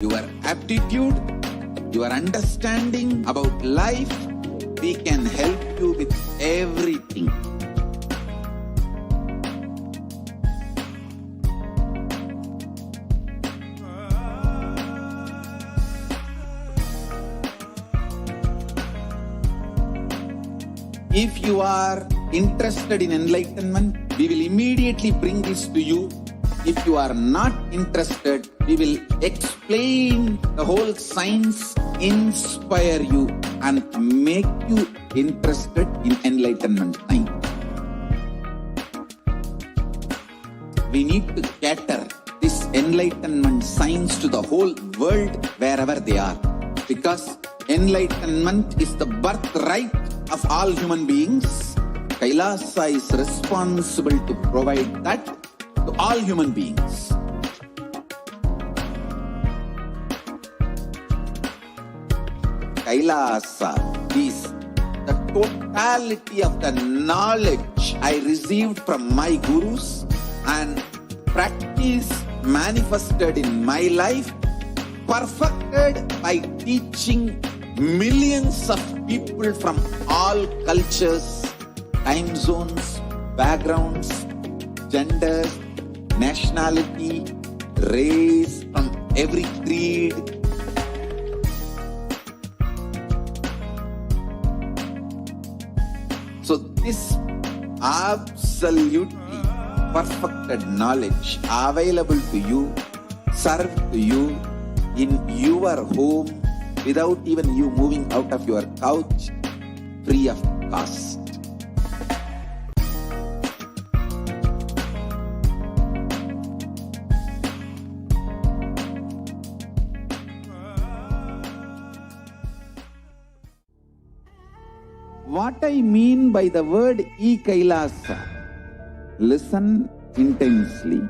your aptitude, your understanding about life, we can help you with everything. If you are interested in enlightenment, we will immediately bring this to you. If you are not interested, we will explain the whole science, inspire you and make you interested in enlightenment science. We need to cater this enlightenment science to the whole world wherever they are, because enlightenment is the birthright of all human beings. Kailasa is responsible to provide that to all human beings. Kailasa is the totality of the knowledge I received from my gurus and practice manifested in my life, perfected by teaching millions of people from all cultures, time zones, backgrounds, genders, nationality, race, from every creed. So this absolutely perfected knowledge available to you, served to you in your home without even you moving out of your couch, free of cost. What I mean by the word e-Kailasa, listen intensely.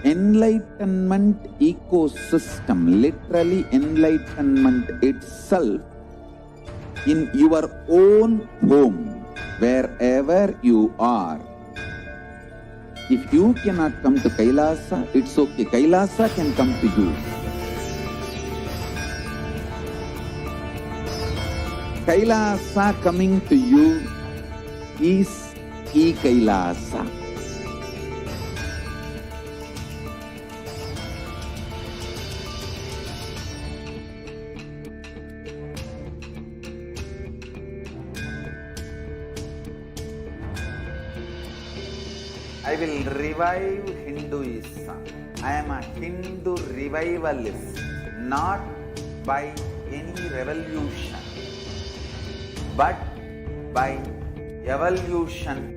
Enlightenment ecosystem, literally enlightenment itself, in your own home, wherever you are. If you cannot come to Kailasa, it's okay. Kailasa can come to you. Kailasa coming to you is e-Kailasa. I will revive Hinduism. I am a Hindu revivalist, not by any revolution, but by evolution.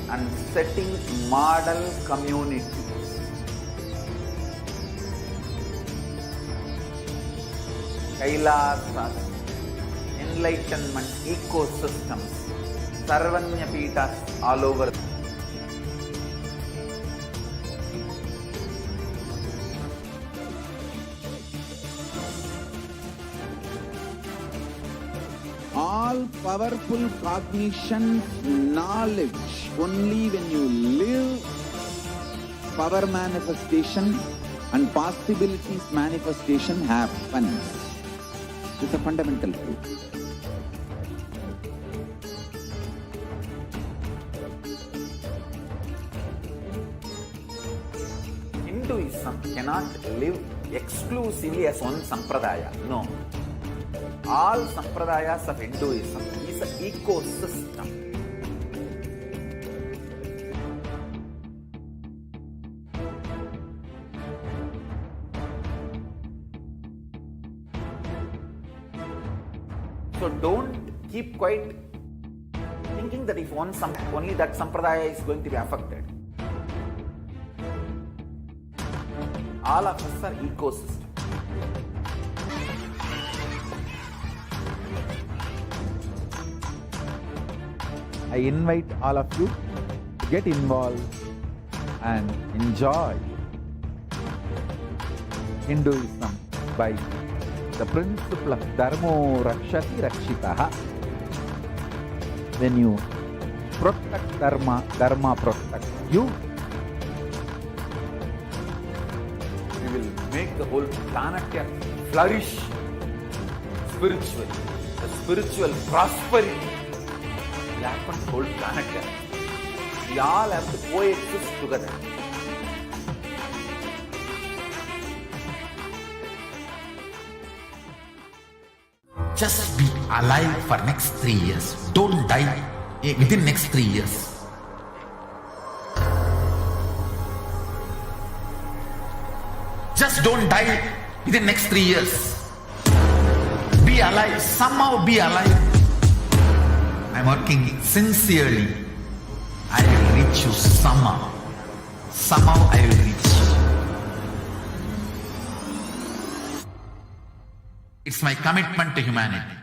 And setting model communities. Kailasas, enlightenment ecosystems, Sarvanyapitas all over. All powerful cognition, knowledge, only when you live, power manifestation and possibilities manifestation happens. It's a fundamental truth. Hinduism cannot live exclusively as one sampradaya. No. All sampradayas of Hinduism is an ecosystem. So don't keep quiet thinking that if only that sampradaya is going to be affected. All of us are ecosystems. I invite all of you to get involved and enjoy Hinduism by the principle of Dharmo Rakshati Rakshitaha. When you protect Dharma, Dharma protects you. We will make the whole planet flourish spiritually. The spiritual prosperity will happen to the whole planet. We all have to coexist together. Just be alive for next 3 years. Don't die within next 3 years. Just don't die within next 3 years. Be alive. Somehow be alive. I'm working sincerely. I will reach you somehow. Somehow I will reach you. It's my commitment to humanity.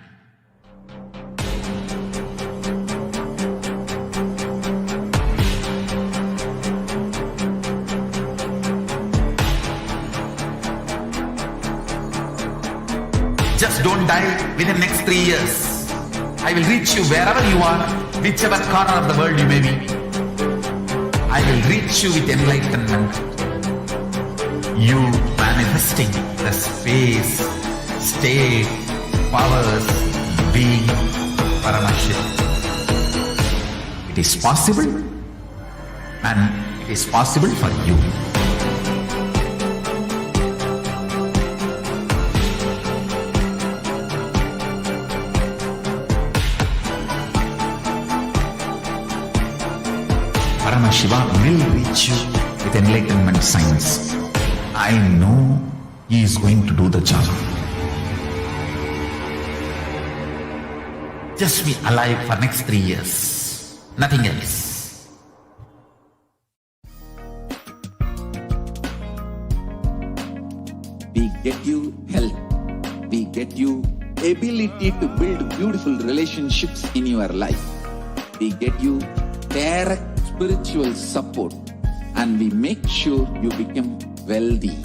Just don't die within next 3 years. I will reach you wherever you are, whichever corner of the world you may be. I will reach you with enlightenment. You manifesting the space, state, powers, being Paramashivoham. It is possible, and it is possible for you. Paramashivoham will reach you with enlightenment science. I know he is going to do the job. Just be alive for next 3 years. Nothing else. We get you health. We get you ability to build beautiful relationships in your life. We get you direct spiritual support, and we make sure you become wealthy.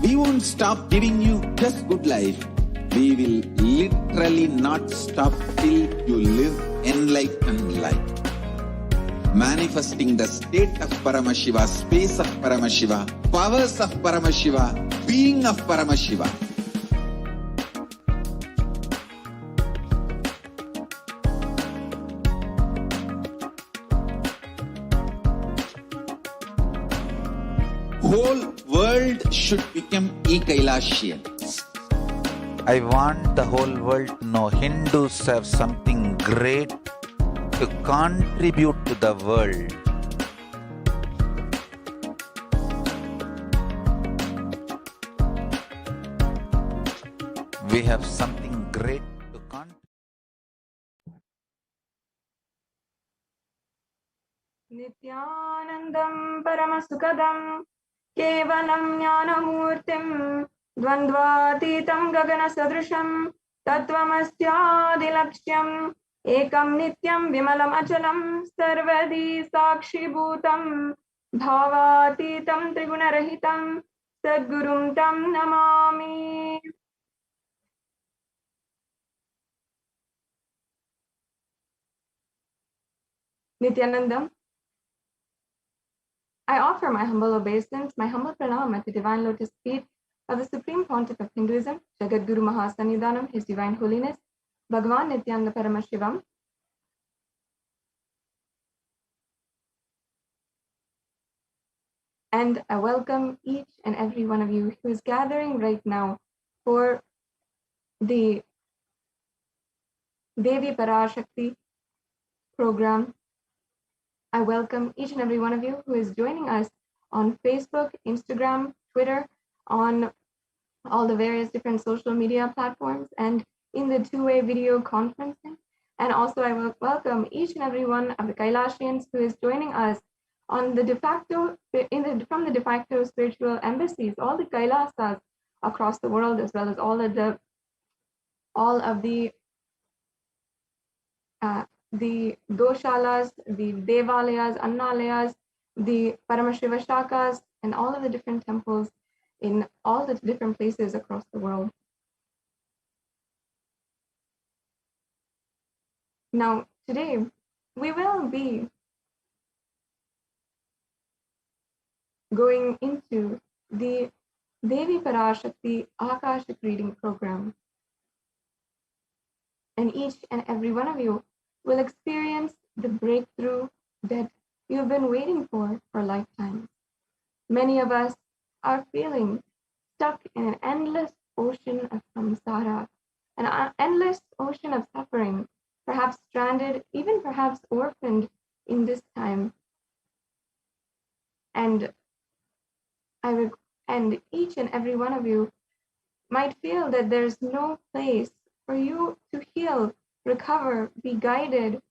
We won't stop giving you just good life. We will literally not stop till you live enlightened life. Manifesting the state of Paramashiva, space of Paramashiva, powers of Paramashiva, being of Paramashiva. Whole world should become e-Kailashian. I want the whole world to know Hindus have something great to contribute to the world. We have something great to contribute. Nithyanandam Paramasukadam Kevalam Jnanamurtim Dvandvatitam Gagana Sadrisham Tattvamasyaadilaksham Ekam Nityam Vimalam Achalam Sarvadi Sakshi Bhutam Bhavatitam Trigunarahitam Sadgurum Tam Namami. Nithyanandam, I offer my humble obeisance, my humble pranam at the divine lotus feet of the Supreme Pontiff of Hinduism, Jagadguru Mahasannidhanam, His Divine Holiness, Bhagavan Nithyananda Paramashivam. And I welcome each and every one of you who is gathering right now for the Devi Parashakti program. I welcome each and every one of you who is joining us on Facebook, Instagram, Twitter, on all the various different social media platforms, and in the two-way video conferencing. And also I will welcome each and every one of the Kailashians who is joining us on the from the de facto spiritual embassies, all the Kailasas across the world, as well as all of the the Goshalas, the Devalayas, Annalayas, the Paramashiva Shakas, and all of the different temples in all the different places across the world. Now, today, we will be going into the Devi Parashakti Akashic reading program. And each and every one of you will experience the breakthrough that you've been waiting for lifetimes. Many of us are feeling stuck in an endless ocean of samsara, an endless ocean of suffering, perhaps stranded, even perhaps orphaned in this time. And each and every one of you might feel that there's no place for you to heal, recover, be guided,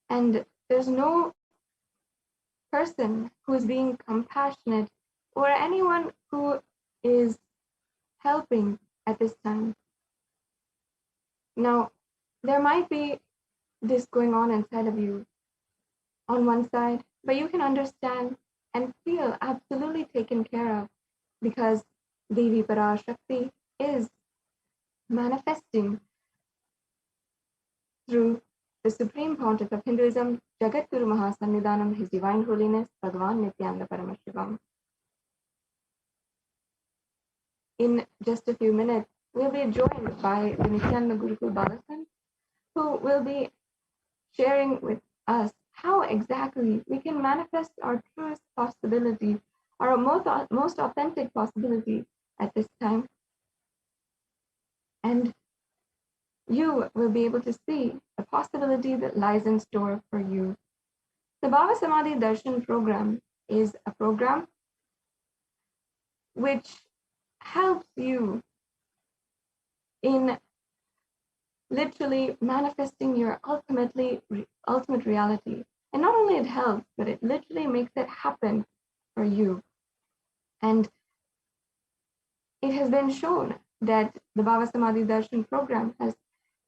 and there's no person who is being compassionate or anyone who is helping at this time. Now, there might be this going on inside of you on one side, but you can understand and feel absolutely taken care of because Devi Parashakti is manifesting through the Supreme Pontiff of Hinduism, Jagadguru Mahasannidhanam, His Divine Holiness, Bhagavan Nithyananda Paramashivam. In just a few minutes, we'll be joined by the Nithyananda Gurukul Balasan, who will be sharing with us how exactly we can manifest our truest possibility, our most authentic possibility at this time. And you will be able to see the possibility that lies in store for you. The Bhava Samadhi Darshan program is a program which helps you in literally manifesting your ultimate reality. And not only it helps, but it literally makes it happen for you. And it has been shown that the Bhava Samadhi Darshan program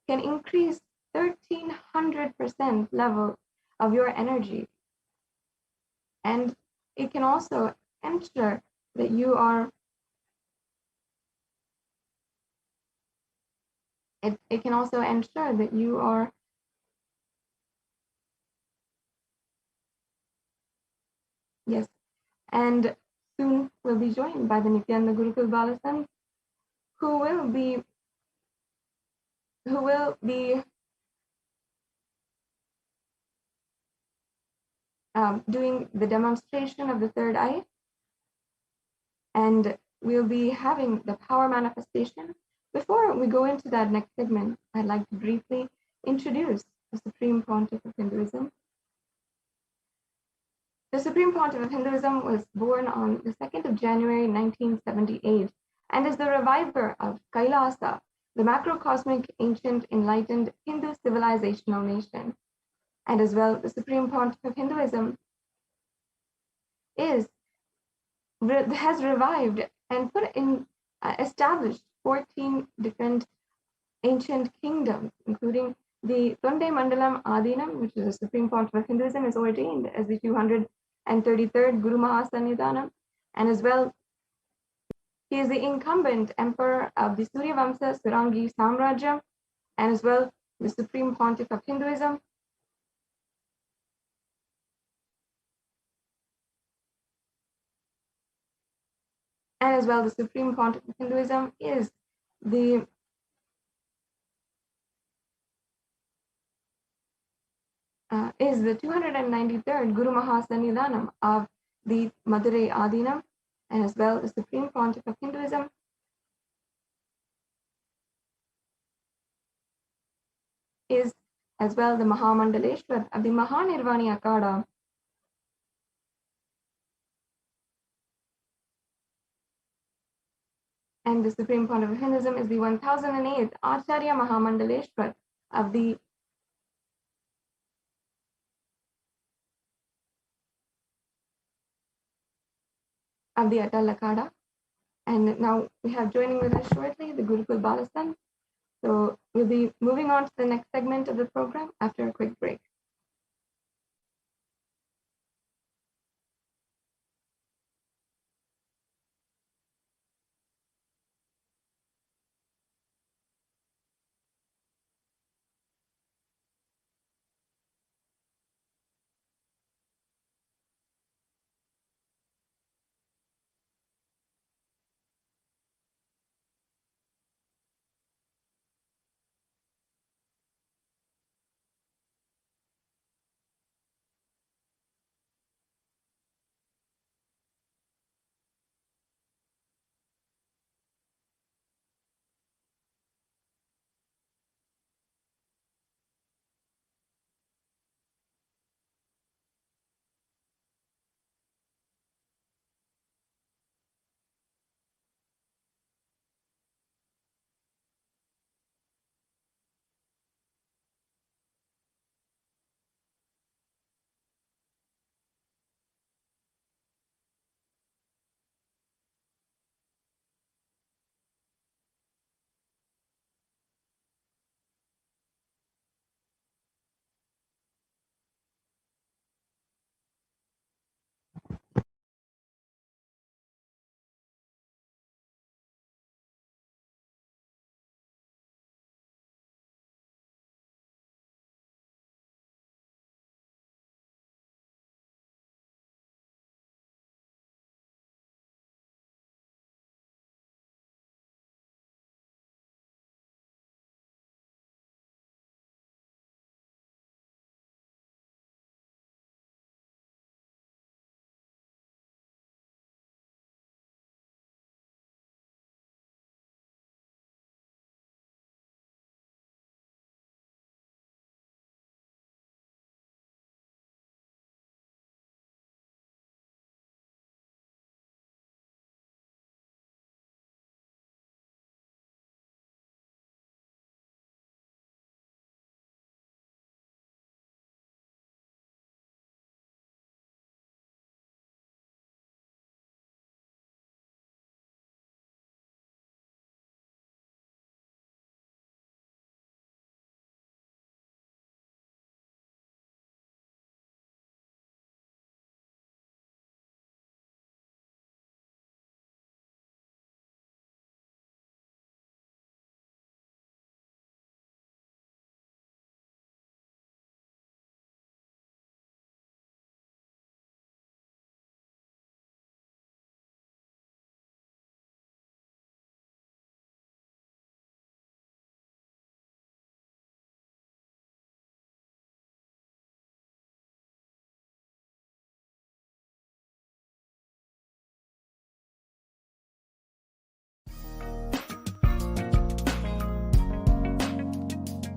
can increase 1300% level of your energy. And it can also ensure that you are it can also ensure that you are yes, and soon we'll be joined by the Nithyananda Gurukul Balasan, who will be doing the demonstration of the third eye, and we'll be having the power manifestation. Before we go into that next segment, I'd like to briefly introduce the Supreme Pontiff of Hinduism. The Supreme Pontiff of Hinduism was born on the 2nd of January 1978 and is the reviver of Kailasa, the macrocosmic, ancient, enlightened Hindu civilizational nation. And as well, the Supreme Pontiff of Hinduism has revived and established 14 different ancient kingdoms, including the Tonde Mandalam Adinam, which is the Supreme Pontiff of Hinduism, is ordained as the 233rd Guru Mahasannidhanam, and as well, he is the incumbent emperor of the Surya Vamsa Surangi Samrajya, and as well, the Supreme Pontiff of Hinduism. And as well, the Supreme Pontiff of Hinduism is the 293rd Guru Mahasannidhanam of the Madurai Adinam, and as well the Supreme Pontiff of Hinduism is as well the Mahamandaleshwar of the Mahanirvani Akada. And the Supreme Pontiff of Hinduism is the 1008th Acharya Mahamandaleshwar of the Atal Akada. And now we have joining with us shortly the Gurukul Balasan, So we'll be moving on to the next segment of the program after a quick break.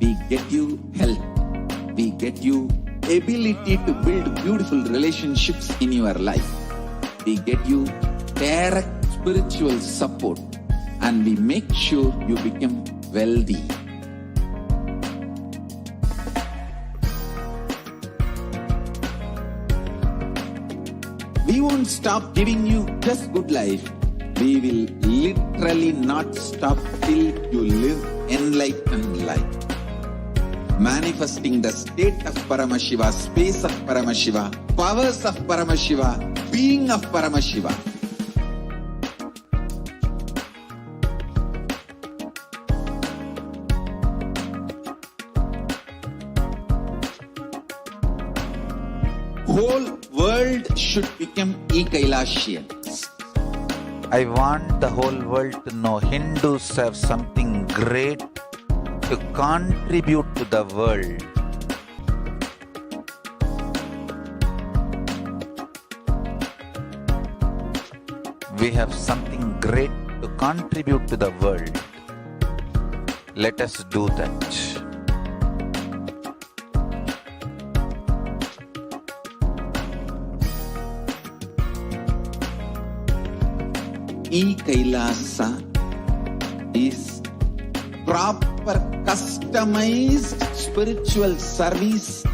We get you health. We get you ability to build beautiful relationships in your life. We get you direct spiritual support, and we make sure you become wealthy. We won't stop giving you just good life. We will literally not stop till you live enlightened life. Manifesting the state of Paramashiva, space of Paramashiva, powers of Paramashiva, being of Paramashiva. Whole world should become Ekailashians. I want the whole world to know Hindus have something great to contribute to the world. We have something great to contribute to the world. Let us do that. E-Kailasa is proper customized spiritual service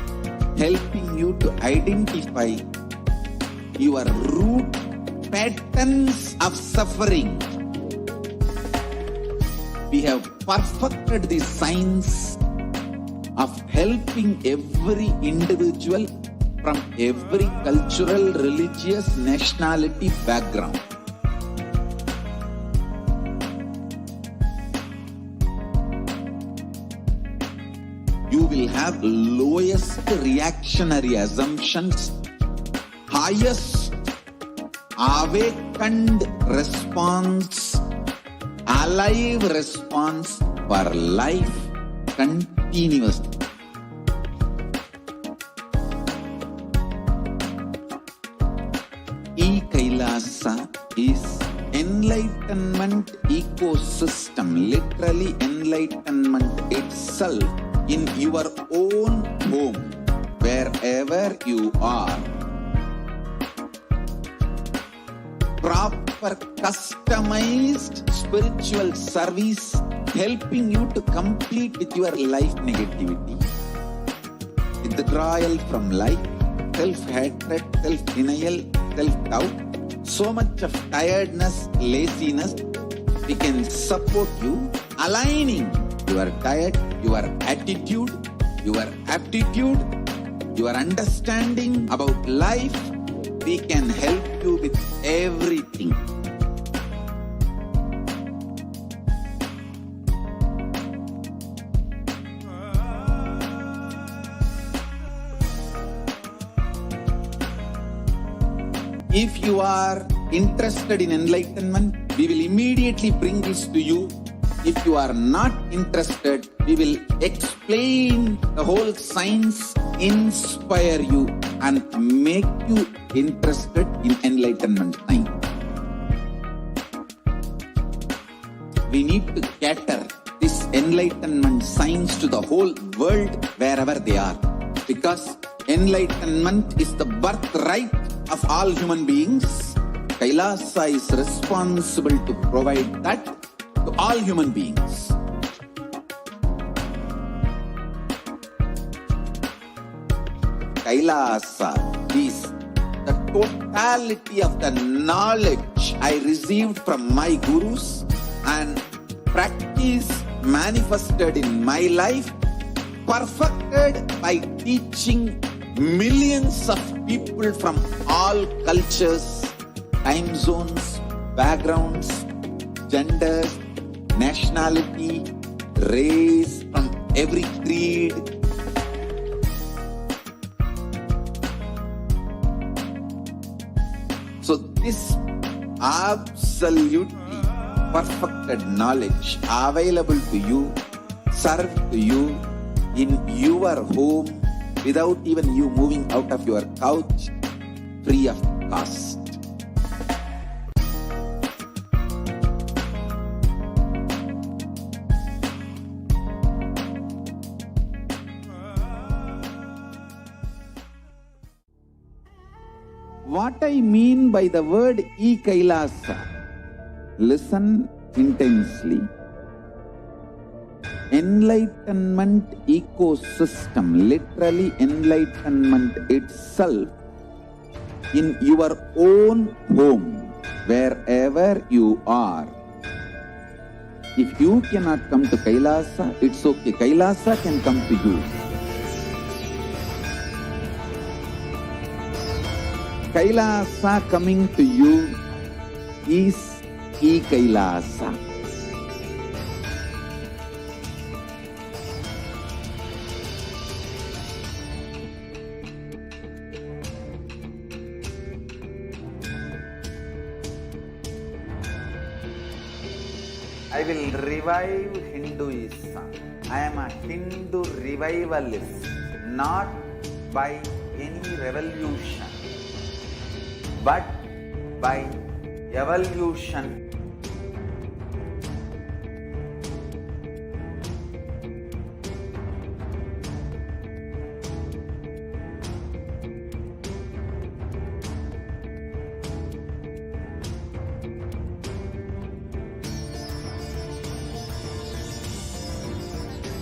helping you to identify your root patterns of suffering. We have perfected the science of helping every individual from every cultural, religious, nationality background. You will have lowest reactionary assumptions, highest awakened response, alive response for life continuously. E-Kailasa is enlightenment ecosystem, literally enlightenment itself in your own home, wherever you are. Proper customized spiritual service helping you to compete with your life negativity. Withdrawal from life, self-hatred, self-denial, self-doubt, so much of tiredness, laziness. We can support you aligning your diet, your attitude, your aptitude, your understanding about life. We can help you with everything. If you are interested in enlightenment, we will immediately bring this to you. If you are not interested, we will explain the whole science, inspire you and make you interested in enlightenment science. We need to cater this enlightenment science to the whole world wherever they are, because enlightenment is the birthright of all human beings. Kailasa is responsible to provide that to all human beings. Kailasa is the totality of the knowledge I received from my gurus and practice manifested in my life, perfected by teaching millions of people from all cultures, time zones, backgrounds, genders, nationality, race, from every creed. So this absolutely perfected knowledge available to you, served to you in your home without even you moving out of your couch, free of cost. What I mean by the word E-Kailasa, listen intensely. Enlightenment ecosystem, literally enlightenment itself in your own home, wherever you are. If you cannot come to Kailasa, it's okay. Kailasa can come to you. Kailasa coming to you is E-Kailasa. I will revive Hinduism. I am a Hindu revivalist, not by any revolution, but by evolution.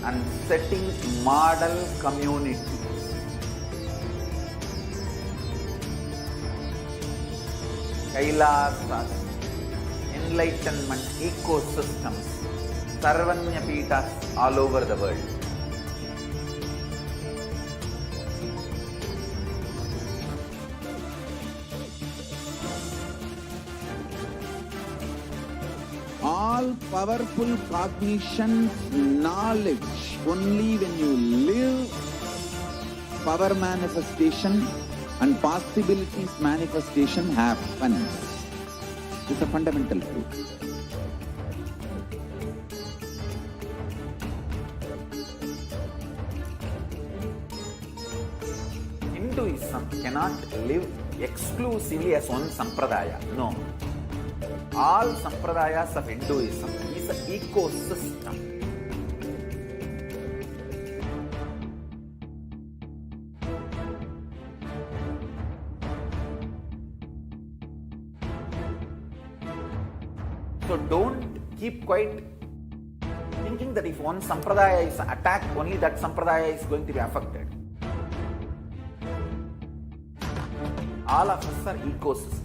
And setting model community. Kailasas, enlightenment ecosystems Sarvanya Peethas all over the world. All powerful cognition, knowledge, only when you live, power manifestation and possibilities manifestation happens. It's a fundamental truth. Hinduism cannot live exclusively as one sampradaya. No. All sampradayas of Hinduism is an ecosystem. So don't keep quiet thinking that if one sampradaya is attacked, only that sampradaya is going to be affected. All of us are ecosystem.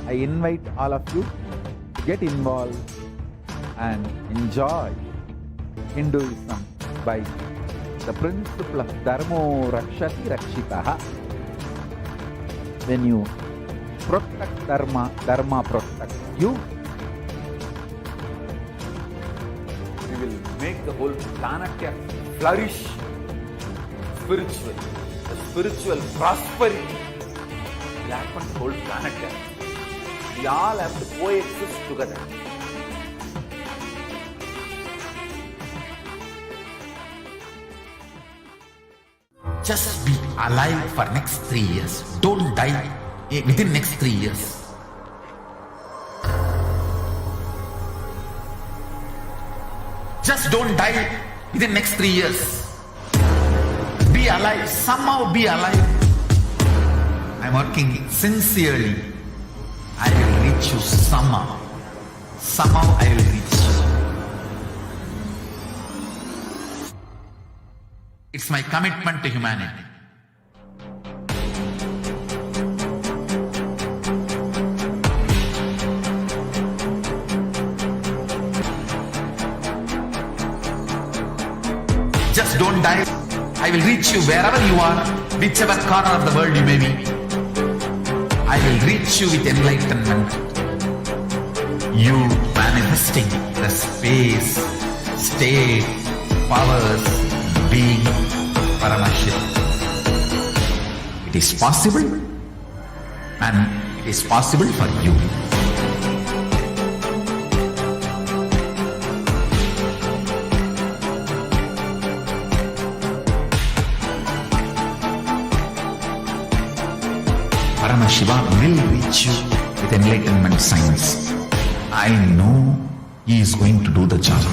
I invite all of you to get involved and enjoy Hinduism by the principle of Dharmo Rakshati Rakshitaha. When you protect Dharma, Dharma protects you. We will make the whole planet flourish spiritually. The spiritual prosperity will happen to the whole planet. We all have to coexist together. Just be alive for next 3 years. Don't die within next 3 years. Just don't die within next 3 years. Be alive. Somehow be alive. I'm working sincerely. I will reach you somehow. Somehow I will reach you. It's my commitment to humanity. Just don't die. I will reach you wherever you are, whichever corner of the world you may be. I will reach you with enlightenment. You manifesting the space, state, powers, being Paramashivoham. It is possible, and it is possible for you. Paramashivoham will reach you with enlightenment science. I know he is going to do the job.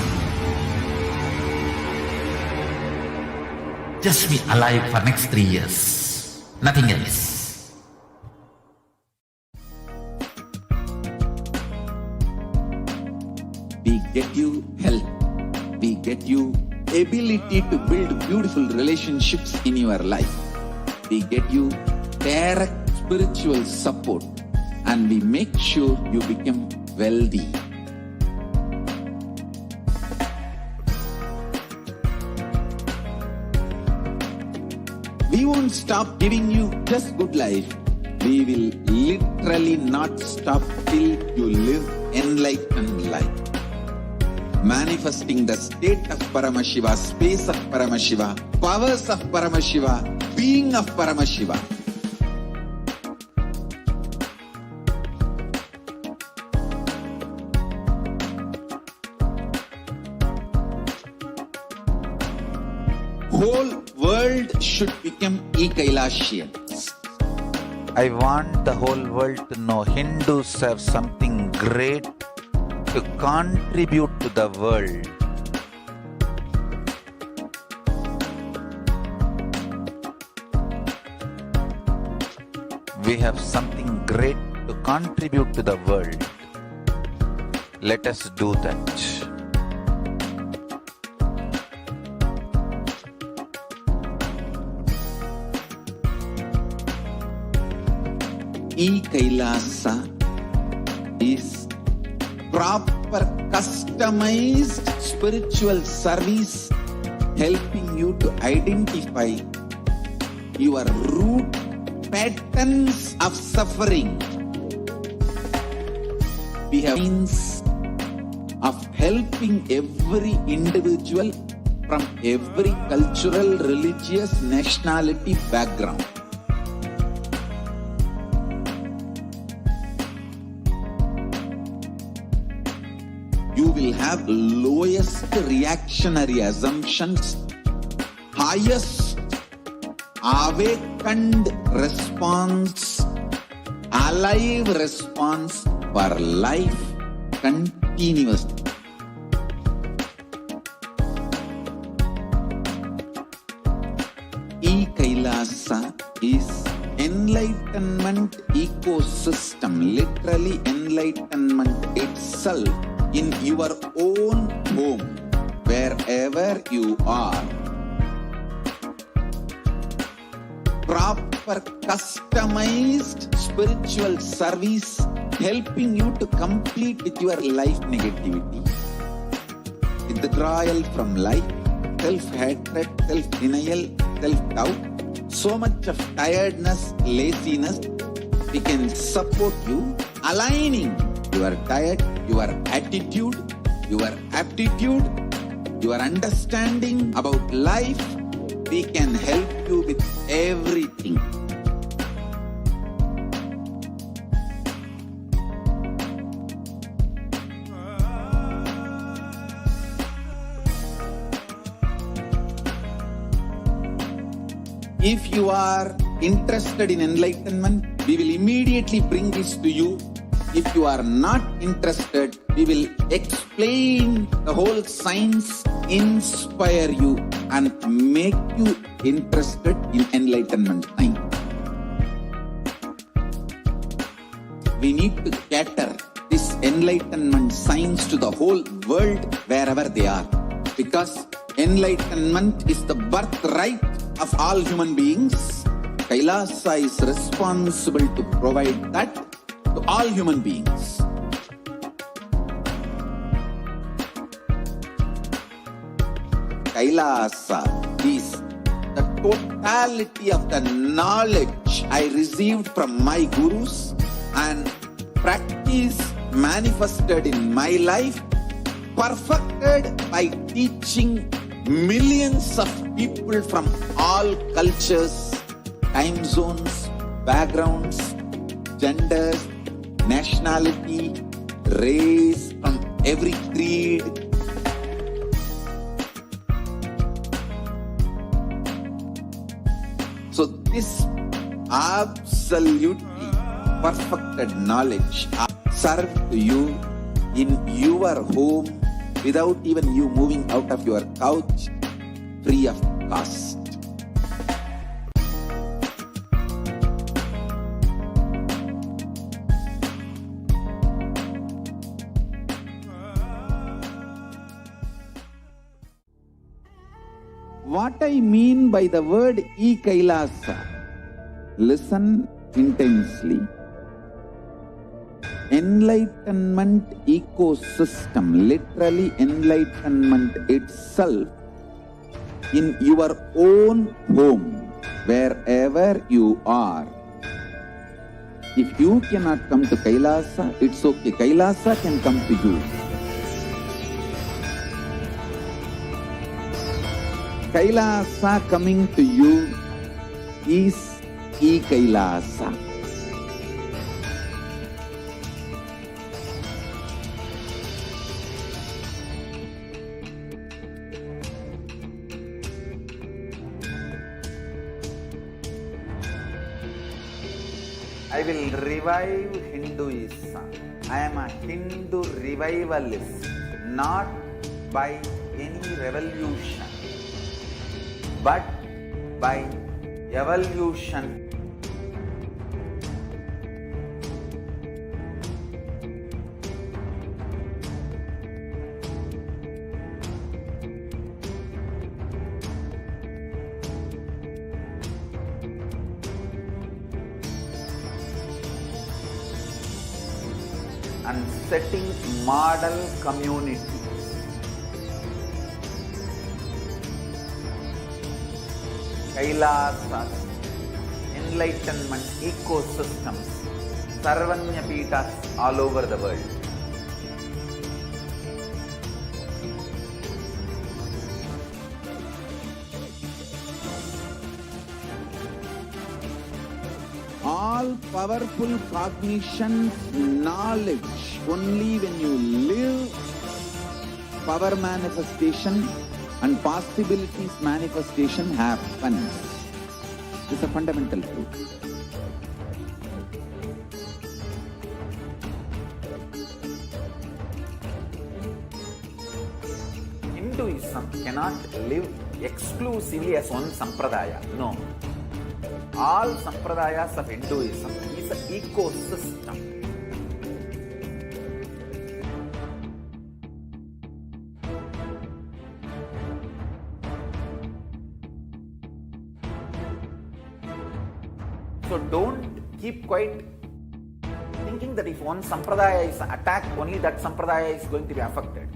Just be alive for next 3 years. Nothing else. We get you health. We get you ability to build beautiful relationships in your life. We get you direct spiritual support, and we make sure you become wealthy. We won't stop giving you just good life. We will literally not stop till you live enlightened life. Manifesting the state of Paramashiva, space of Paramashiva, powers of Paramashiva, being of Paramashiva. Whole world should become e-Kailashians. I want the whole world to know Hindus have something great to contribute to the world. We have something great to contribute to the world. Let us do that. E-Kailasa is proper customized spiritual service helping you to identify your root patterns of suffering. We have means of helping every individual from every cultural, religious, nationality background. You will have lowest reactionary assumptions, highest awakened response, alive response for life continuously. E-Kailasa is enlightenment ecosystem, literally enlightenment itself in your own home, wherever you are. Proper customized spiritual service helping you to complete with your life negativity, withdrawal from life, self-hatred, self-denial, self-doubt, so much of tiredness, laziness. We can support you aligning your diet, your attitude, your aptitude, your understanding about life. We can help you with everything. If you are interested in enlightenment, we will immediately bring this to you. If you are not interested, we will explain the whole science, inspire you and make you interested in enlightenment science. We need to cater this enlightenment science to the whole world wherever they are, because enlightenment is the birthright of all human beings. Kailasa is responsible to provide that to all human beings. Kailasa is the totality of the knowledge I received from my gurus and practice manifested in my life, perfected by teaching millions of people from all cultures, time zones, backgrounds, genders, nationality, race, from every creed. So this absolutely perfected knowledge serve to you in your home without even you moving out of your couch, free of cost. What I mean by the word E-Kailasa, listen intensely. Enlightenment ecosystem, literally enlightenment itself in your own home, wherever you are. If you cannot come to Kailasa, it's okay. Kailasa can come to you. Kailasa coming to you is E-Kailasa. I will revive Hinduism. I am a Hindu revivalist, not by any revolution, but by evolution. and setting model community. Kailasas, enlightenment ecosystems, Sarvanya Peethas all over the world. All powerful cognition, knowledge, only when you live, power manifestation and possibilities manifestation happens. This is a fundamental truth. Hinduism cannot live exclusively as one sampradaya. No. All sampradayas of Hinduism is an ecosystem. So don't keep quiet thinking that if one sampradaya is attacked, only that sampradaya is going to be affected.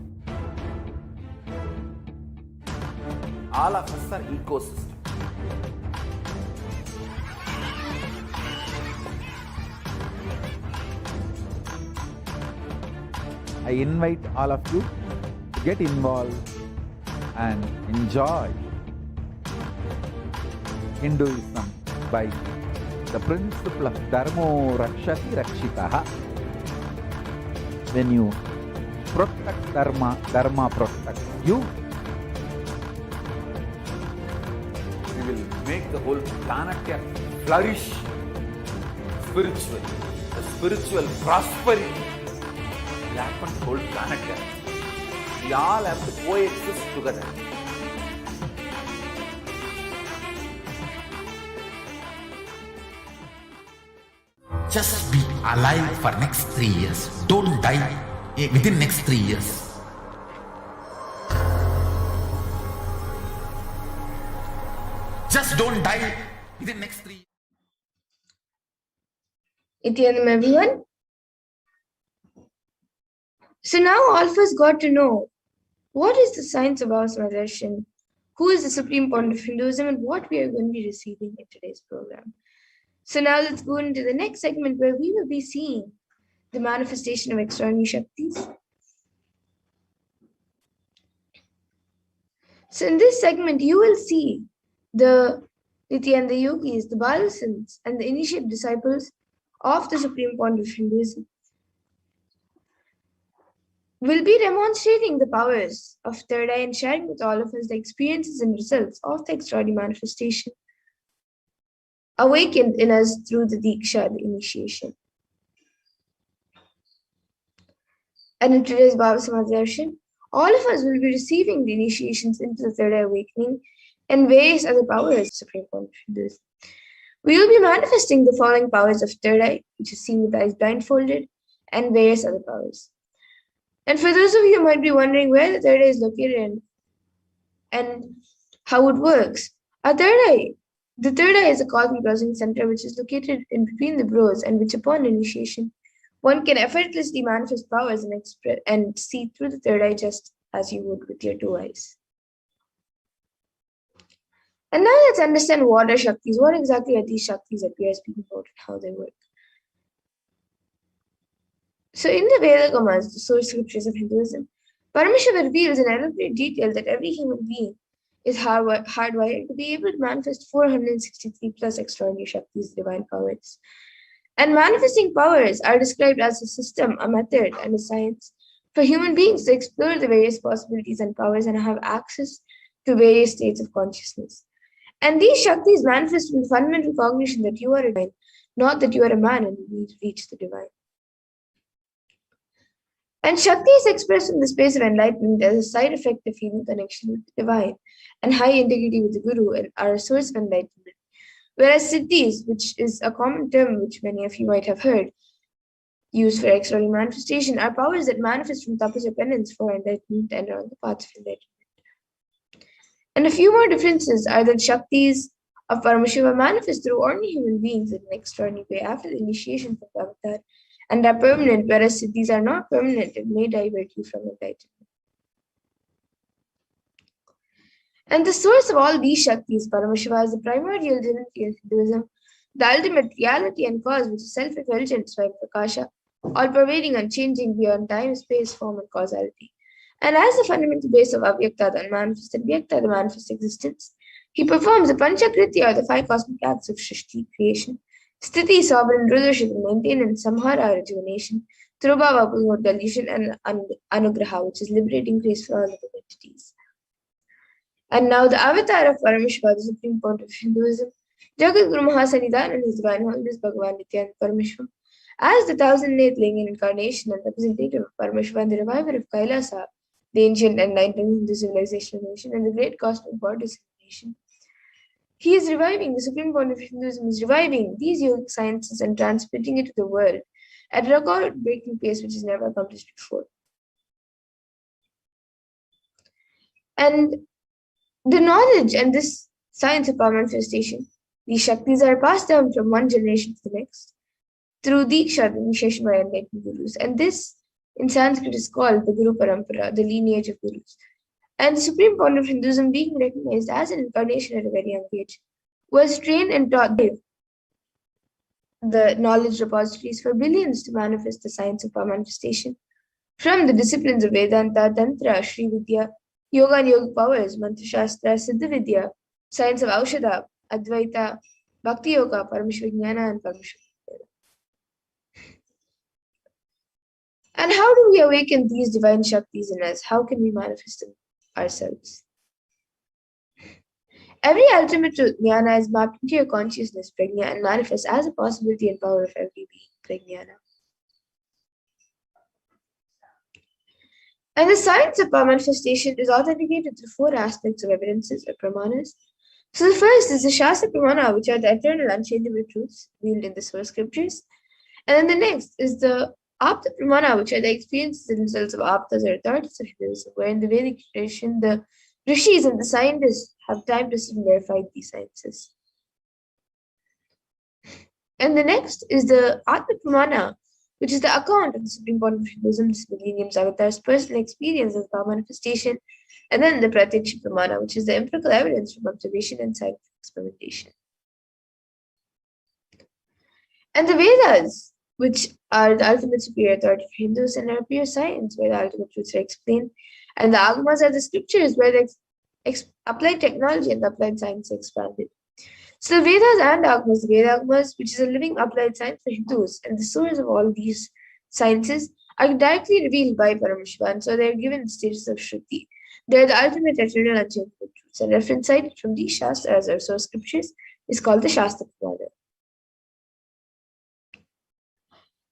All of us are ecosystem. I invite all of you to get involved and enjoy Hinduism by the principle of Dharmo Rakshati Rakshitaha. When you protect Dharma, Dharma protects you. We will make the whole planet flourish spiritually. The spiritual prosperity will happen to the whole planet. We all have to coexist together. Just be alive for next 3 years. Don't die within next 3 years. Just don't die within next 3 years. Nithyanandam, everyone. So now all of us got to know what is the science of our civilization, who is the supreme point of Hinduism, and what we are going to be receiving in today's program. So now let's go into the next segment where we will be seeing the manifestation of extraordinary Shaktis. So in this segment, you will see the Nithyananda yogis, the Balasins, and the initiate disciples of the supreme point of Hinduism will be demonstrating the powers of third eye and sharing with all of us the experiences and results of the extraordinary manifestation awakened in us through the Diksha, the initiation. And in today's Bhava Samadhi, all of us will be receiving the initiations into the third eye awakening and various other powers of Supreme Point of Hinduism. We will be manifesting the following powers of third eye, which is seen with eyes blindfolded, and various other powers. And for those of you who might be wondering where the third eye is located and how it works, the third eye is a cosmic browsing center which is located in between the brows, and which upon initiation, one can effortlessly manifest powers and see through the third eye just as you would with your two eyes. And now let's understand what are Shaktis. What exactly are these Shaktis that we are speaking about and how they work? So in the Vedagas, the source scriptures of Hinduism, Paramashiva reveals in elaborate detail that every human being is hardwired to be able to manifest 463 plus extraordinary Shaktis, divine powers. And manifesting powers are described as a system, a method, and a science for human beings to explore the various possibilities and powers and have access to various states of consciousness. And these Shaktis manifest in fundamental cognition that you are a divine, not that you are a man and you need to reach the divine. And Shakti is expressed in the space of enlightenment as a side effect of human connection with the divine and high integrity with the Guru and are a source of enlightenment. Whereas Siddhis, which is a common term which many of you might have heard, used for extraordinary manifestation, are powers that manifest from tapasya penance for enlightenment and are on the path of enlightenment. And a few more differences are that Shaktis of Paramashiva manifest through ordinary human beings in an extraordinary way after the initiation of the avatar, and are permanent, whereas siddhis are not permanent and may divert you from enlightenment. And the source of all these Shaktis, Paramashiva, is the primordial divinity in Hinduism, the ultimate reality and cause, which is self-effulgent, Svayam-prakasha, all-pervading, unchanging beyond time, space, form, and causality. And as the fundamental base of Avyakta, the unmanifest, and Vyakta, the manifest existence, he performs the Panchakritya, or the 5 cosmic acts of Shrishti, creation, Sthiti, sovereign rulership, maintenance, Samhara, rejuvenation, Trubhava, promote delusion, and Anugraha, which is liberating grace for all living entities. And now the avatar of Paramashiva, the supreme point of Hinduism, Jagat Guru Mahasanidan and his divine holiness Bhagavan Nithyananda Paramashivam, as the 1000th incarnation and representative of Paramashiva and the reviver of Kailasa, the ancient enlightened Hindu civilization nation and the great cosmic bodies nation. He is reviving, the supreme point of Hinduism is reviving these yogic sciences and transmitting it to the world at a record-breaking pace which is never accomplished before. And the knowledge and this science of power manifestation, these Shaktis are passed down from one generation to the next through Diksha, the initiation by enlightened Gurus. And this in Sanskrit is called the Guru Parampara, the lineage of Gurus. And the supreme point of Hinduism, being recognized as an incarnation at a very young age, was trained and taught the knowledge repositories for billions to manifest the science of power manifestation from the disciplines of Vedanta, Tantra, Sri Vidya, Yoga and Yogic powers, Mantra Shastra, Siddha Vidya, science of Aushadha, Advaita, Bhakti Yoga, Paramashivoham, and Paramashivoham. And how do we awaken these divine Shaktis in us? How can we manifest them ourselves? Every ultimate truth, jnana, is mapped into your consciousness, prajna, and manifests as a possibility and power of every being, prajnana. And the science of power manifestation is authenticated through 4 aspects of evidences or pramanas. So the first is the Shastra Pramana, which are the eternal unchangeable truths revealed in the source scriptures. And then the next is the Apta Pramana, which are the experiences and results of Aptas or authorities of Hinduism, where in the Vedic tradition, the Rishis and the scientists have time tested and verified these sciences. And the next is the Atma Pramana, which is the account of the supreme point of Hinduism, this millennium's avatar's personal experience as power manifestation, and then the Pratyaksha Pramana, which is the empirical evidence from observation and scientific experimentation. And the Vedas, which are the ultimate superior authority for Hindus and are pure science, where the ultimate truths are explained, and the Agamas are the scriptures where the applied technology and the applied science are expanded. So the Vedas and Agamas, the Veda Agamas, which is a living applied science for Hindus, and the source of all these sciences are directly revealed by Paramashiva, and so they are given the status of Shruti. They are the ultimate eternal unchangeable truths, and reference cited from these Shastras or source scriptures is called the Shastra Pramana.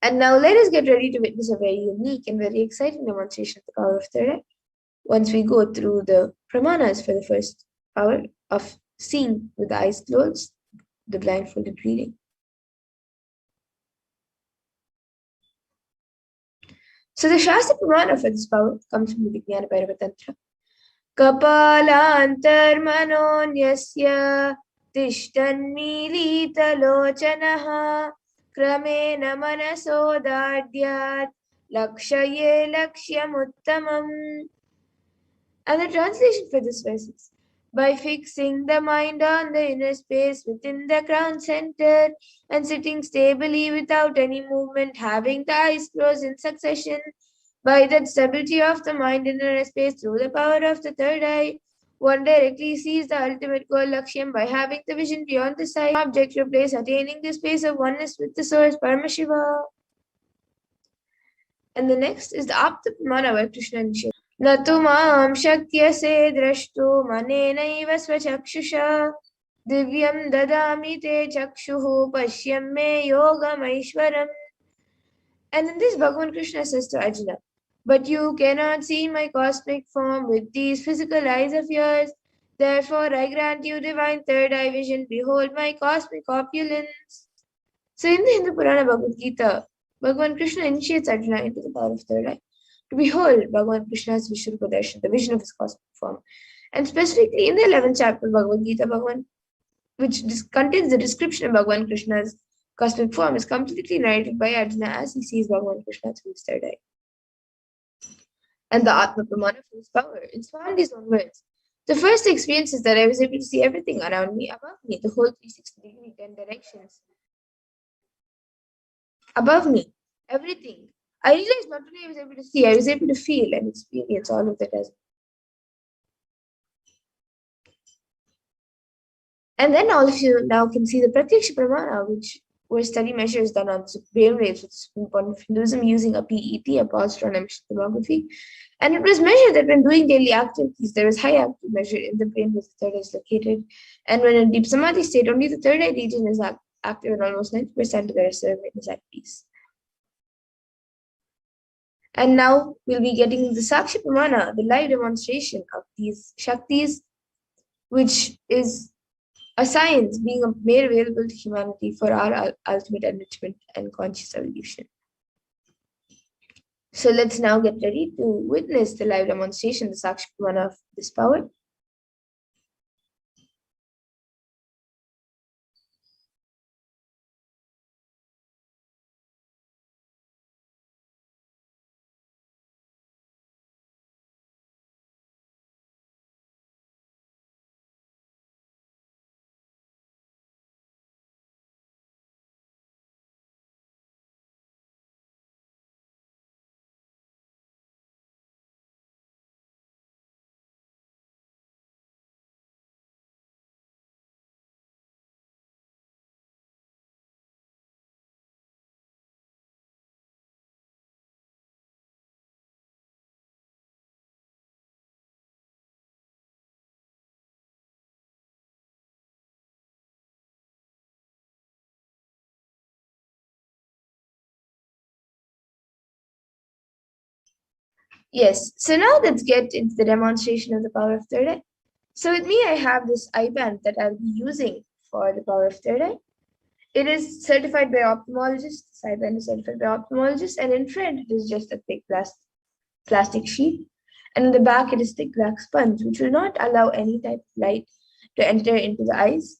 And now let us get ready to witness a very unique and very exciting demonstration of the power of third eye. Once we go through the Pramanas for the first power of seeing with the eyes closed, the blindfolded reading. So the Shastra Pramana for this power comes from the Vijnana Bhairava Tantra. Kapalantar manonyasya tishtan milita lochanaha kramena manasodhadyat lakshaye lakshyamuttamam. And the translation for this verse is, by fixing the mind on the inner space within the crown center and sitting stably without any movement, having the eyes closed in succession, by the stability of the mind in inner space through the power of the third eye, one directly sees the ultimate goal Lakshyam by having the vision beyond the sight object or place, attaining the space of oneness with the source Paramashiva. And the next is the Apta Pramana where Krishna initiates. Natumam shakyase drashtu manenaiva svachakshusha divyam dadami te chakshuhu pashyam me yogam aishwaram. And in this Bhagavan Krishna says to Arjuna, but you cannot see my cosmic form with these physical eyes of yours. Therefore I grant you divine third eye vision. Behold my cosmic opulence. So in the Hindu Purana Bhagavad Gita, Bhagavan Krishna initiates Arjuna into the power of third eye to behold Bhagavan Krishna's Vishrupa Darshan, the vision of his cosmic form. And specifically in the 11th chapter of Bhagavad Gita, which contains the description of Bhagavan Krishna's cosmic form is completely narrated by Arjuna as he sees Bhagavan Krishna through his third eye. And the Atma Pramana for his power in Swami's own words. The first experience is that I was able to see everything around me, above me, the whole 360-degree, 10 directions. Above me, everything. I realized not only I was able to see, I was able to feel and experience all of that as. And then all of you now can see the Pratyaksha Pramana, which were study measures done on brainwaves with Supreme Point of Hinduism using a PET, a positron emission tomography. And it was measured that when doing daily activities, there was high active measure in the brain where the third eye is located. And when in deep samadhi state, only the third eye region is active and almost 90% of the rest of the brain is at peace. And now we'll be getting the Sakshi Pramana, the live demonstration of these Shaktis, which is a science being made available to humanity for our ultimate enrichment and conscious evolution. So let's now get ready to witness the live demonstration, the Sakshi Pramana of this power. Yes, so now let's get into the demonstration of the power of third eye. So with me, I have this eye band that I'll be using for the power of third eye. It is certified by ophthalmologists. This eye band is certified by ophthalmologists, and in front it is just a thick plastic sheet, and in the back it is thick black sponge, which will not allow any type of light to enter into the eyes.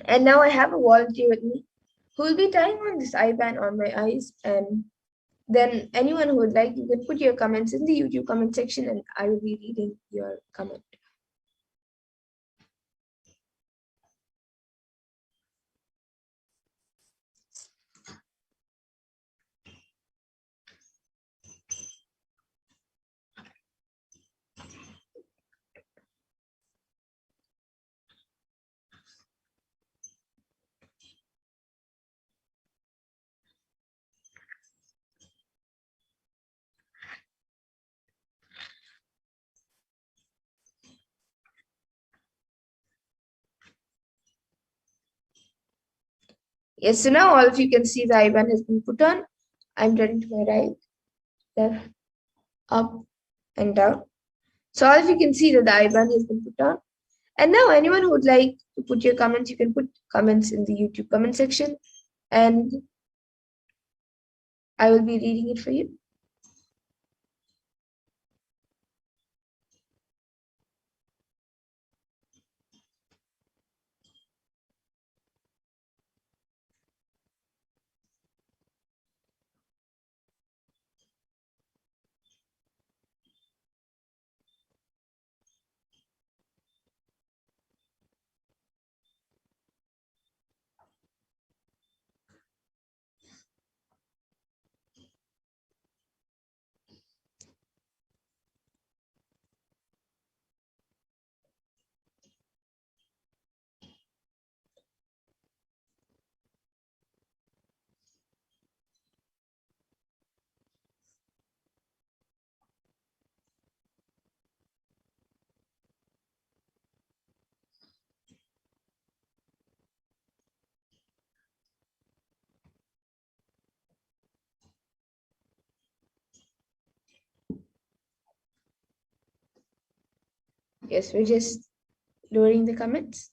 And now I have a volunteer with me who will be tying on this eye band on my eyes, and then anyone who would like, you can put your comments in the YouTube comment section and I will be reading your comment. Yes, so now all of you can see the eye band has been put on. I'm turning to my right, left, up, and down. So all of you can see that the eye band has been put on. And now anyone who would like to put your comments, you can put comments in the YouTube comment section and I will be reading it for you. Yes, we're just lowering the comments.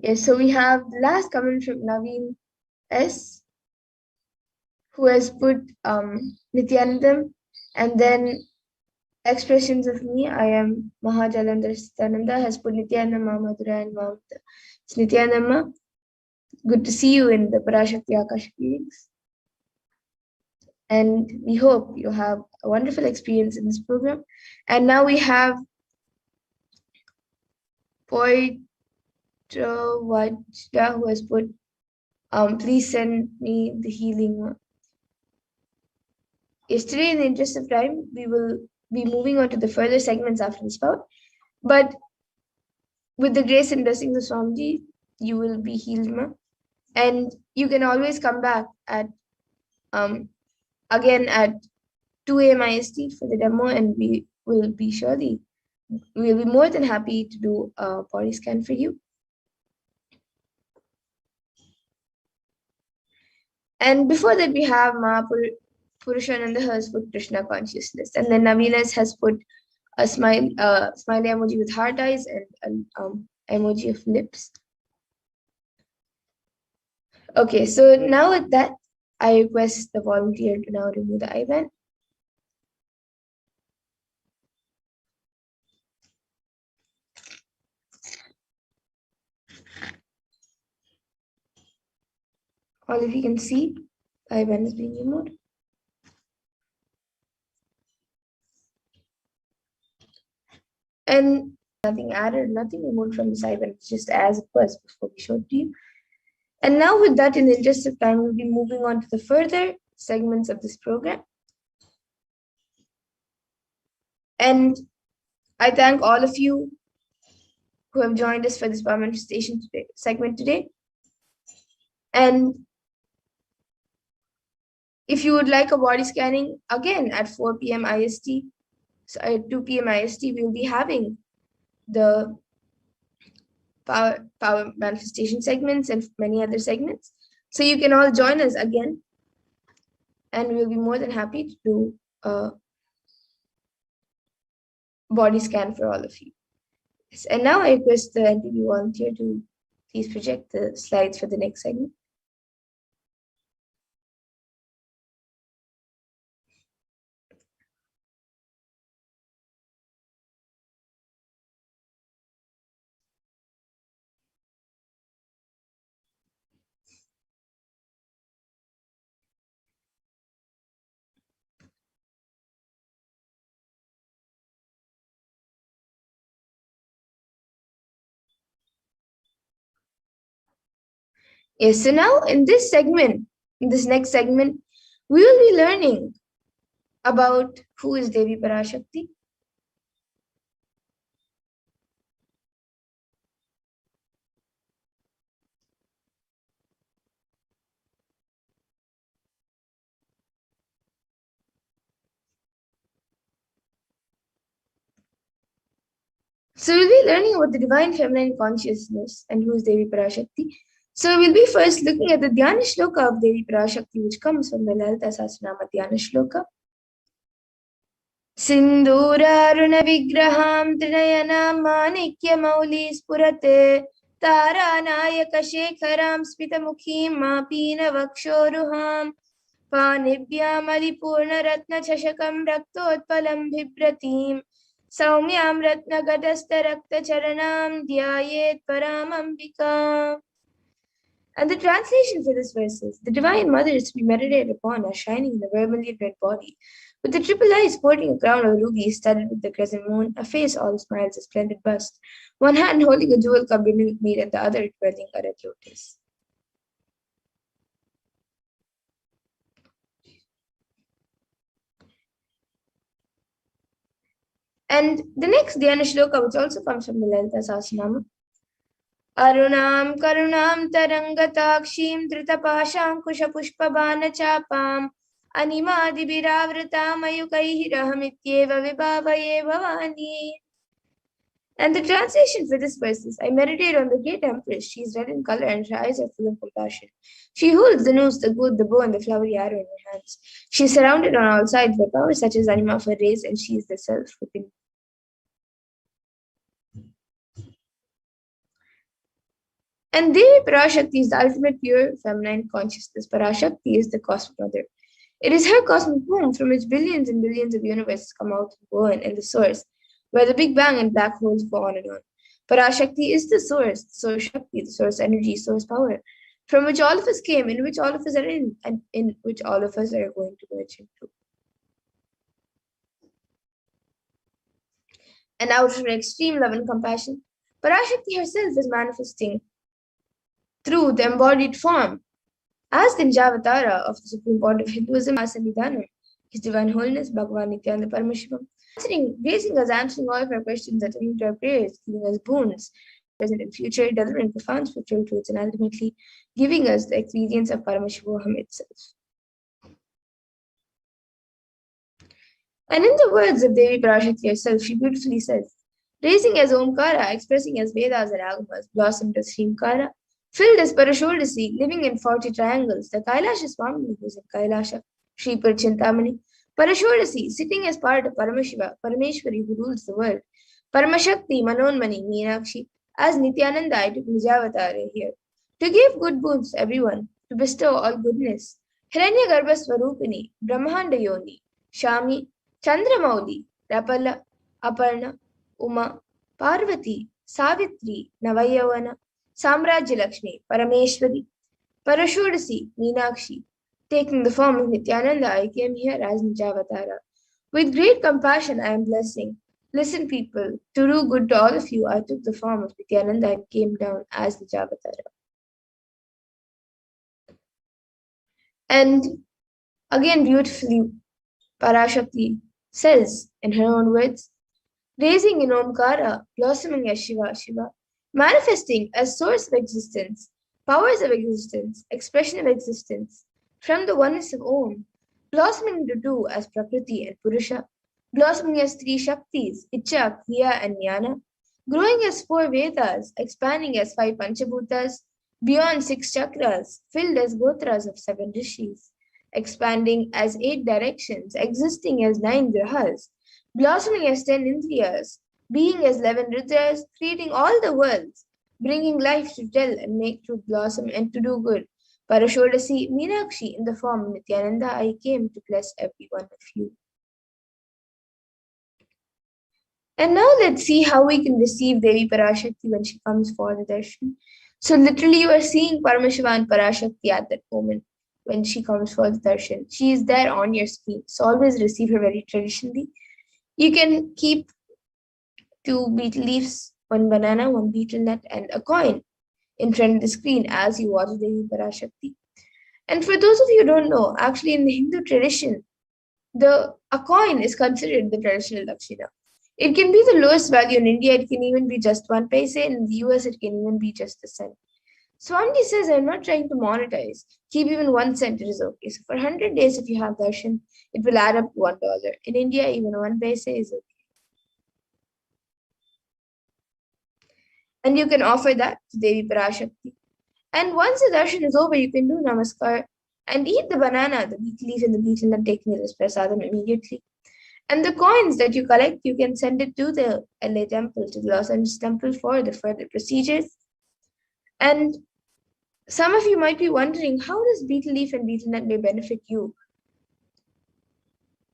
Yes, so we have the last comment from Naveen S, who has put Nithyanandam, and then expressions of me. I am Mahajalandhar Sitananda, has put Nithyananda Mahamadura and Mamata. It's Nithyananda. Good to see you in the Parashakti Akashic meetings. And we hope you have a wonderful experience in this program. And now we have Poitra Vajda, who has put, please send me the healing one. Yesterday, in the interest of time, we will be moving on to the further segments after this bout. But with the grace and blessings of Swamiji, you will be healed, ma. And you can always come back at again at 2 a.m. IST for the demo, and we will be more than happy to do a body scan for you. And before that, we have Purushananda has put Krishna consciousness, and then Navinas has put a smiley emoji with heart eyes and an emoji of lips. Okay, so now with that, I request the volunteer to now remove the IBAN. All of you can see, the IBAN is being removed. And nothing added, nothing removed from this IBAN, it's just as it was before we showed to you. And now with that, in the interest of time, we'll be moving on to the further segments of this program. And I thank all of you who have joined us for this power manifestation segment today. And if you would like a body scanning, again at 4 p.m. IST, so at 2 p.m. IST, we'll be having the power manifestation segments and many other segments. So you can all join us again, and we'll be more than happy to do a body scan for all of you. Yes. And now I request the NTB volunteer to please project the slides for the next segment. Yes, so now in this next segment, we will be learning about who is Devi Parashakti. So we'll be learning about the divine feminine consciousness and who is Devi Parashakti. So we'll be first looking at the Dhyana Shloka of Devi Parashakti, which comes from the Lalita Sahasranama Dhyana Shloka. Sindhuraruna Vigraham Trinayana Manikya Mauli Spurate Tara Nayaka Shekharam Smitamukhim Mapina Vakshoruham Panibhyam Alipurna Ratna Chashakam Raktotpalam Bhibratim Saumyam Ratna Gadasta Rakta Charanam Dhyayet Paramambika. And the translation for this verse is, the Divine Mother is to be meditated upon as shining in the vermilion red body, with the triple eyes sporting a crown of rubies studded with the crescent moon, a face all smiles, a splendid bust, one hand holding a jewel cup brimming with mead, and the other twirling a red lotus. And the next Dhyana Shloka, which also comes from the Lalita Sahasranama, Arunam Karunam Tarangatakshim Dritapashankusha Pushpabana Chapam Animadi Biravrata Mayukaihi Rahamityeva Vibhavaye Bhavani. And the translation for this verse is, I meditate on the great empress. She is red in color and her eyes are full of compassion. She holds the noose, the good, the bow, and the flowery arrow in her hands. She is surrounded on all sides by power such as anima of her race, and she is the self within. And Devi Parashakti is the ultimate pure feminine consciousness. Parashakti is the cosmic mother. It is her cosmic womb from which billions and billions of universes come out and burn, and the source, where the Big Bang and black holes go on and on. Parashakti is the source Shakti, the source energy, source power, from which all of us came, in which all of us are in, and in which all of us are going to merge into. And out of her extreme love and compassion, Parashakti herself is manifesting through the embodied form as the Nijavatara of the Supreme Point of Hinduism, Asamidana, His Divine Holiness, Bhagavan Nithyananda Paramashivam, raising us, answering all of our questions, attending to our prayers, giving us boons, present and future, delivering profound spiritual truths, and ultimately giving us the experience of Paramashivoham itself. And in the words of Devi Parashakti herself, she beautifully says, raising as Omkara, expressing as Vedas and Agamas, blossomed as Shrimkara, filled as Parashodasi, living in 40 triangles, the Kailasha Swami who is in Kailasha, Sri Chintamani, Parashodasi, sitting as part of Paramashiva, Parameshwari who rules the world, Paramashakti, Manonmani, Meenakshi, as Nithyananda, I took Nijavatara here, to give good boons to everyone, to bestow all goodness, Hiranyagarbha Swarupini, Brahmanda Yoni, Shami, Chandramauli, Rapala, Aparna, Uma, Parvati, Savitri, Navayavana, Samrajya Lakshmi, Parameshwari, Parashodasi, Meenakshi. Taking the form of Nithyananda, I came here as Nijavatara. With great compassion, I am blessing. Listen, people, to do good to all of you, I took the form of Nithyananda and came down as Nijavatara. And again, beautifully, Parashakti says in her own words, raising in Omkara, blossoming as Shiva, Shiva, manifesting as source of existence, powers of existence, expression of existence, from the oneness of Om, blossoming into two as Prakriti and Purusha, blossoming as three Shaktis, Icha, Kriya, and Jnana, growing as 4 Vedas, expanding as 5 Panchabhutas, beyond 6 chakras, filled as Gotras of 7 Rishis, expanding as 8 directions, existing as 9 grahas, blossoming as 10 Indriyas, being as 11 Rudras, creating all the worlds, bringing life to tell and make truth blossom and to do good. Parashodasi, Meenakshi, in the form of Nithyananda, I came to bless every one of you. And now let's see how we can receive Devi Parashakti when she comes for the darshan. So literally you are seeing Paramashiva and Parashakti at that moment when she comes for the darshan. She is there on your screen. So always receive her very traditionally. You can keep 2 betel leaves, 1 banana, 1 betel nut, and a coin in front of the screen as you watch Devi Parashakti. And for those of you who don't know, actually in the Hindu tradition, a coin is considered the traditional dakshina. It can be the lowest value in India. It can even be just 1 paise. In the US, it can even be just a cent. Swamiji says, I'm not trying to monetize. Keep even 1 cent, it is okay. So for 100 days, if you have darshan, it will add up to $1. In India, even 1 paise is okay. And you can offer that to Devi Parashakti. And once the darshan is over, you can do namaskar and eat the banana, the betel leaf and the betel nut, taking it as prasadam immediately. And the coins that you collect, you can send it to the LA temple, to the Los Angeles temple for the further procedures. And some of you might be wondering, how does betel leaf and betel nut may benefit you?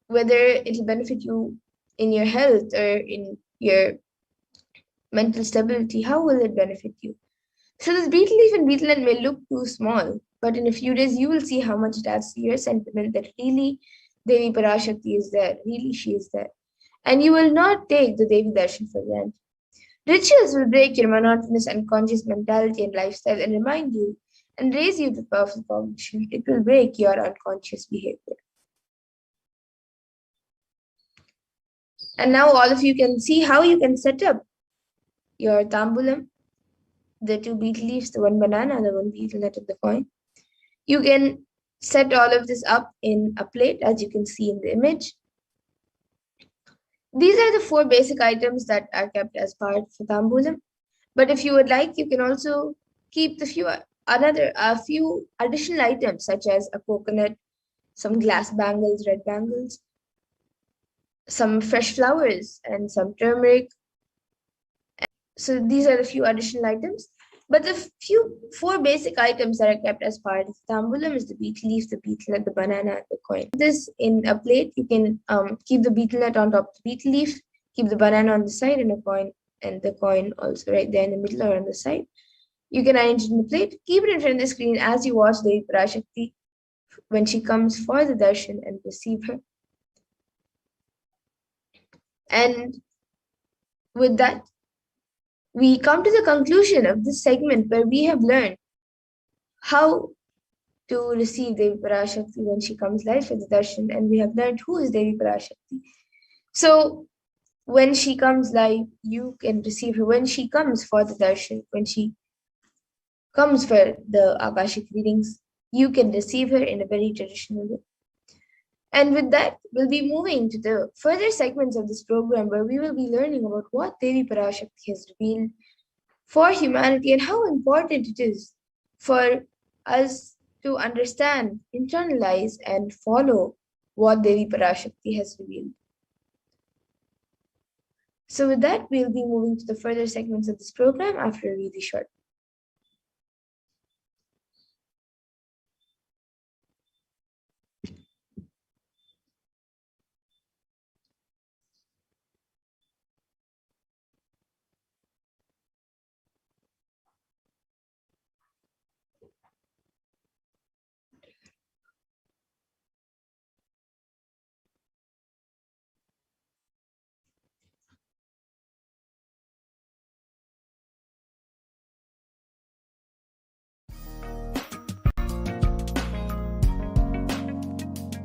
Whether it'll benefit you in your health or in your mental stability, how will it benefit you? So this betel leaf and betel nut may look too small, but in a few days you will see how much it adds to your sentiment that really Devi Parashakti is there, really she is there. And you will not take the Devi Darshan for granted. Rituals will break your monotonous unconscious mentality and lifestyle and remind you and raise you to powerful cognition. It will break your unconscious behavior. And now all of you can see how you can set up your tambulam, the 2 betel leaves, the 1 banana, the 1 betel nut, and the coin. You can set all of this up in a plate, as you can see in the image. These are the 4 basic items that are kept as part of the tambulam. But if you would like, you can also keep a few additional items, such as a coconut, some glass bangles, red bangles, some fresh flowers, and some turmeric. So these are the few additional items. But the four basic items that are kept as part of the tambulam is the betel leaf, the betel nut, the banana, and the coin. This in a plate, you can keep the betel nut on top of the betel leaf, keep the banana on the side, and the coin also right there in the middle or on the side. You can arrange it in the plate, keep it in front of the screen as you watch Devi Parashakti when she comes for the darshan and receive her. And with that, we come to the conclusion of this segment where we have learned how to receive Devi Parashakti when she comes live for the darshan, and we have learned who is Devi Parashakti. So when she comes live, you can receive her. When she comes for the darshan, when she comes for the Akashic readings, you can receive her in a very traditional way. And with that, we'll be moving to the further segments of this program where we will be learning about what Devi Parashakti has revealed for humanity and how important it is for us to understand, internalize, and follow what Devi Parashakti has revealed. So with that, we'll be moving to the further segments of this program after a really short.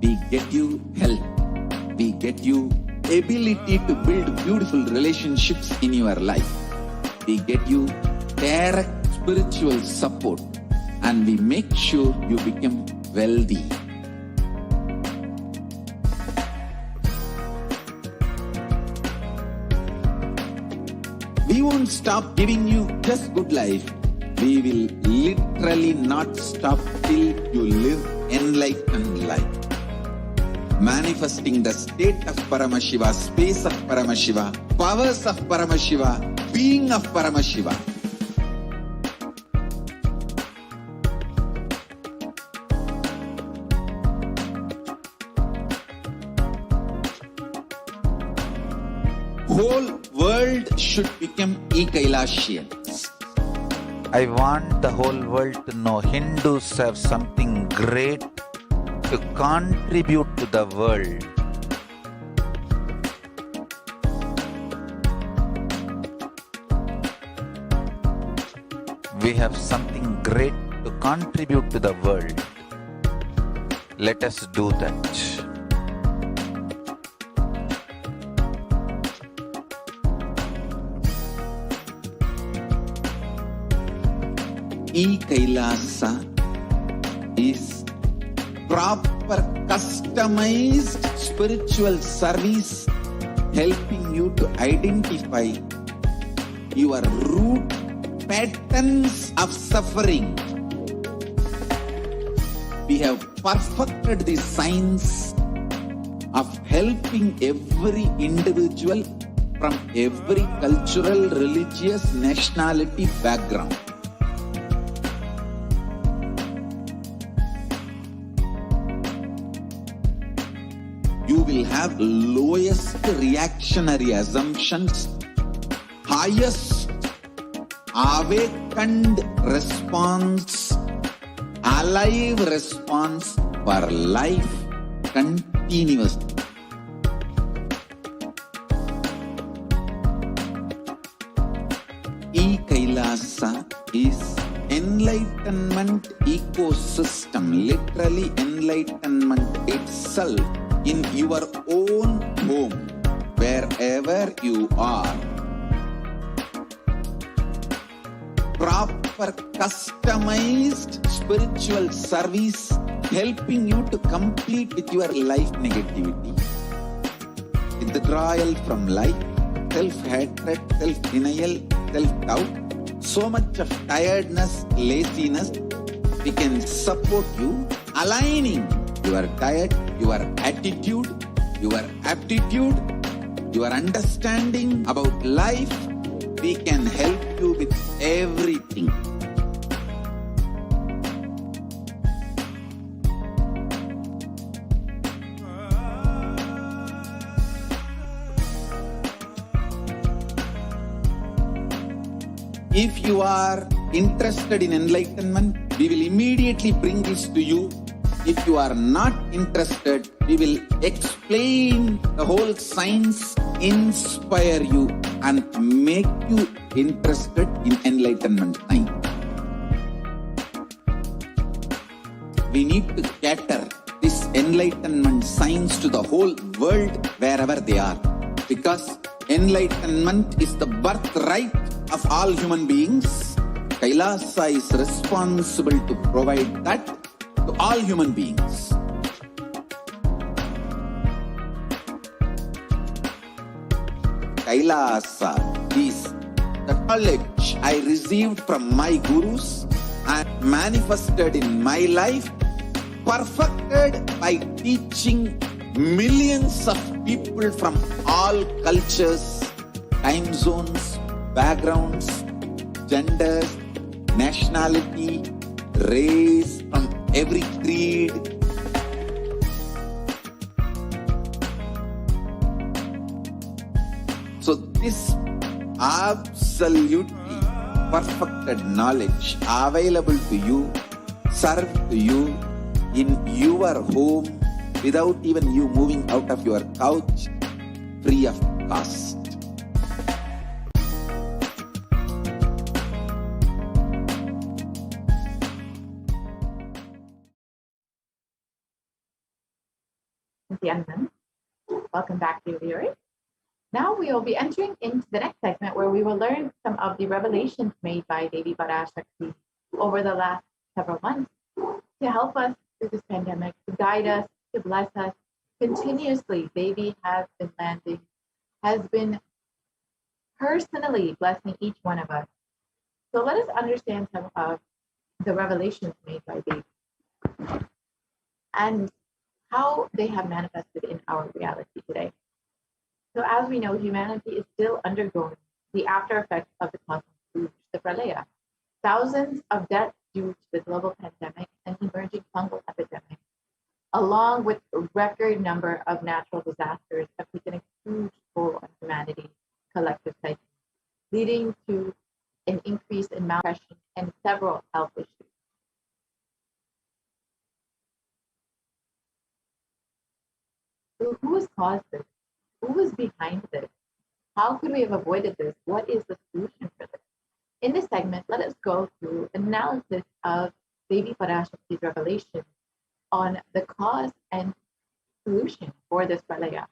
We get you health. We get you ability to build beautiful relationships in your life. We get you direct spiritual support, and we make sure you become wealthy. We won't stop giving you just good life. We will literally not stop till you live enlightened life. Manifesting the state of Paramashiva, space of Paramashiva, powers of Paramashiva, being of Paramashiva. Whole world should become Ekailashians. I want the whole world to know Hindus have something great to contribute to the world. We have something great to contribute to the world. Let us do that. E-Kailasa is proper customized spiritual service helping you to identify your root patterns of suffering. We have perfected the science of helping every individual from every cultural, religious, nationality background. You will have lowest reactionary assumptions, highest awakened response, alive response for life continuously. E-Kailasa is enlightenment ecosystem, literally enlightenment itself in your own home, wherever you are. Proper customized spiritual service helping you to complete with your life negativity, withdrawal from life, self-hatred, self-denial, self-doubt, so much of tiredness, laziness. We can support you aligning your diet, your attitude, your aptitude, your understanding about life. We can help you with everything. If you are interested in enlightenment, we will immediately bring this to you. If you are not interested, we will explain the whole science, inspire you, and make you interested in enlightenment time. We need to cater this enlightenment science to the whole world wherever they are. Because enlightenment is the birthright of all human beings. Kailasa is responsible to provide that to all human beings. Kailasa is the knowledge I received from my gurus and manifested in my life, perfected by teaching millions of people from all cultures, time zones, backgrounds, genders, nationality, race, from every creed. So this absolutely perfected knowledge available to you, served to you in your home without even you moving out of your couch, free of cost. Nithyananda, welcome back to viewers. Now we will be entering into the next segment where we will learn some of the revelations made by Devi Parashakti over the last several months to help us through this pandemic, to guide us, to bless us. Continuously, Devi has been personally blessing each one of us. So let us understand some of the revelations made by Devi and how they have manifested in our reality today. So as we know, humanity is still undergoing the after effects of the cosmic scourge, the Pralaya. Thousands of deaths due to the global pandemic and emerging fungal epidemic, along with a record number of natural disasters, have taken a huge toll on humanity's collective psyche, leading to an increase in malnutrition and several health issues. So who has caused this? Who is behind this? How could we have avoided this? What is the solution for this? In this segment, let us go through an analysis of Devi Parashakti's revelation on the cause and solution for this pralaya.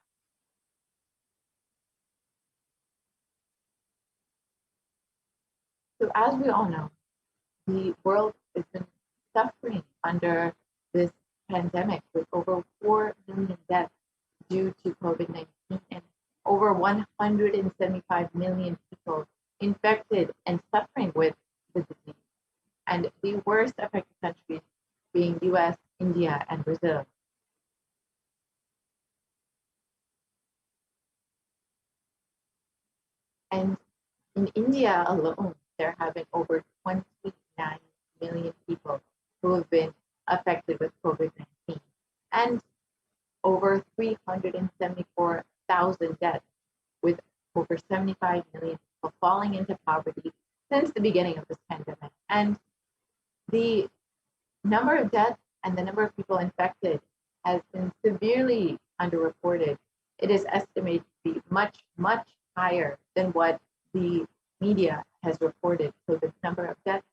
So as we all know, the world has been suffering under this pandemic with over 4 million deaths due to COVID-19 and over 175 million people infected and suffering with the disease. And the worst affected countries being US, India, and Brazil. And in India alone, there have been over 29 million people who have been affected with COVID-19 and over 374,000 deaths, with over 75 million people falling into poverty since the beginning of this pandemic. And the number of deaths and the number of people infected has been severely underreported. It is estimated to be much, much higher than what the media has reported. So the number of deaths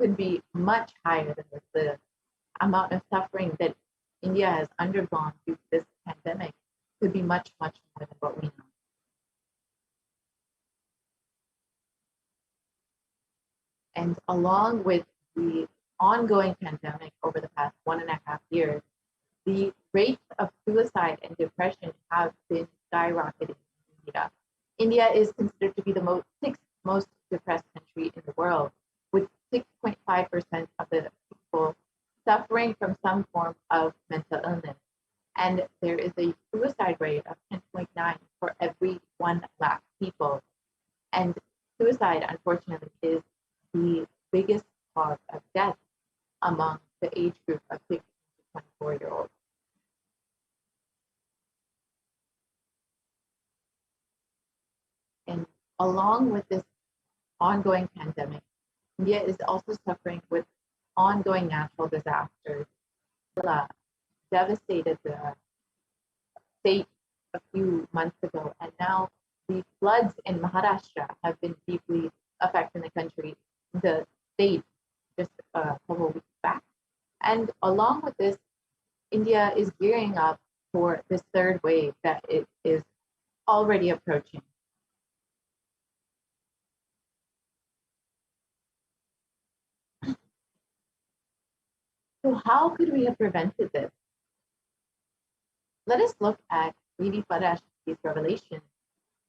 could be much higher than the amount of suffering that India has undergone due to this pandemic could be much, much more than what we know. And along with the ongoing pandemic over the past 1.5 years, the rates of suicide and depression have been skyrocketing in India. India is considered to be the sixth most depressed country in the world, with 6.5% of the people suffering from some form of mental illness. And there is a suicide rate of 10.9 for every 1 lakh people. And suicide, unfortunately, is the biggest cause of death among the age group of 15 to 24-year-olds. And along with this ongoing pandemic. India is also suffering with ongoing natural disasters. Devastated the state a few months ago, and now the floods in Maharashtra have been deeply affecting the country, the state, just a couple of weeks back. And along with this, India is gearing up for this third wave that it is already approaching. So how could we have prevented this? Let us look at Devi Parashakti's revelation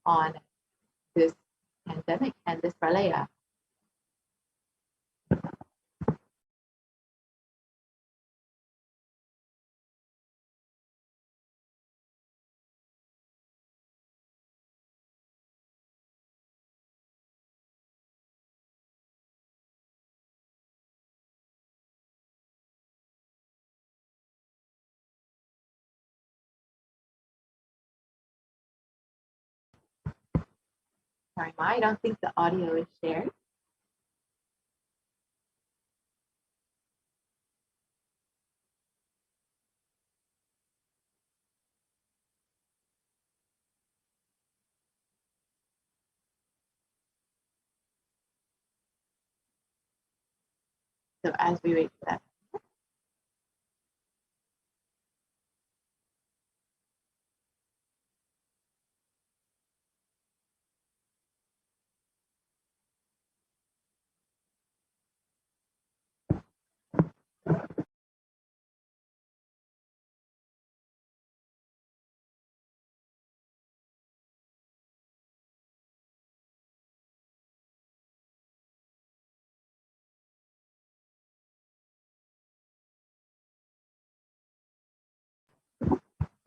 on this pandemic and this pralaya. Sorry, Ma, I don't think the audio is shared. So as we wait for that.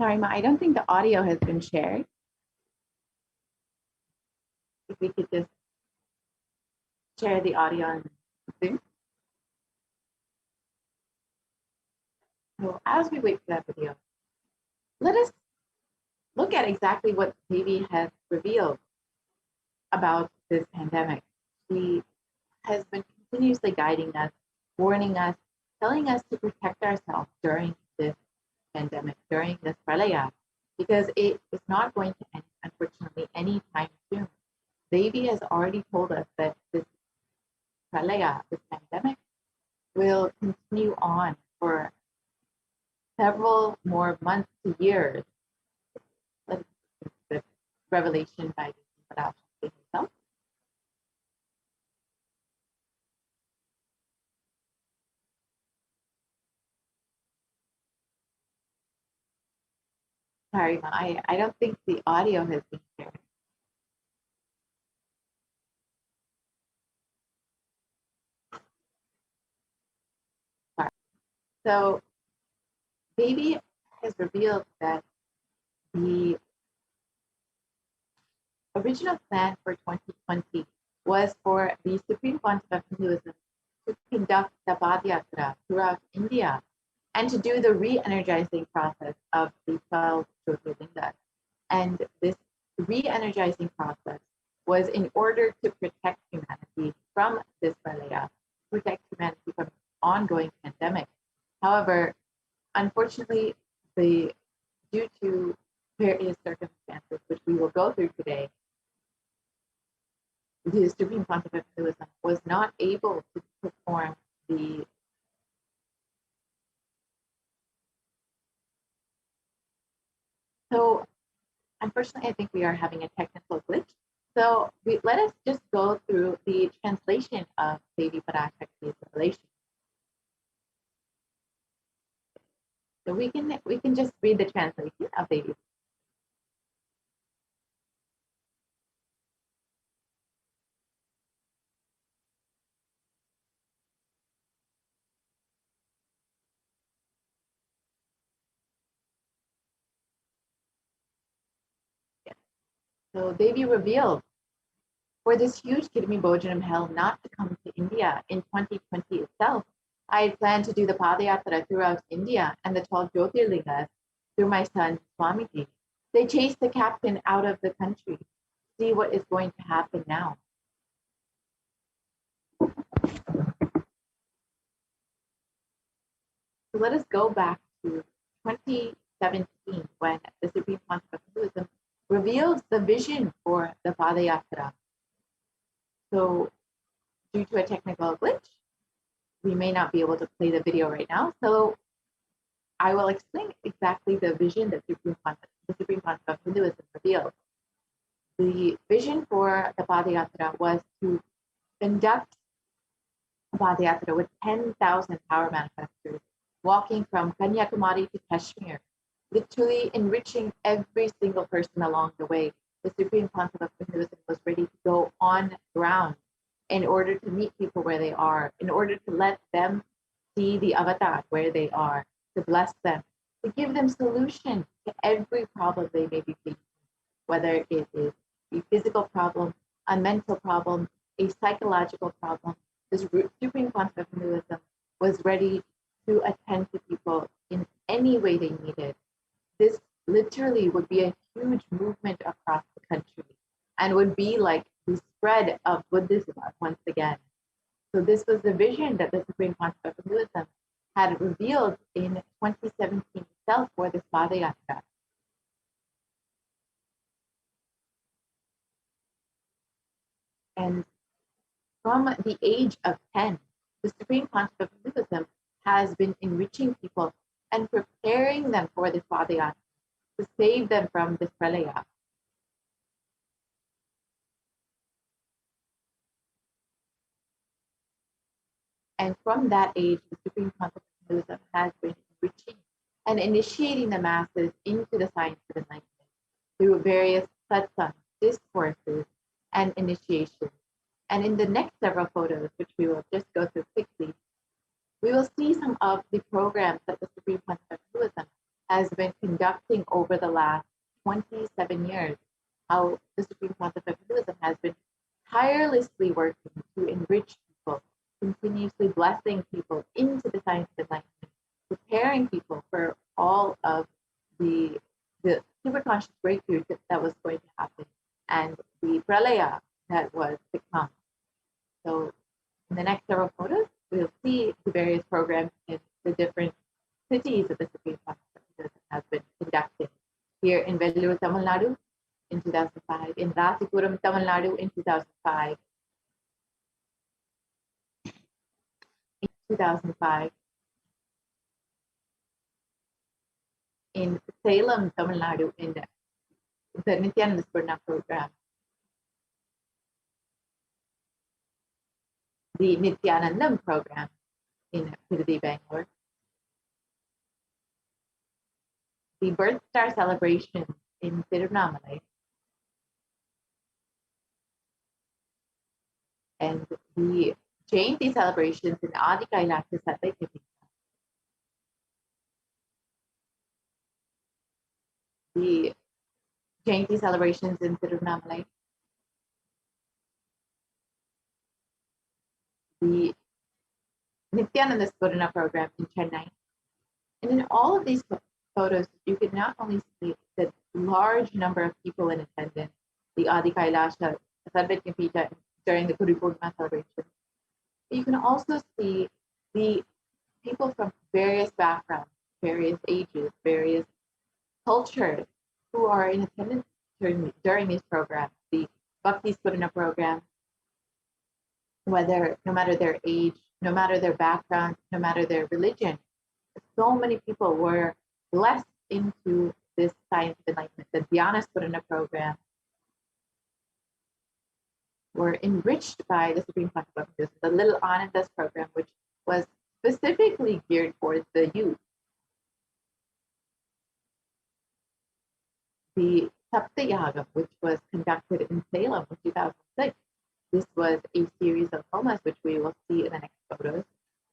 Sorry, Ma, I don't think the audio has been shared. If we could just share the audio on Zoom. So as we wait for that video, let us look at exactly what Devi has revealed about this pandemic. She has been continuously guiding us, warning us, telling us to protect ourselves during this pandemic, during this pralaya, because it is not going to end, unfortunately, anytime soon. Devi has already told us that this pralaya, this pandemic, will continue on for several more months to years. The revelation by Parashakti himself. Sorry, Ma, I don't think the audio has been shared. Sorry. So Devi has revealed that the original plan for 2020 was for the Supreme Council of Hinduism to conduct the Padayatra throughout India and to do the re-energizing process of the 12 Jyotirlingas. And this re-energizing process was in order to protect humanity from this pralaya, protect humanity from ongoing pandemic. However, unfortunately, due to various circumstances, which we will go through today, the Supreme Council of Hinduism was not able to perform the So unfortunately, I think we are having a technical glitch. So let us just go through the translation of Devi Parashakti's revelation. So we can just read the translation of Devi. Yeah. So Devi revealed, for this huge Kirmi Bhojanam hell not to come to India in 2020 itself, I had planned to do the Padayatra throughout India and the 12 Jyotirlingas through my son Swamiji. They chased the captain out of the country. See what is going to happen now. So let us go back to 2017 when the Supreme Council of Hinduism revealed the vision for the Padayatra. So due to a technical glitch, we may not be able to play the video right now. So I will explain exactly the vision that the Supreme Council of Hinduism revealed. The vision for the Padayatra was to conduct a Padayatra with 10,000 power manifestors, walking from Kanyakumari to Kashmir, literally enriching every single person along the way. The Supreme Council of Hinduism was ready to go on ground in order to meet people where they are, in order to let them see the avatar where they are, to bless them, to give them solutions to every problem they may be facing, whether it is a physical problem, a mental problem, a psychological problem. This Supreme Council of Hinduism was ready to attend to people in any way they needed. This literally would be a huge movement across the country and would be like the spread of Buddhism once again. So this was the vision that the Supreme Council of Hinduism had revealed in 2017 itself for this Padayatra. And from the age of 10, the Supreme Council of Hinduism has been enriching people and preparing them for this Padayatra to save them from this pralaya. And from that age, the Supreme Council of Hinduism has been enriching and initiating the masses into the science of enlightenment through various satsangs, discourses, and initiations. And in the next several photos, which we will just go through quickly, we will see some of the programs that the Supreme Council of Hinduism has been conducting over the last 27 years, how the Supreme Council of Hinduism has been tirelessly working to enrich people, continuously blessing people into the science of enlightenment, preparing people for all of the superconscious breakthrough that was going to happen and the pralaya that was to come. So in the next several photos, we'll see the various programs in the different cities that the Supreme Council has been conducting. Here in Vellore, Tamil Nadu in 2005, in Rasipuram, Tamil Nadu in 2005, in 2005, in Salem, Tamil Nadu in the Nithyananda Paramashivam program, the Nithyanandam program in Tirudi, Bangalore, the Birth Star celebration in Tiruvannamalai, and the Jayanti celebrations in Adi Kailasha Satya. The Jayanti celebrations in Tiruvannamalai, the Nithyananda Paramashivam program in Chennai. And in all of these photos, you can not only see the large number of people in attendance, the Adi Kailasha Sarvatya during the Guru Purnima celebration, but you can also see the people from various backgrounds, various ages, various cultures who are in attendance during these programs, the Bhakti Spurana program, whether no matter their age, no matter their background, no matter their religion, so many people were blessed into this science of enlightenment. The Dhyana Spurana program were enriched by the Supreme Council of Hinduism. The Little Anandas program, which was specifically geared towards the youth. The Saptayaga, which was conducted in Salem in 2006. This was a series of homas, which we will see in the next photos,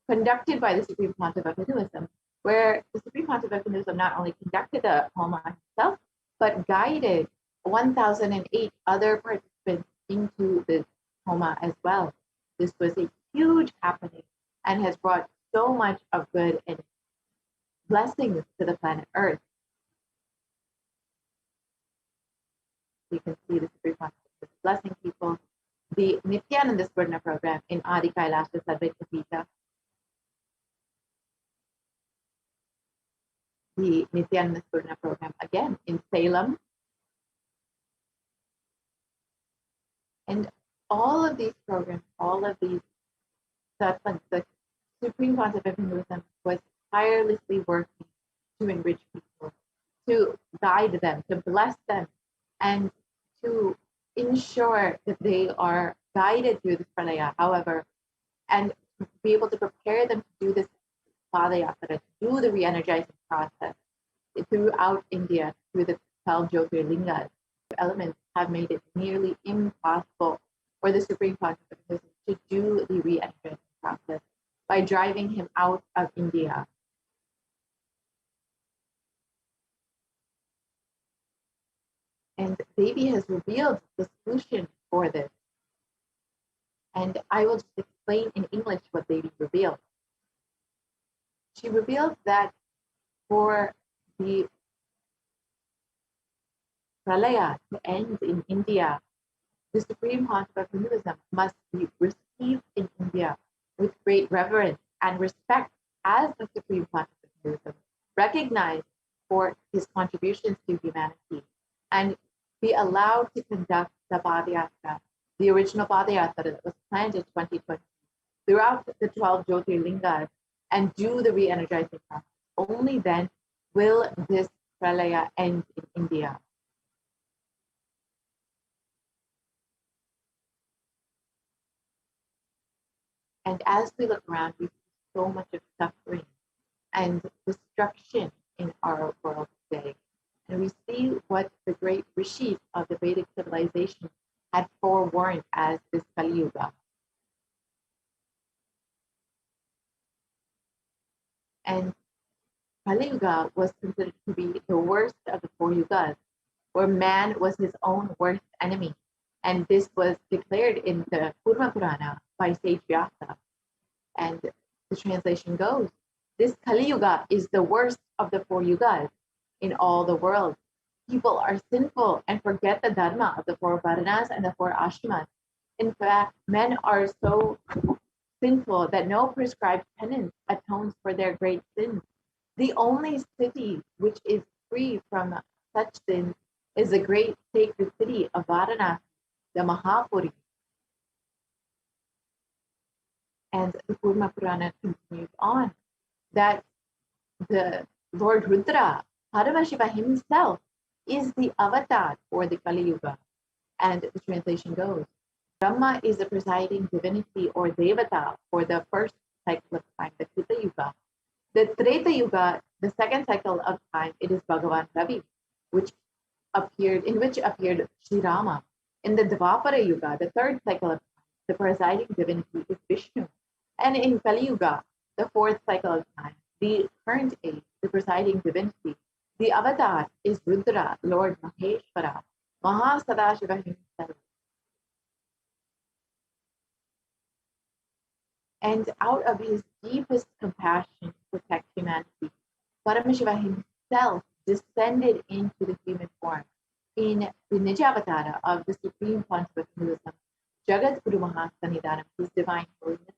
conducted by the Supreme Council of Hinduism, where the Supreme Council of Hinduism not only conducted the homa itself, but guided 1,008 other participants into the homa as well. This was a huge happening and has brought so much of good and blessings to the planet Earth. You can see the Supreme Council blessing people the Nithyananda program in Adi Kailasha Sadvaita Pita, the Nithyananda program again in Salem, and all of these programs, all of these satsangs, the Supreme Concept of Hinduism was tirelessly working to enrich people, to guide them, to bless them, and to ensure that they are guided through this pralaya, however, and be able to prepare them to do this padayatra, to do the re-energizing process throughout India, through the 12 Jyotirlingas. Elements have made it nearly impossible for the Supreme Concept of Hinduism to do the re-energizing process by driving him out of India. And Devi has revealed the solution for this. And I will just explain in English what Devi revealed. She revealed that for the pralaya to end in India, the Supreme Concept of Hinduism must be received in India with great reverence and respect as the Supreme Concept of Hinduism, recognized for his contributions to humanity, and be allowed to conduct the Padayatra, the original Padayatra that was planned in 2020, throughout the 12 Jyotirlingas, and do the re-energizing process. Only then will this pralaya end in India. And as we look around, we see so much of suffering and destruction in our world today. And we see what the great rishis of the Vedic civilization had forewarned as this Kali Yuga. And Kali Yuga was considered to be the worst of the 4 yugas, where man was his own worst enemy. And this was declared in the Kurma Purana by sage Vyasa. And the translation goes, this Kali Yuga is the worst of the 4 yugas in all the world. People are sinful and forget the dharma of the 4 varanas and the 4 ashramas. In fact, men are so sinful that no prescribed penance atones for their great sins. The only city which is free from such sins is the great sacred city of Varanasi, the Mahapuri. And the Kurma Purana continues on that the Lord Rudra, Paramashiva himself, is the avatar for the Kali Yuga. And the translation goes, Brahma is the presiding divinity or Devata for the first cycle of time, the Krita Yuga. The Treta Yuga, the second cycle of time, it is Bhagavan Ravi, in which appeared Sri Rama. In the Dvapara Yuga, the third cycle of time, the presiding divinity is Vishnu. And in Kali Yuga, the fourth cycle of time, the current age, the presiding divinity, the avatar is Rudra, Lord Maheshwara, Mahasadashiva himself. And out of his deepest compassion to protect humanity, Paramashiva himself descended into the human form in the Nijavatara of the Supreme Concept of Hinduism, Jagat Guru Mahasanidanam, His Divine Holiness,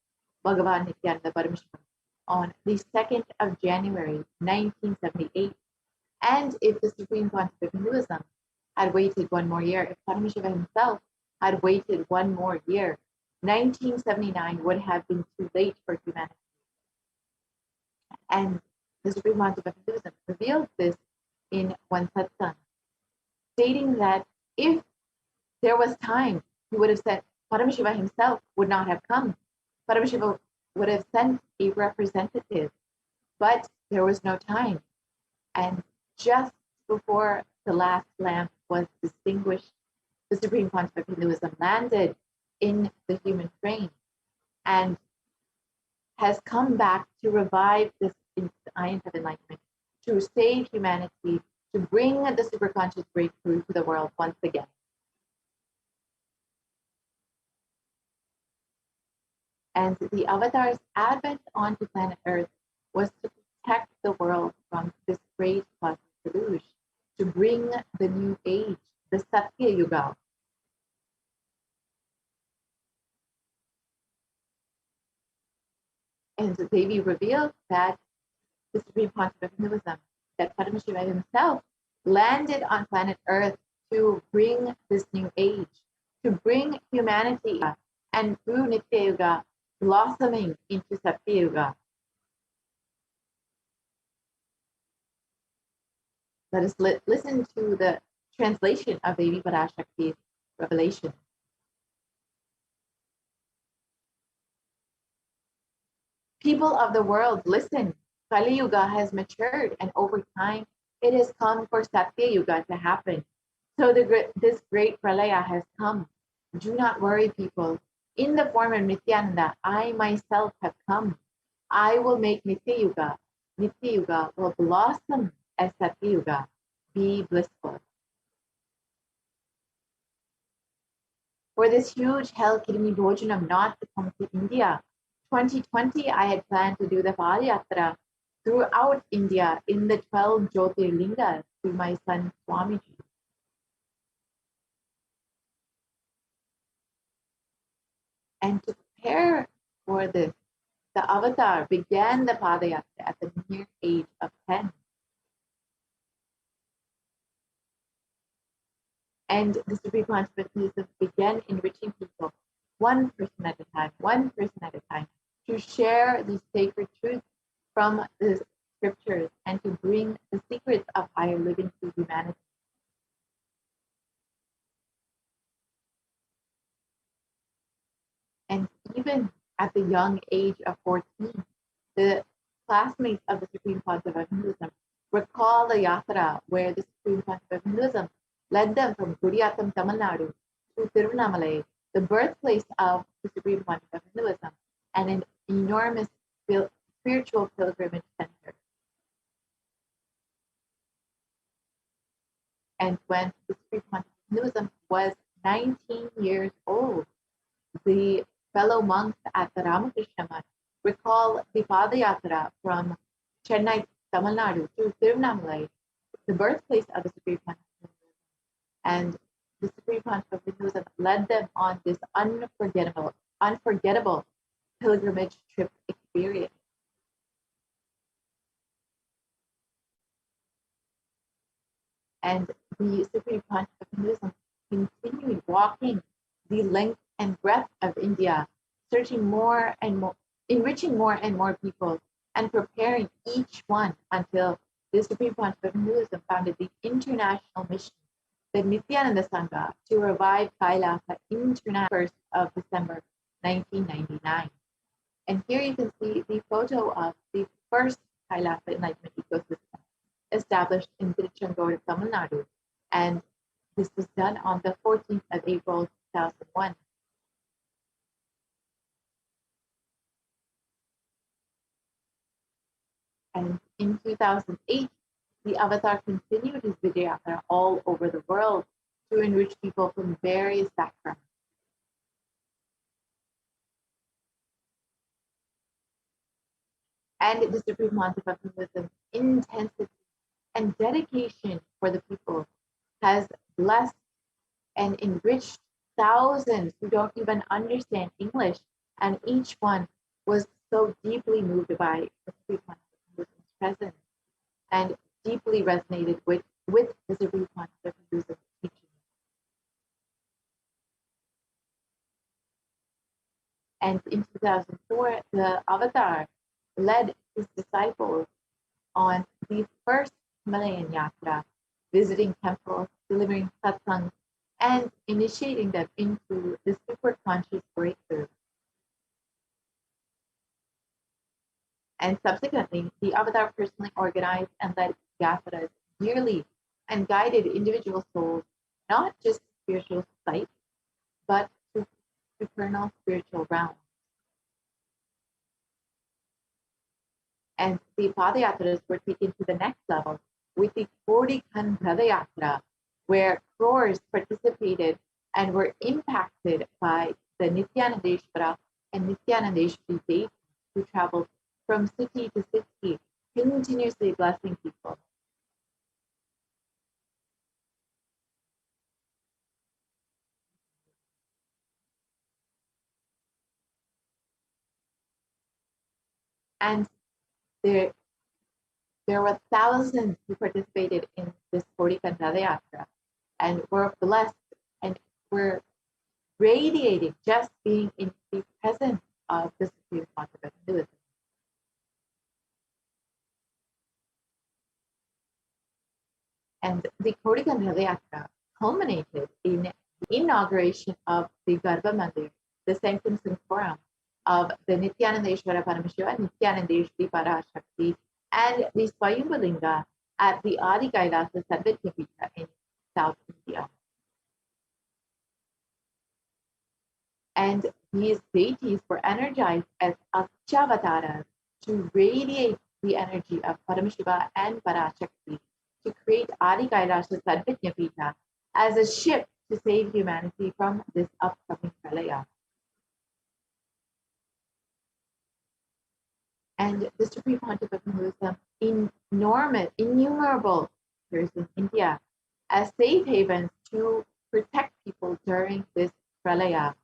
Bhagavan Nithyananda Paramashivam, on the 2nd of January, 1978. And if the Supreme Concept of Hinduism had waited one more year, if Paramashiva himself had waited one more year, 1979 would have been too late for humanity. And the Supreme Concept of Hinduism revealed this in one satsang, stating that if there was time, he would have said, Paramashiva himself would not have come. Paramashiva would have sent a representative, but there was no time. And just before the last lamp was distinguished, the Supreme Concept of Hinduism landed in the human frame and has come back to revive this science of enlightenment, to save humanity, to bring the superconscious breakthrough to the world once again. And the avatar's advent onto planet Earth was to protect the world from this great cosmic deluge, to bring the new age, the Satya Yuga. And the Devi revealed that the Supreme Pontiff of Hinduism, that Paramashiva himself landed on planet Earth to bring this new age, to bring humanity and through Nitya Yuga blossoming into Satya Yuga. Let us listen to the translation of Devi Parashakti's revelation. People of the world, listen. Kali Yuga has matured, and over time, it has come for Satya Yuga to happen. So this great pralaya has come. Do not worry, people. In the form of Nithyananda, I myself have come. I will make Nitya Yuga. Nitya Yuga will blossom as Satya Yuga. Be blissful. For this huge Hell Kidney Bhojanam not to come to India, 2020 I had planned to do the Padayatra throughout India in the 12 Jyotirlingas to my son Swamiji. And to prepare for this, the avatar began the Padayatra at the mere age of 10. And the Supreme Pontiff began enriching people one person at a time, to share these sacred truths from the scriptures and to bring the secrets of higher living to humanity. And even at the young age of 14, the classmates of the Supreme Pontiff of Hinduism recall the yatra where the Supreme Pontiff of Hinduism led them from Gudiyatam, Tamil Nadu to Tiruvannamalai, the birthplace of the Supreme Pontiff of Hinduism, and an enormous spiritual pilgrimage center. And when the Supreme Pontiff of Hinduism was 19 years old, the fellow monks at the Ramakrishna Mutt recall the Padayatra from Chennai, Tamil Nadu to Tiruvannamalai, the birthplace of the Supreme Pontiff of Hinduism. And the Supreme Pontiff of Hinduism led them on this unforgettable pilgrimage trip experience. And the Supreme Pontiff of Hinduism continued walking the length and breadth of India, searching more and more, enriching more and more people, and preparing each one until the Supreme Pontiff of Hinduism founded the international mission, the Nithyananda Sangha, to revive Kailasa International 1st of December 1999. And here you can see the photo of the first Kailasa Enlightenment ecosystem established in Tiruchengodu, Tamil Nadu. And this was done on the 14th of April, 2001. And in 2008, the Avatar continued his Vijayatra all over the world to enrich people from various backgrounds. And the Supreme Pontiff of Hinduism's intensity and dedication for the people has blessed and enriched thousands who don't even understand English, and each one was so deeply moved by the Supreme Pontiff of Hinduism's presence and deeply resonated with the Supreme Pontiff of Hinduism's teaching. And in 2004, the Avatar led his disciples on the first Himalayan Yatra, visiting temples, delivering satsangs, and initiating them into the super conscious breakthrough. And subsequently, the Avatar personally organized and led yatras yearly and guided individual souls, not just to spiritual sites, but to supernal spiritual realms. And the Padayatras were taken to the next level with the 40 Khan Padayatra, where crores participated and were impacted by the Nithyanandeshwara and Nithyanandeshwari deities who traveled from city to city, continuously blessing people. And there were thousands who participated in this Kodikanda Yatra and were blessed and were radiating just being in the presence of the Supreme Concept of Hinduism. And the Kodikanda Yatra culminated in the inauguration of the Garbha Mandir, the Sanctum Sanctorum of the Nithyananda Paramashivam, Nithyananda Parashakti, and the Swayambhulinga at the Adi Kailasa Sarvajñapita in South India. And these deities were energized as Akchavataras to radiate the energy of Paramashiva and Parashakti to create Adi Kailasa Sarvajñapita as a ship to save humanity from this upcoming pralaya. And the Supreme Pontiff of Hinduism, innumerable years in India as safe havens to protect people during this pralaya.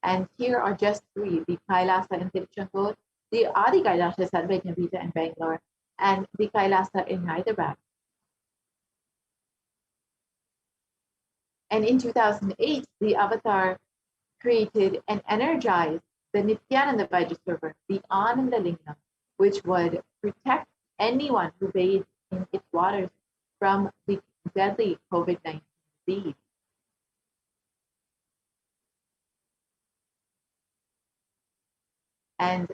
And here are just three: the Kailasa in Tiruchendur, the Adi Kailasa Sarvajñapita in Bangalore, and the Kailasa in Hyderabad. And in 2008, the Avatar created and energized the Nithyananda Vajrasarovar, the Ananda Lingam, which would protect anyone who bathed in its waters from the deadly COVID-19 disease. And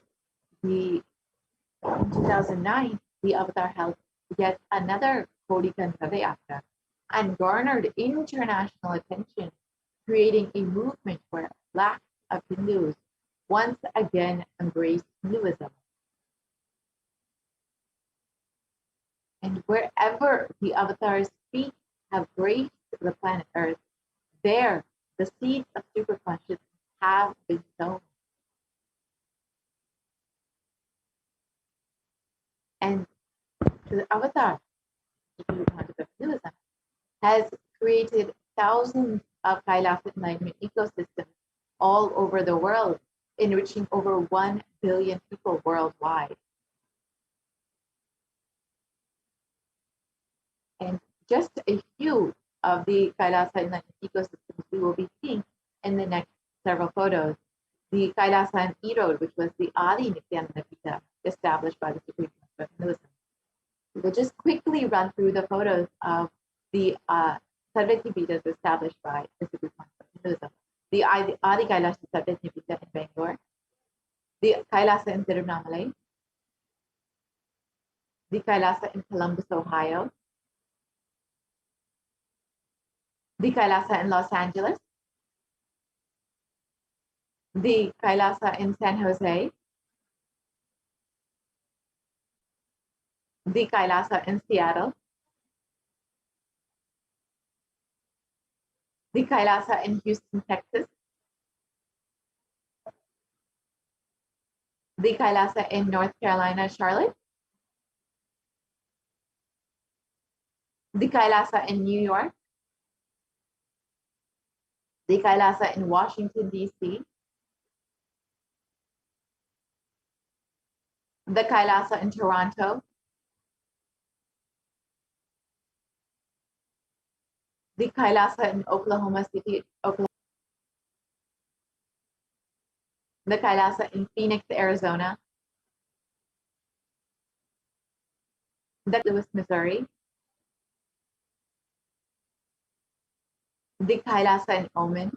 in 2009, the Avatar held yet another Kodikanda Yatra and garnered international attention, creating a movement where lakhs of Hindus once again embraced Hinduism. And wherever the Avatar's feet have graced the planet Earth, there the seeds of superconsciousness have been sown. And the Avatar, Hinduism, has created thousands of Kailasa enlightenment ecosystems all over the world, enriching over 1 billion people worldwide. And just a few of the Kailasa enlightenment ecosystems we will be seeing in the next several photos. The Kailasa and Erode, which was the Adi Nithyananda Pita established by the Supreme Concept of Hinduism. We will just quickly run through the photos of the Sarvajñapitas established by the Supreme Concept of Hinduism. The Adi Kailasa Sarvajñapita in Bangalore, the Kailasa in Tirunamalai, the Kailasa in Columbus, Ohio, the Kailasa in Los Angeles, the Kailasa in San Jose, the Kailasa in Seattle, the Kailasa in Houston, Texas, the Kailasa in North Carolina, Charlotte, the Kailasa in New York, the Kailasa in Washington, D.C., the Kailasa in Toronto, the Kailasa in Oklahoma City, the Kailasa in Phoenix, Arizona, the Louis, Missouri, the Kailasa in Oman,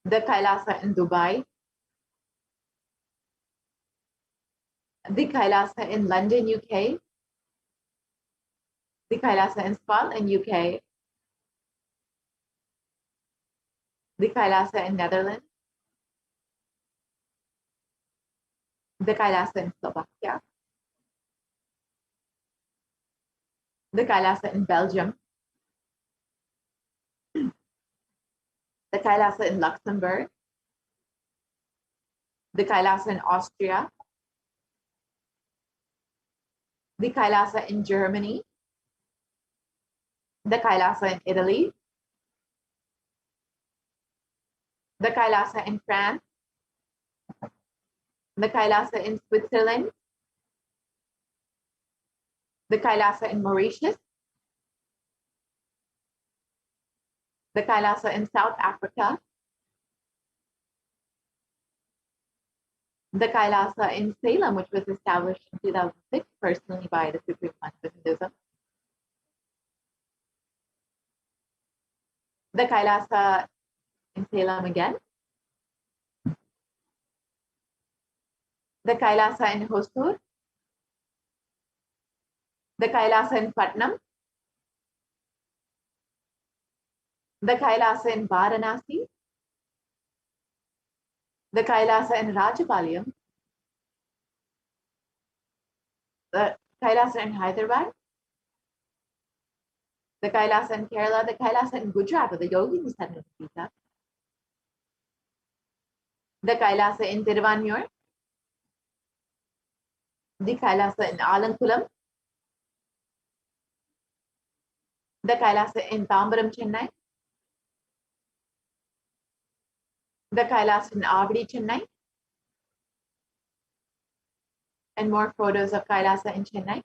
the Kailasa in Dubai, the Kailasa in London, UK, the Kailasa in Scotland, UK, the Kailasa in Netherlands, the Kailasa in Slovakia, the Kailasa in Belgium, the Kailasa in Luxembourg, the Kailasa in Austria, the Kailasa in Germany, the Kailasa in Italy, the Kailasa in France, the Kailasa in Switzerland, the Kailasa in Mauritius, the Kailasa in South Africa, the Kailasa in Salem, which was established in 2006 personally by the Supreme Council of Hinduism, the Kailasa in Salem again, the Kailasa in Hosur, the Kailasa in Patnam, the Kailasa in Varanasi, the Kailasa in Rajapalayam, the Kailasa in Hyderabad, the Kailasa in Kerala, the Kailasa in Gujarat, with the Yogi Nithyananda Paramashivam, the Kailasa in Tiruvanmiyur, the Kailasa in Alankulam, the Kailasa in Tambaram, Chennai, the Kailasa in Avadi, Chennai, and more photos of Kailasa in Chennai,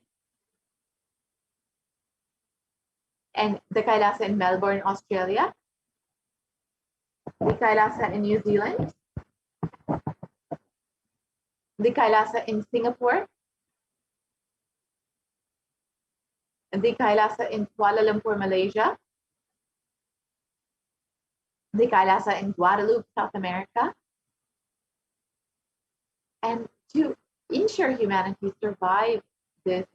and the Kailasa in Melbourne, Australia, the Kailasa in New Zealand, the Kailasa in Singapore, the Kailasa in Kuala Lumpur, Malaysia, the Kailasa in Guadeloupe, South America, and to ensure humanity survive this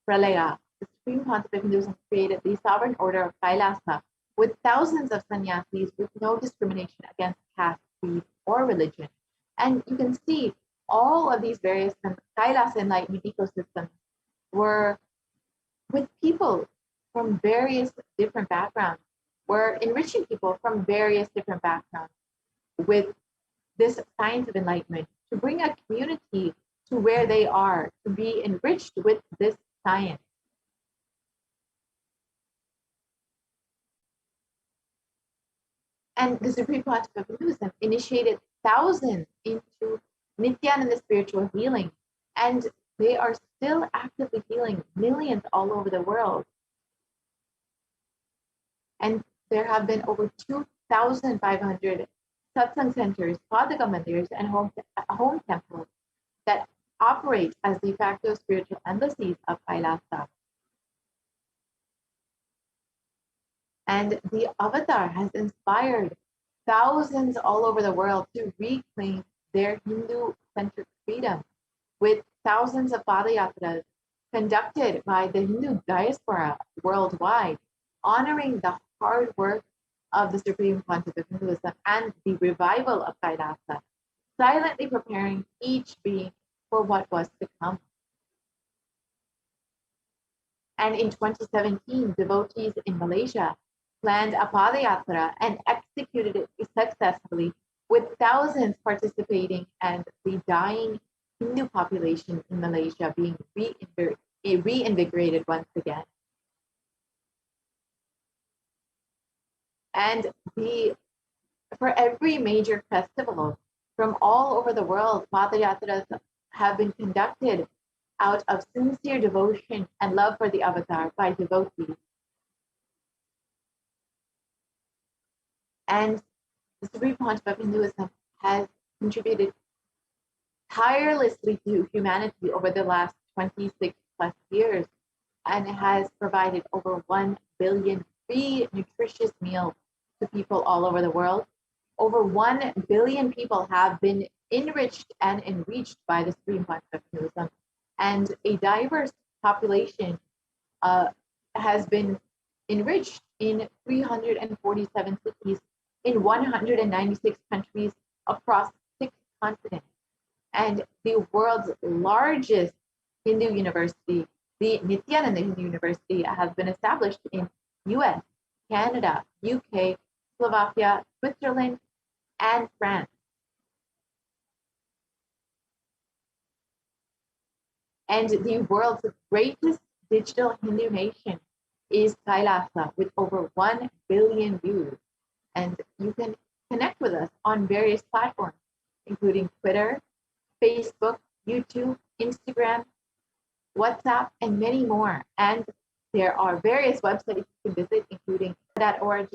pralaya, the Supreme Council of Hinduism created the Sovereign Order of Kailasa with thousands of sannyasis with no discrimination against caste, creed, or religion. And you can see all of these various Kailasa enlightenment ecosystems were with people from various different backgrounds. We're enriching people from various different backgrounds with this science of enlightenment to bring a community to where they are, to be enriched with this science. And the Supreme Council of Hinduism initiated thousands into Nithyananda spiritual healing, and they are still actively healing millions all over the world. And there have been over 2,500 satsang centers, padaka mandirs, and home temples that operate as de facto spiritual embassies of Kailasa. And the avatar has inspired thousands all over the world to reclaim their Hindu-centric freedom, with thousands of padayatras conducted by the Hindu diaspora worldwide, honoring the hard work of the Supreme Council of Hinduism and the revival of Kailasa, silently preparing each being for what was to come. And in 2017, devotees in Malaysia planned a padayatra and executed it successfully, with thousands participating and the dying Hindu population in Malaysia being reinvigorated once again. And for every major festival from all over the world, padayatras have been conducted out of sincere devotion and love for the avatar by devotees. And the Supreme Council of Hinduism has contributed tirelessly to humanity over the last 26 plus years, and has provided over 1 billion free nutritious meals to people all over the world. Over 1 billion people have been enriched and enriched by the Supreme Council of Hinduism, and a diverse population has been enriched in 347 cities in 196 countries across 6 continents. And the world's largest Hindu university, the Nithyananda Hindu University, has been established in US, Canada, UK, Slovakia, Switzerland, and France. And the world's greatest digital Hindu nation is Kailasa, with over 1 billion views. And you can connect with us on various platforms. including Twitter, Facebook, YouTube, Instagram, WhatsApp, and many more. And there are various websites you can visit, including .org,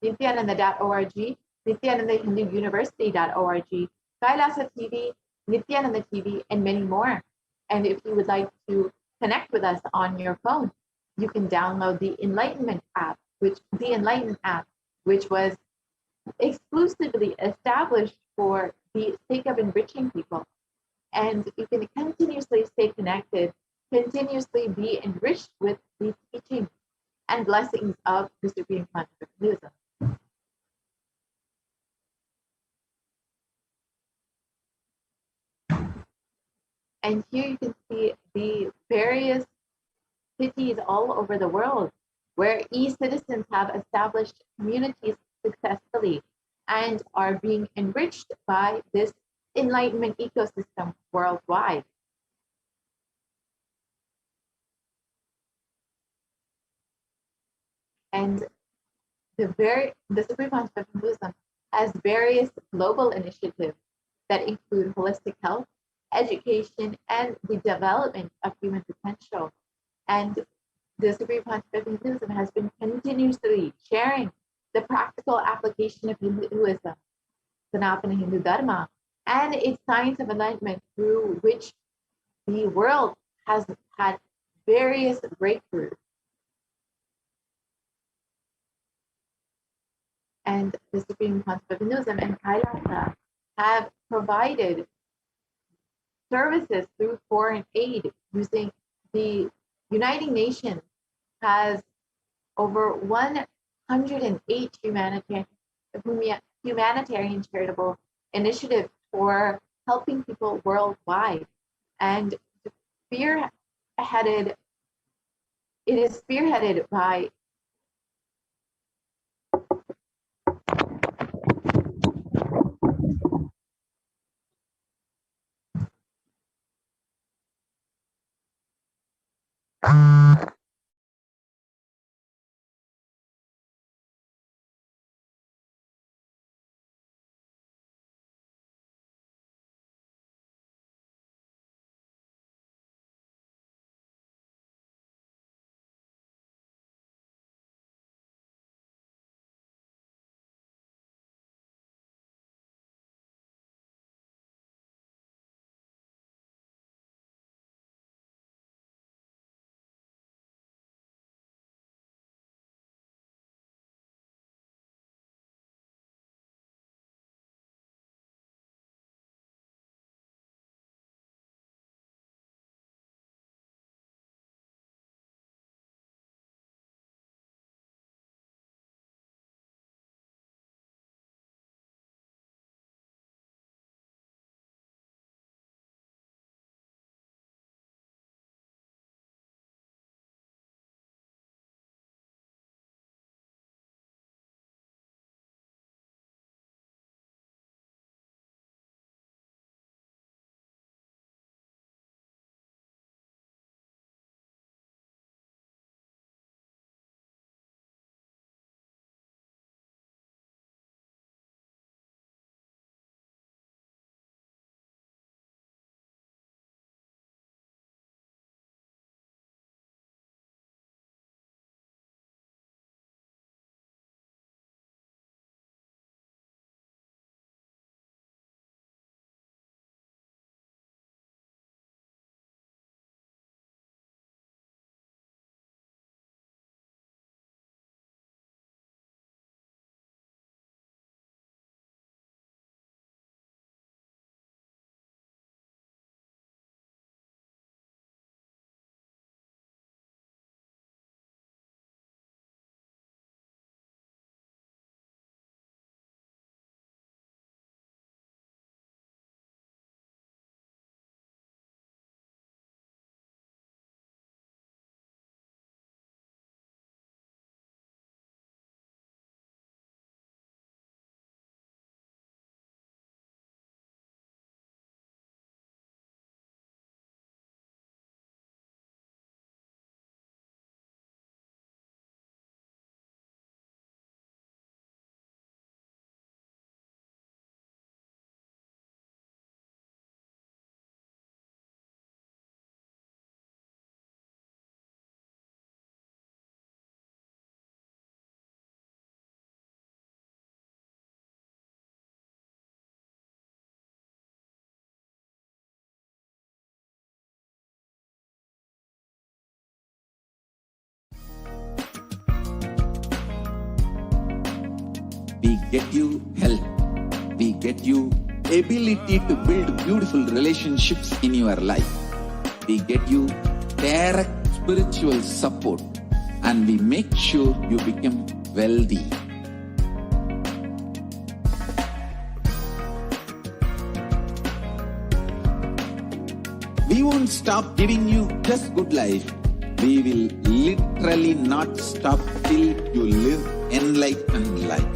Nithyananda.org, NithyanandaHinduUniversity.org, Kailasa TV, Nithyananda TV, and many more. And if you would like to connect with us on your phone, you can download the Enlightenment app, which was exclusively established for the sake of enriching people. And you can continuously stay connected, continuously be enriched with the teachings and blessings of the Supreme Concept of Hinduism. And here you can see the various cities all over the world where e-citizens have established communities successfully and are being enriched by this enlightenment ecosystem worldwide. And the Supreme Concept of Hinduism has various global initiatives that include holistic health, education, and the development of human potential. And the Supreme Concept of Hinduism has been continuously sharing the practical application of Hinduism, Sanatana Hindu Dharma, and its science of enlightenment, through which the world has had various breakthroughs. And the Supreme Concept of Hinduism and Kailasa have provided services through foreign aid using the United Nations has over 108 humanitarian charitable initiatives for helping people worldwide. And it is spearheaded by We get you health. We get you ability to build beautiful relationships in your life. We get you direct spiritual support, and we make sure you become wealthy. We won't stop giving you just good life. We will literally not stop till you live enlightened life.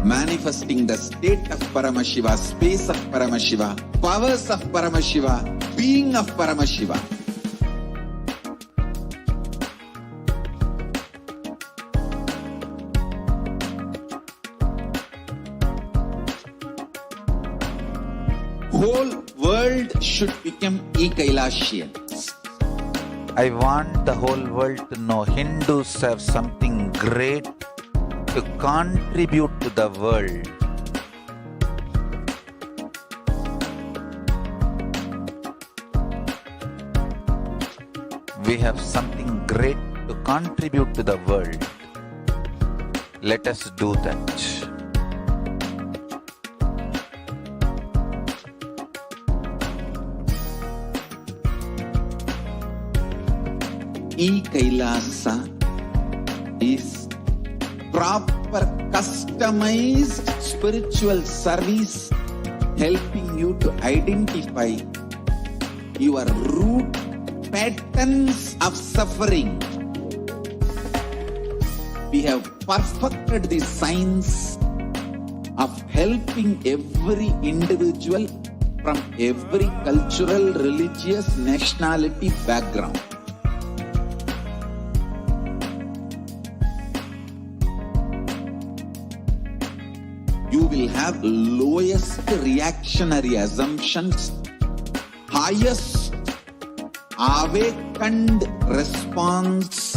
Manifesting the state of Paramashiva, space of Paramashiva, powers of Paramashiva, being of Paramashiva. Whole world should become Ekailashians. I want the whole world to know Hindus have something great to contribute to the world. We have something great to contribute to the world. Let us do that. E-Kailasa is proper customized spiritual service helping you to identify your root patterns of suffering. We have perfected the science of helping every individual from every cultural, religious, nationality background. You will have lowest reactionary assumptions, highest awakened response,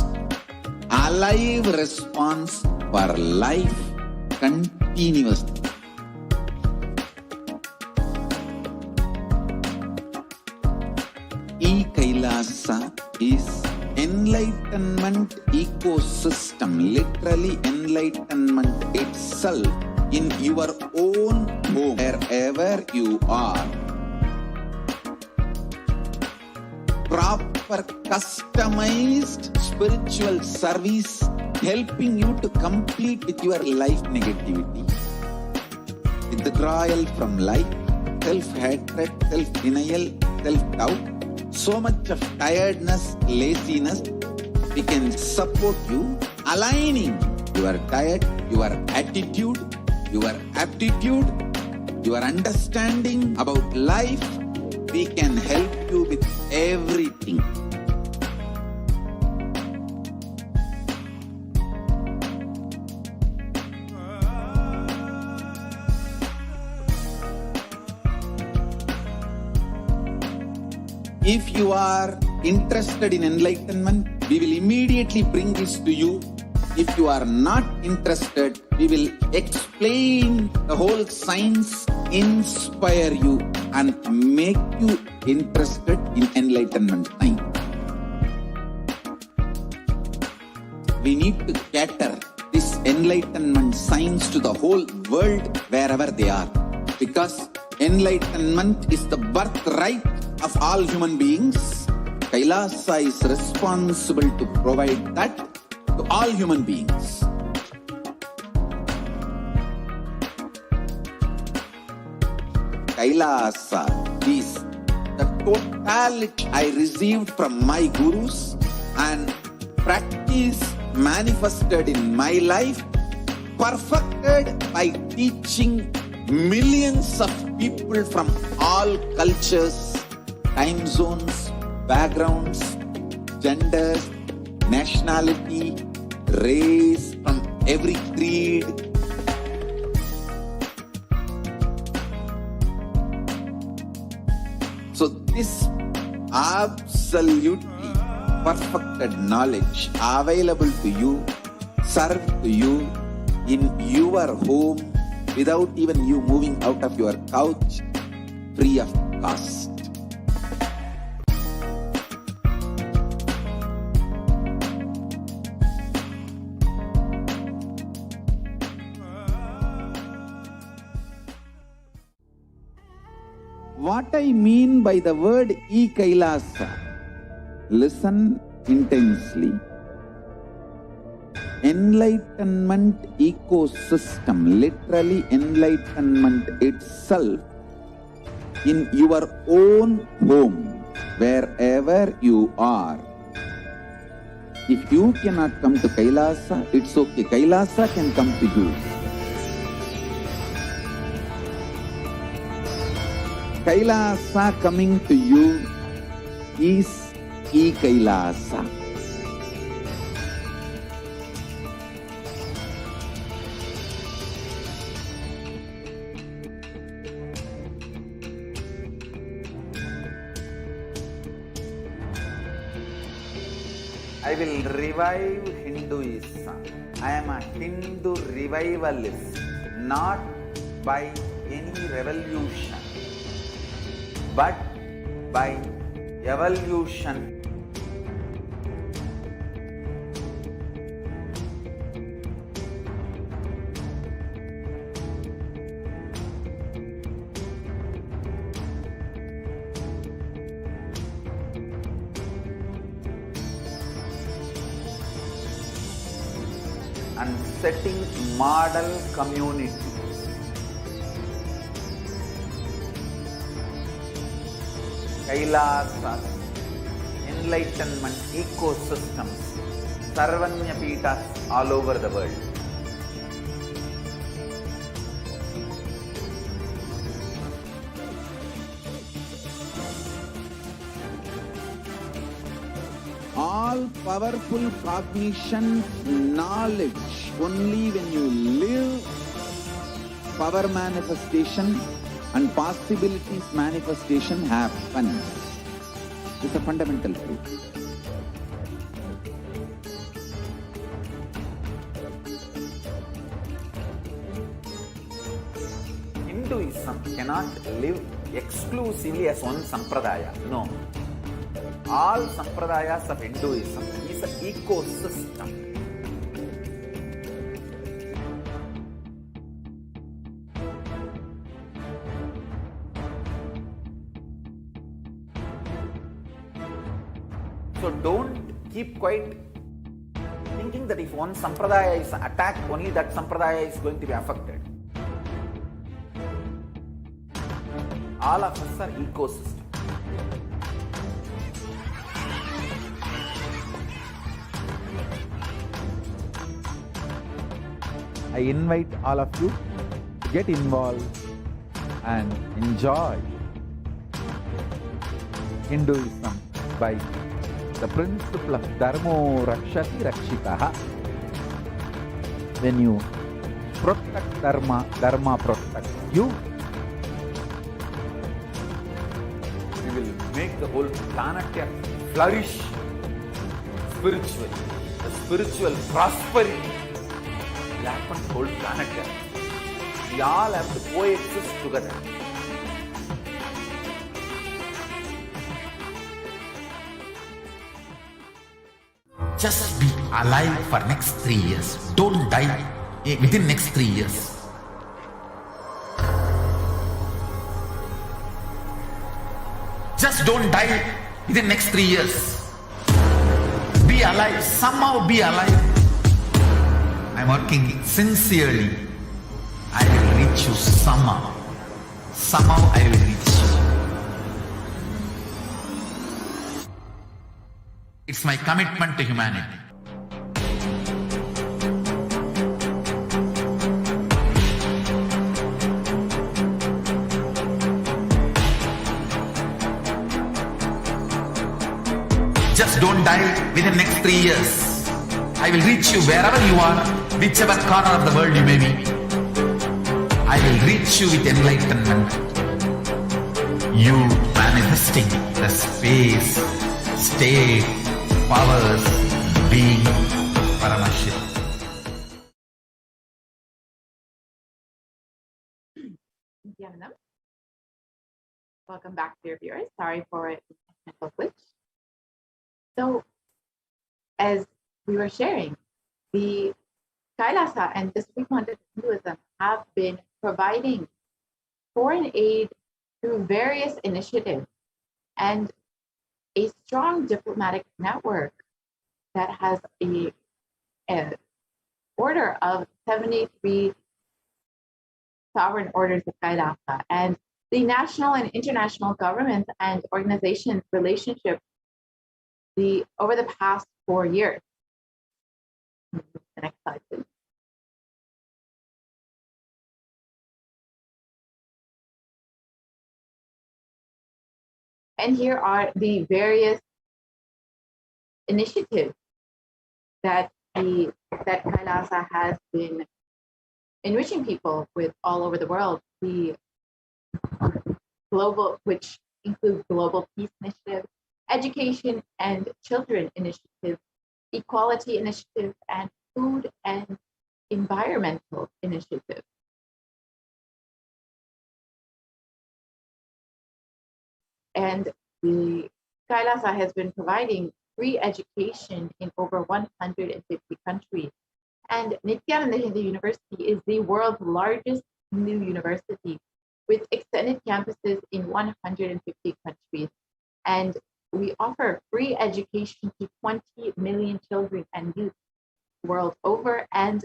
alive response for life continuously. E-Kailasa is enlightenment ecosystem, literally enlightenment itself in your own home, wherever you are. Proper customized spiritual service helping you to complete with your life negativity, withdrawal from life, self-hatred, self-denial, self-doubt, so much of tiredness, laziness. We can support you aligning your diet, your attitude, your aptitude, your understanding about life. We can help you with everything. If you are interested in enlightenment, we will immediately bring this to you. If you are not interested, we will explain the whole science, inspire you, and make you interested in enlightenment time. We need to cater this enlightenment science to the whole world wherever they are, because enlightenment is the birthright of all human beings. Kailasa is responsible to provide that to all human beings. Kailasa is the totality I received from my gurus and practice manifested in my life, perfected by teaching millions of people from all cultures, time zones, backgrounds, genders, nationality, race, from every creed. So this absolutely perfected knowledge available to you, served to you in your home without even you moving out of your couch, free of cost. What I mean by the word e-Kailasa, listen intensely. Enlightenment ecosystem, literally enlightenment itself, in your own home, wherever you are. If you cannot come to Kailasa, it's okay. Kailasa can come to you. Kailasa coming to you is e-Kailasa. I will revive Hinduism. I am a Hindu revivalist, not by any revolution, but by evolution. And setting model community. Kailasas, enlightenment ecosystems, Sarvanya Pitas all over the world. All powerful cognition, knowledge, only when you live, power manifestation and possibilities manifestation happens. It's a fundamental truth. Hinduism cannot live exclusively as one sampradaya. No. All sampradayas of Hinduism is an ecosystem. So don't keep quiet thinking that if one sampradaya is attacked, only that sampradaya is going to be affected. All of us are ecosystem. I invite all of you to get involved and enjoy Hinduism by the principle of Dharmo Rakshati Rakshitaha. When you protect Dharma, Dharma protects you. We will make the whole planet flourish spiritually. The spiritual prosperity will happen to the whole planet. We all have to coexist together. Just be alive for next 3 years. Don't die within next 3 years. Just don't die within next 3 years. Be alive. Somehow be alive. I'm working sincerely. I will reach you somehow. Somehow I will reach you. It's my commitment to humanity. Just don't die within next 3 years. I will reach you wherever you are, whichever corner of the world you may be. I will reach you with enlightenment. You manifesting the space, state, powers, being Paramashivoham. Nithyananda. Welcome back, dear viewers. Sorry for a technical glitch. So, as we were sharing, the Kailasa and the Supreme Content of Hinduism have been providing foreign aid through various initiatives and a strong diplomatic network that has a order of 73 sovereign orders of Kailasa, and the national and international governments and organizations relationship over the past 4 years. The next slide, please. And here are the various initiatives that Kailasa has been enriching people with all over the world. The global, which includes Global Peace Initiative, Education and Children Initiative, Equality Initiative, and Food and Environmental Initiative. And the Kailasa has been providing free education in over 150 countries. And Nithyananda Hindu University is the world's largest Hindu university with extended campuses in 150 countries. And we offer free education to 20 million children and youth world over. And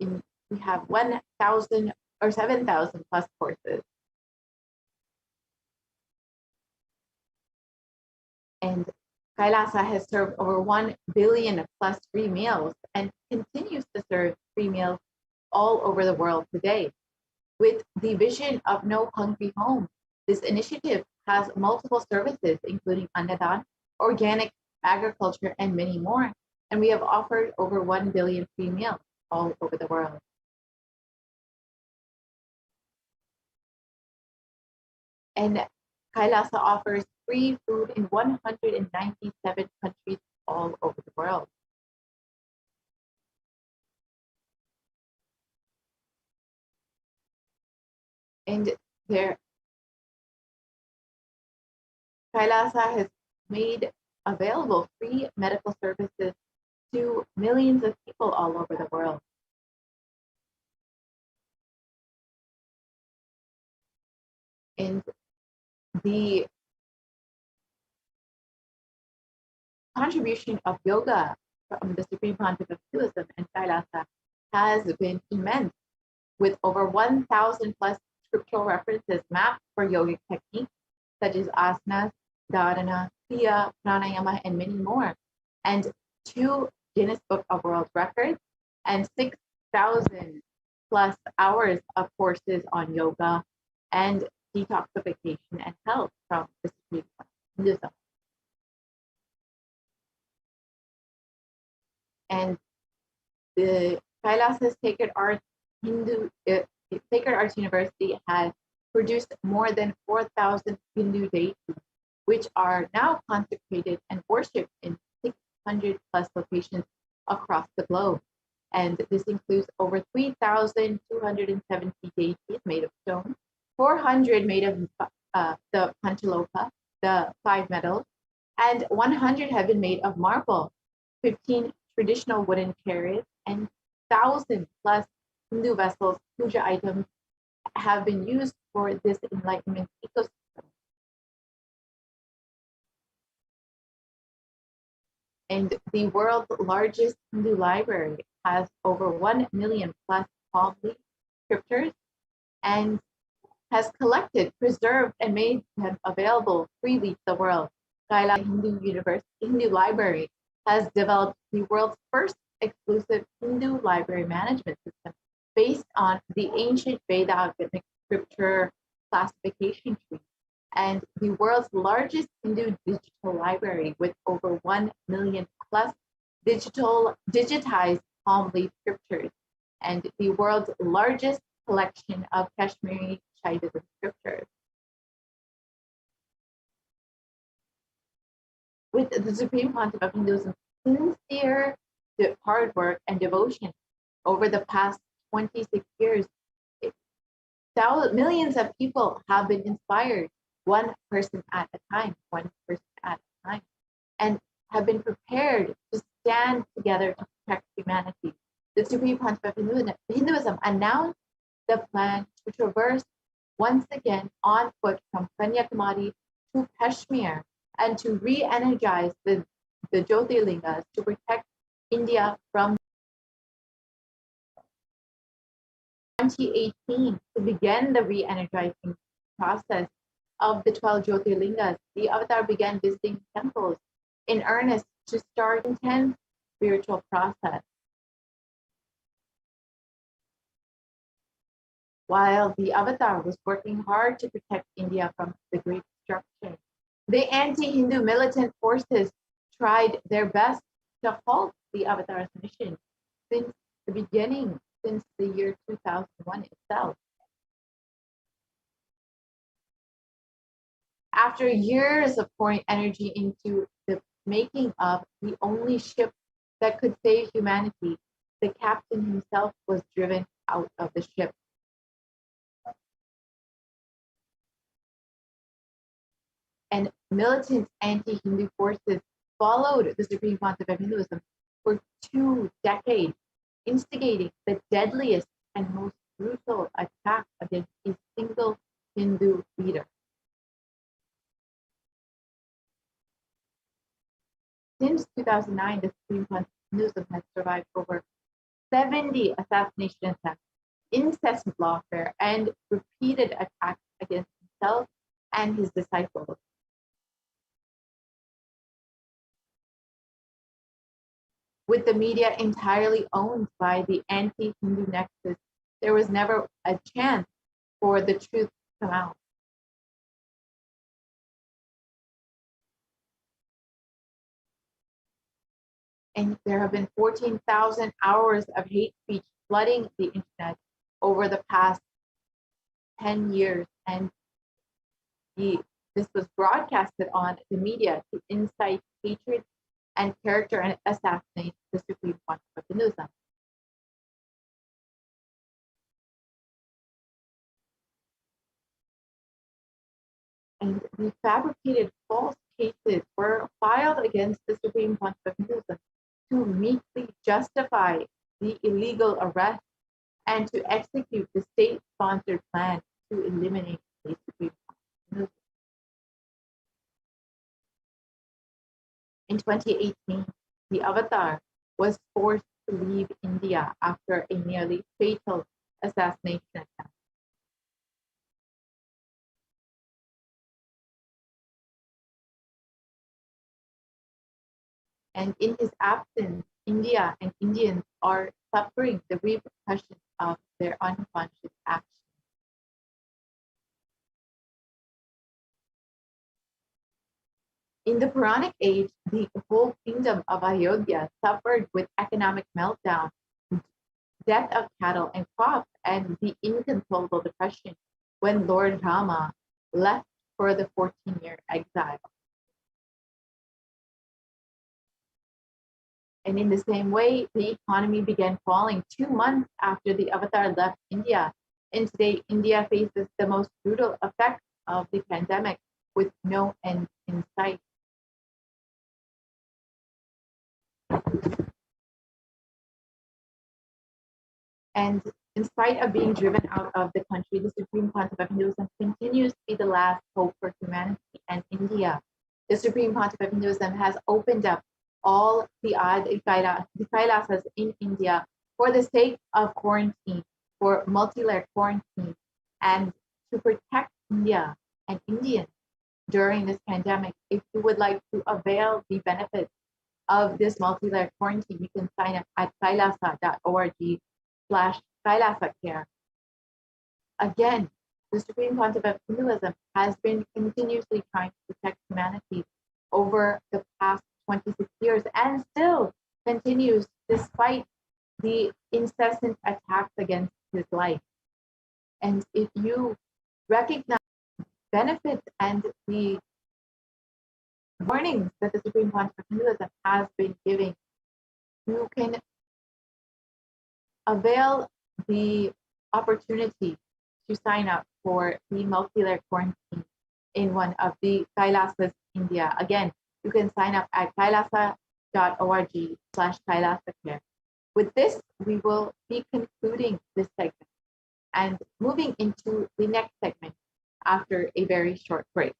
we have 1,000 or 7,000 plus courses. And Kailasa has served over 1 billion plus free meals and continues to serve free meals all over the world today. With the vision of No Hungry Home, this initiative has multiple services, including Annadan, organic agriculture, and many more. And we have offered over 1 billion free meals all over the world. And Kailasa offers free food in 197 countries all over the world. And Kailasa has made available free medical services to millions of people all over the world. And the contribution of yoga from the Supreme Pontiff of Hinduism and Kailasa has been immense, with over 1,000 plus scriptural references mapped for yogic techniques such as asanas, dharana, kriya, pranayama, and many more, and 2 Guinness Book of World Records and 6,000 plus hours of courses on yoga and detoxification and health from the Supreme Pontiff of Hinduism. And the Kailasa Sacred Arts Sacred Arts University has produced more than 4,000 Hindu deities, which are now consecrated and worshipped in 600 plus locations across the globe. And this includes over 3,270 deities made of stone, 400 made of the Panchaloka, the 5 metals, and 100 have been made of marble, 15 traditional wooden chariots, and 1,000 plus Hindu vessels, puja items, have been used for this enlightenment ecosystem. And the world's largest Hindu library has over 1 million plus palm leaf scriptures and has collected, preserved, and made them available freely to the world. Kailasa Hindu Library has developed the world's first exclusive Hindu library management system based on the ancient Vedic scripture classification tree, and the world's largest Hindu digital library with over 1 million plus digitized palm leaf scriptures, and the world's largest collection of Kashmiri Shaivism scriptures. With the Supreme Pontiff of Hinduism sincere hard work and devotion over the past 26 years, millions of people have been inspired, one person at a time, and have been prepared to stand together to protect humanity. The Supreme Pontiff of Hinduism announced the plan to traverse once again on foot from Kanyakumari to Kashmir and to re-energize the Jyotirlingas to protect India from 2018 to begin the re-energizing process of the 12 Jyotirlingas. The avatar began visiting temples in earnest to start an intense spiritual process. While the avatar was working hard to protect India from the great destruction, the anti-Hindu militant forces tried their best to halt the avatar's mission since the beginning, since the year 2001 itself. After years of pouring energy into the making of the only ship that could save humanity, the captain himself was driven out of the ship. And militant anti-Hindu forces followed the Supreme Pontiff of Hinduism for 2 decades, instigating the deadliest and most brutal attack against a single Hindu leader. Since 2009, the Supreme Pontiff of Hinduism has survived over 70 assassination attempts, incessant lawfare, and repeated attacks against himself and his disciples. With the media entirely owned by the anti-Hindu nexus, there was never a chance for the truth to come out. And there have been 14,000 hours of hate speech flooding the internet over the past 10 years. And this was broadcasted on the media to incite hatred and character and assassinate the Supreme Pontiff of Hinduism. And the fabricated false cases were filed against the Supreme Pontiff of Hinduism to meekly justify the illegal arrest and to execute the state-sponsored plan to eliminate the Supreme Pontiff of Hinduism. In 2018, the avatar was forced to leave India after a nearly fatal assassination attempt. And in his absence, India and Indians are suffering the repercussions of their unconscious actions. In the Puranic age, the whole kingdom of Ayodhya suffered with economic meltdown, death of cattle and crops, and the inconsolable depression when Lord Rama left for the 14-year exile. And in the same way, the economy began falling 2 months after the avatar left India. And today, India faces the most brutal effects of the pandemic with no end in sight. And in spite of being driven out of the country, the Supreme Pontiff of Hinduism continues to be the last hope for humanity and India. The Supreme Pontiff of Hinduism has opened up all the Kailasas in India for the sake of quarantine, for multi-layer quarantine, and to protect India and Indians during this pandemic. If you would like to avail the benefits of this multi-layer quarantine, you can sign up at kailasa.org/kailasacare. Again, the Supreme Pontiff of Hinduism has been continuously trying to protect humanity over the past 26 years and still continues despite the incessant attacks against his life. And if you recognize benefits and the warnings that the Supreme Pontiff of Hinduism has been giving, you can avail the opportunity to sign up for the multi-layer quarantine in one of the Kailasas India. Again, you can sign up at kailasa.org/kailasacare. With this, we will be concluding this segment and moving into the next segment, after a very short break.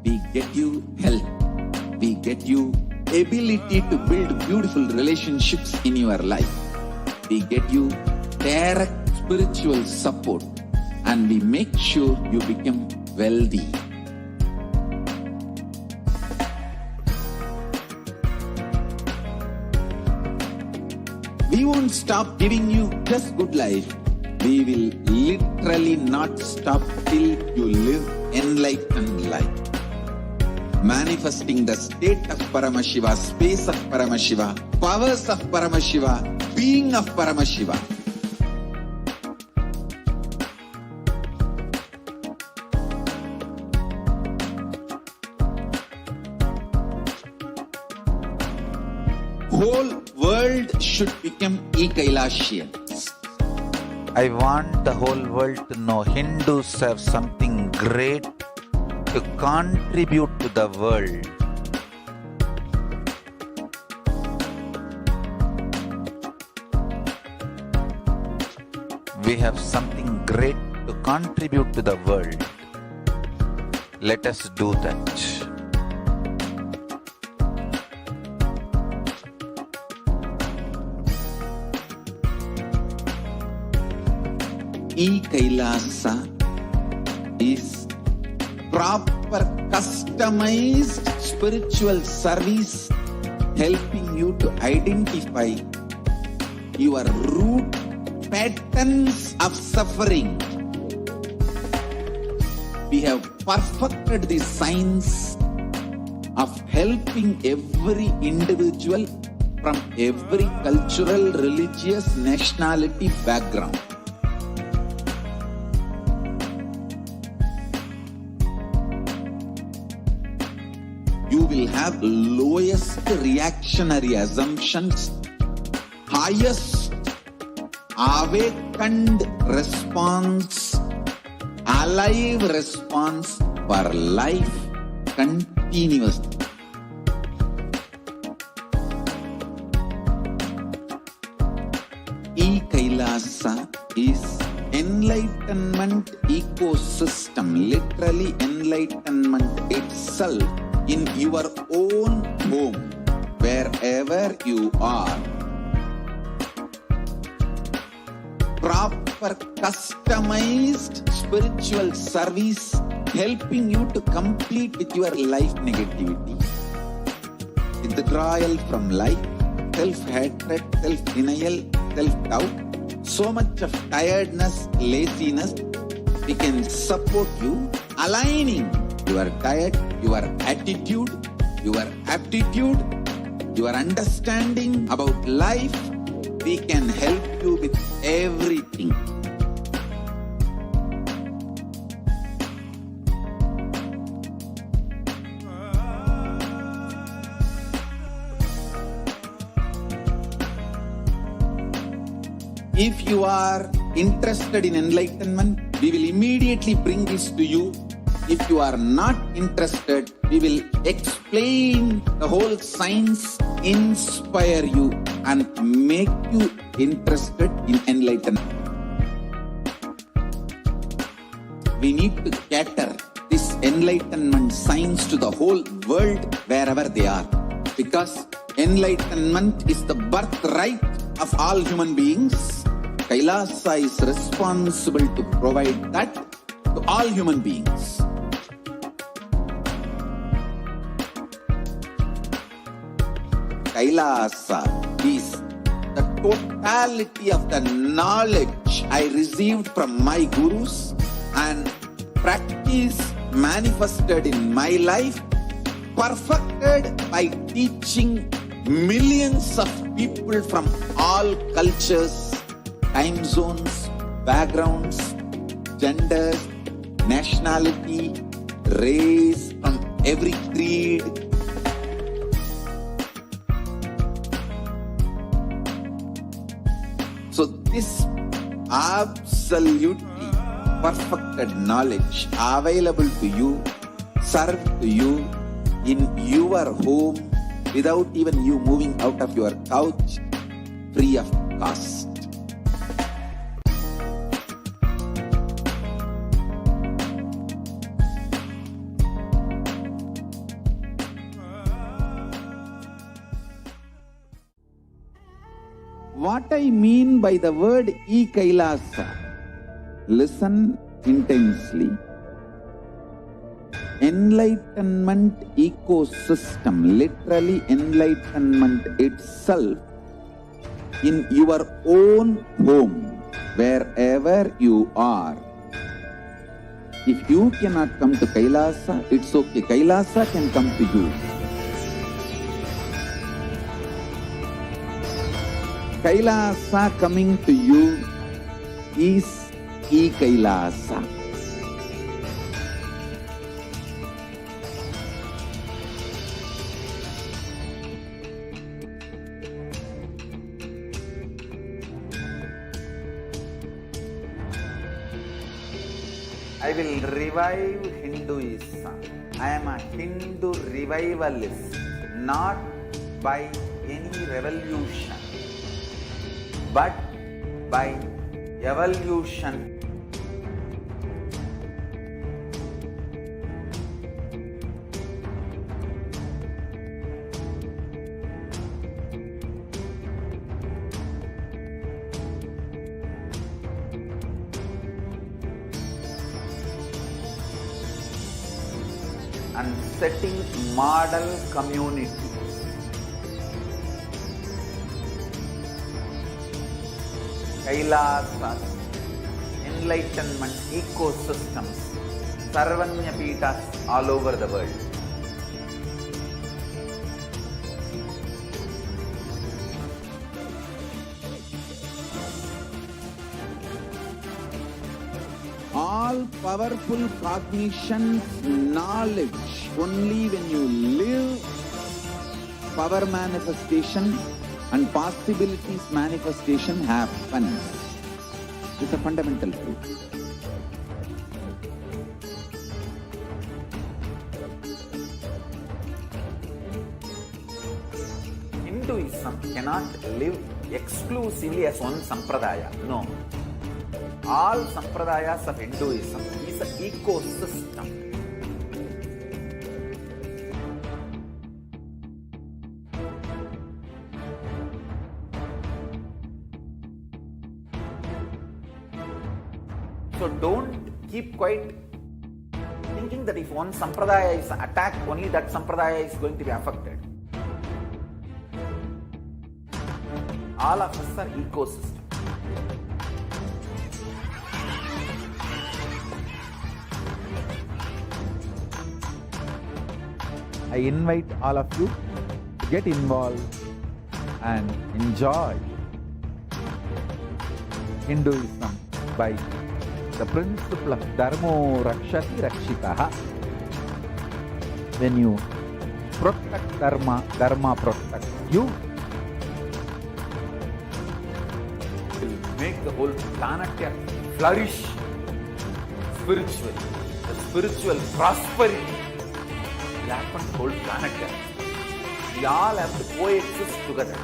We get you health. We get you ability to build beautiful relationships in your life. We get you direct spiritual support, and we make sure you become wealthy. We won't stop giving you just good life. We will literally not stop till you live enlightened life. Manifesting the state of Paramashiva, space of Paramashiva, powers of Paramashiva, being of Paramashiva. Whole world should become Ekailashians. I want the whole world to know Hindus have something great to contribute to the world. We have something great to contribute to the world. Let us do that. E-Kailasa is proper customized spiritual service helping you to identify your root patterns of suffering. We have perfected the science of helping every individual from every cultural, religious, nationality background. You will have lowest reactionary assumptions, highest awakened response, alive response for life continuously. E-Kailasa is enlightenment ecosystem, literally enlightenment itself in your own home, wherever you are. Proper customized spiritual service helping you to complete with your life negativity. Withdrawal from life, self-hatred, self-denial, self-doubt, so much of tiredness, laziness. We can support you aligning your diet, your attitude, your aptitude, your understanding about life. We can help you with everything. If you are interested in enlightenment, we will immediately bring this to you. If you are not interested, we will explain the whole science, inspire you, and make you interested in enlightenment. We need to cater this enlightenment science to the whole world wherever they are. Because enlightenment is the birthright of all human beings. Kailasa is responsible to provide that to all human beings. Kailasa is the totality of the knowledge I received from my gurus and practice manifested in my life, perfected by teaching millions of people from all cultures, time zones, backgrounds, genders, nationality, race, from every creed. So this absolutely perfected knowledge available to you, served to you in your home without even you moving out of your couch, free of cost. What I mean by the word e-Kailasa, listen intensely. Enlightenment ecosystem, literally enlightenment itself, in your own home, wherever you are. If you cannot come to Kailasa, it's okay. Kailasa can come to you. Kailasa coming to you is e-Kailasa. I will revive Hinduism. I am a Hindu revivalist, not by any revolution, but by evolution. And setting model community. Kailasas, enlightenment ecosystems, Sarvanya Pitas all over the world. All powerful cognition, knowledge, only when you live, power manifestation and possibilities manifestation happens. It's a fundamental truth. Hinduism cannot live exclusively as one sampradaya. No. All sampradayas of Hinduism is an ecosystem. So don't keep quiet thinking that if one sampradaya is attacked, only that sampradaya is going to be affected. All of us are ecosystem. I invite all of you to get involved and enjoy Hinduism by the principle of Dharmo Rakshati Rakshitaha. When you protect Dharma, Dharma protects you. Will make the whole planet flourish spiritually. The spiritual prosperity will happen to the whole planet. We all have to coexist together.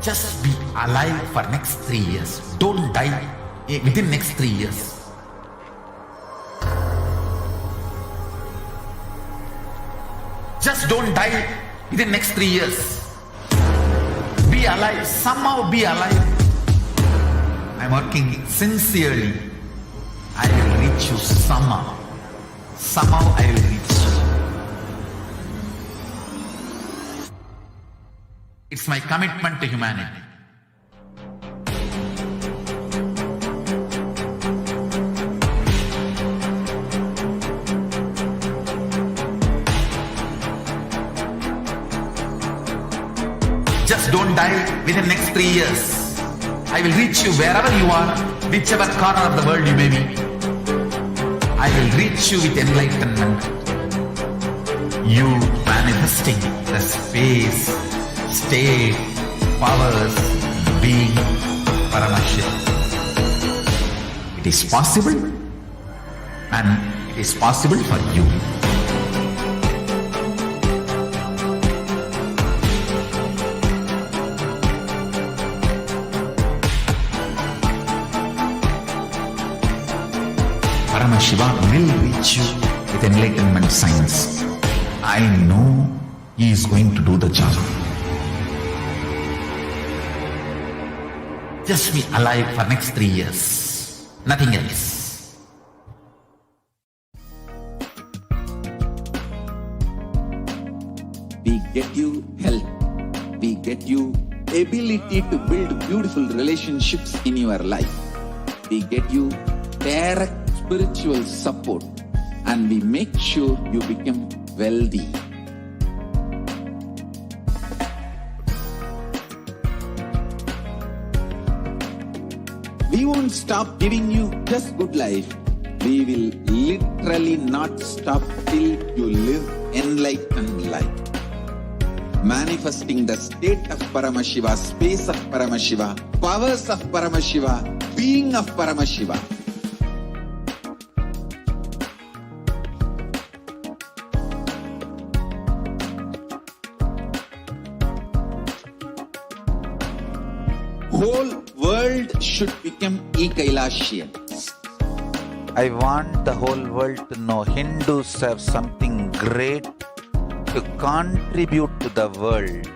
Just be alive for next 3 years. Don't die within next 3 years. Just don't die within next 3 years. Be alive. Somehow be alive. I'm working sincerely. I will reach you somehow. Somehow I will reach you. It's my commitment to humanity. Just don't die within next 3 years. I will reach you wherever you are, whichever corner of the world you may be. I will reach you with enlightenment. you manifesting the space, state, powers, being Paramashivoham. It is possible, and it is possible for you. Paramashiva will reach you with enlightenment science. I know he is going to do the job. Just be alive for next 3 years. Nothing else. We get you health. We get you ability to build beautiful relationships in your life. We get you direct spiritual support, and we make sure you become wealthy. We won't stop giving you just good life. We will literally not stop till you live enlightened life. Manifesting the state of Paramashiva, space of Paramashiva, powers of Paramashiva, being of Paramashiva. Whole world should become Ekailashians. I want the whole world to know Hindus have something great to contribute to the world.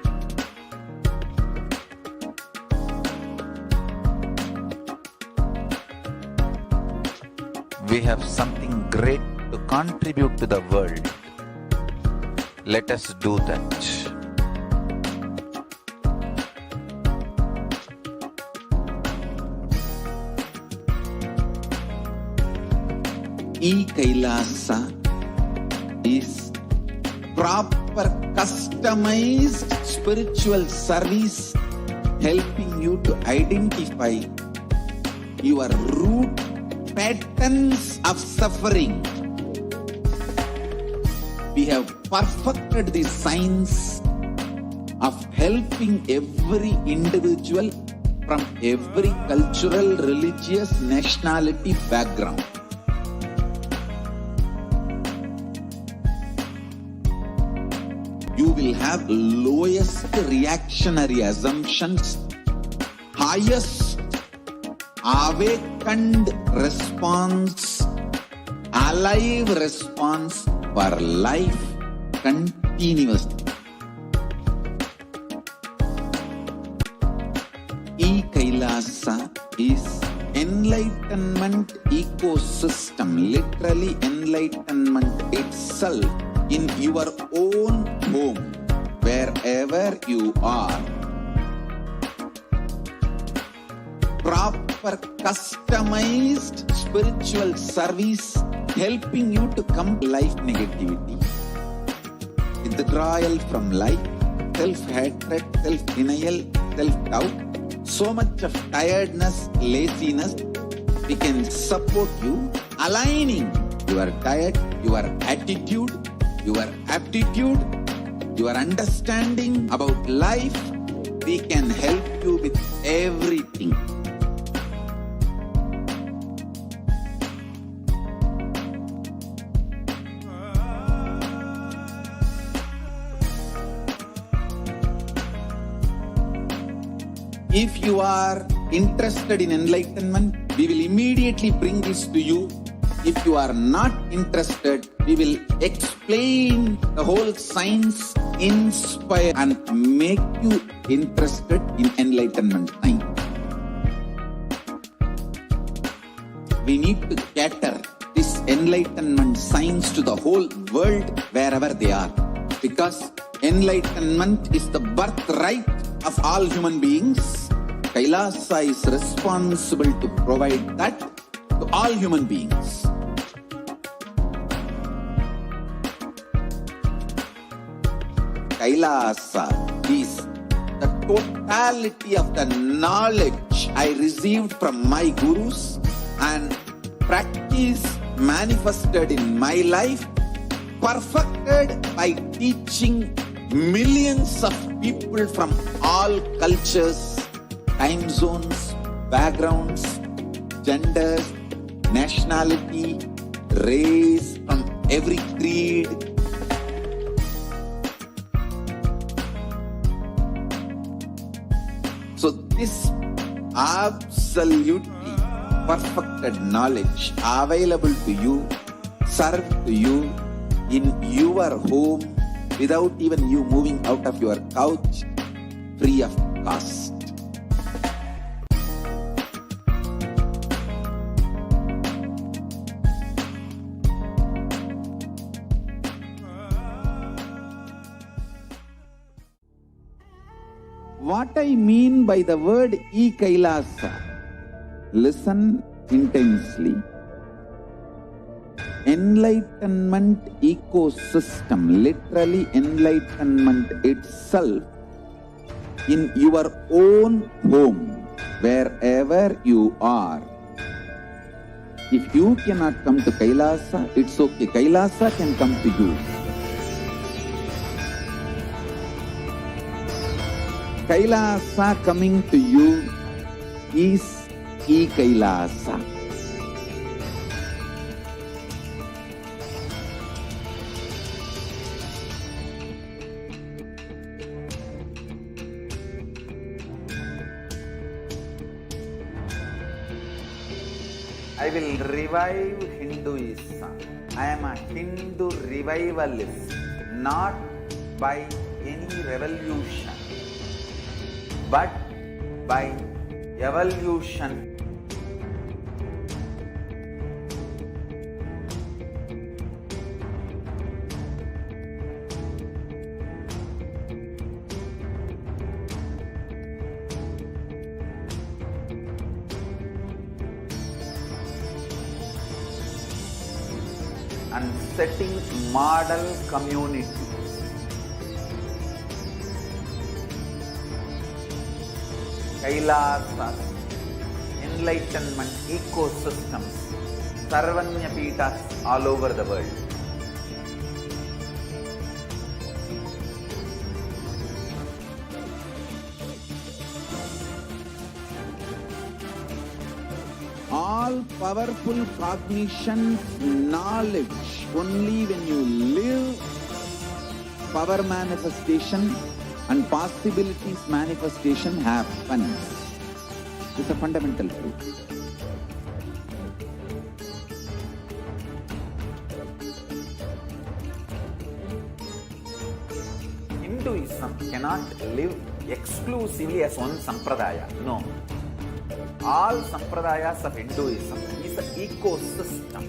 We have something great to contribute to the world. Let us do that. E-Kailasa is proper customized spiritual service helping you to identify your root patterns of suffering. We have perfected the science of helping every individual from every cultural, religious, nationality background. You will have lowest reactionary assumptions, highest awakened response, alive response for life continuously. E-Kailasa is enlightenment ecosystem, literally enlightenment itself in your own home, wherever you are. Proper customized spiritual service helping you to come life negativity, withdrawal from life, self-hatred, self-denial, self-doubt, so much of tiredness, laziness. We can support you aligning your diet, your attitude, your aptitude, your understanding about life. We can help you with everything. If you are interested in enlightenment, we will immediately bring this to you. If you are not interested, we will explain the whole science, inspire and make you interested in enlightenment time. We need to cater this enlightenment science to the whole world wherever they are, because enlightenment is the birthright of all human beings. Kailasa is responsible to provide that to all human beings. Kailasa is the totality of the knowledge I received from my gurus and practice manifested in my life perfected by teaching millions of people from all cultures, time zones, backgrounds, genders, nationality, race, from every creed. So this absolutely perfected knowledge available to you, served to you in your home without even you moving out of your couch, free of cost. What I mean by the word e-Kailasa, listen intensely. Enlightenment ecosystem, literally enlightenment itself, in your own home, wherever you are. If you cannot come to Kailasa, it's okay. Kailasa can come to you. Kailasa coming to you is e-Kailasa. I will revive Hinduism. I am a Hindu revivalist, not by any revolution, but by evolution. And setting model community. Kailasas, enlightenment ecosystems, Sarvanya Pitas all over the world. All powerful cognition, knowledge, only when you live, power manifestation and possibilities manifestation happens. It's a fundamental truth. Hinduism cannot live exclusively as one sampradaya. No. All sampradayas of Hinduism is an ecosystem.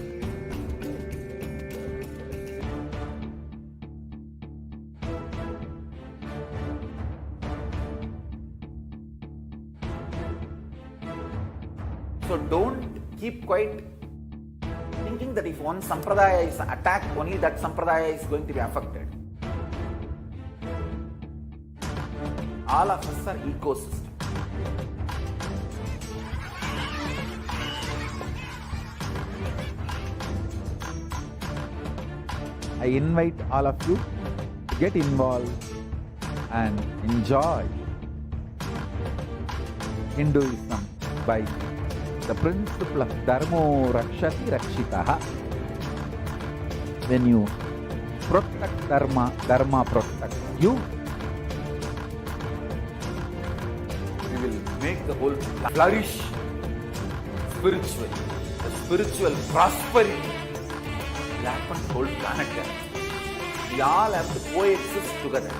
So don't keep quiet thinking that if one sampradaya is attacked, only that sampradaya is going to be affected. All of us are ecosystems. I invite all of you to get involved and enjoy Hinduism by the principle of Dharmo Rakshati Rakshitaha. When you protect Dharma, Dharma protects you. We will make the whole flourish spiritually. The spiritual prosperity will happen to the whole planet here. We all have to coexist together.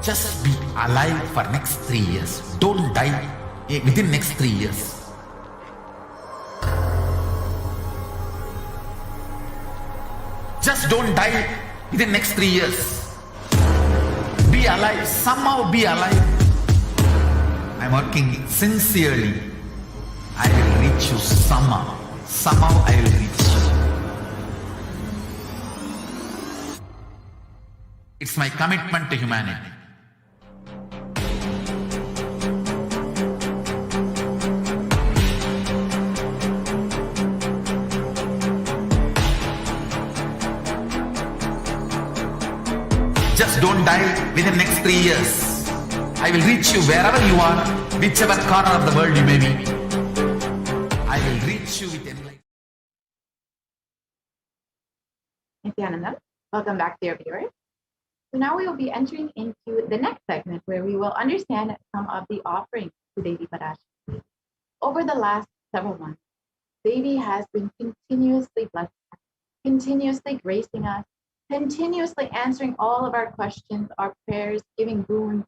Just be alive for next 3 years. Don't die within next 3 years. Just don't die within next 3 years. Be alive. Somehow be alive. I'm working sincerely. I will reach you somehow. Somehow I will reach you. It's my commitment to humanity. Just don't die within next 3 years. I will reach you wherever you are, whichever corner of the world you may be. I will reach you with enlightenment. Nithyananda, welcome back, dear viewers. So now we will be entering into the next segment where we will understand some of the offerings to Devi Parashakti. Over the last several months, Devi has been continuously blessing us, continuously gracing us, continuously answering all of our questions, our prayers, giving boons,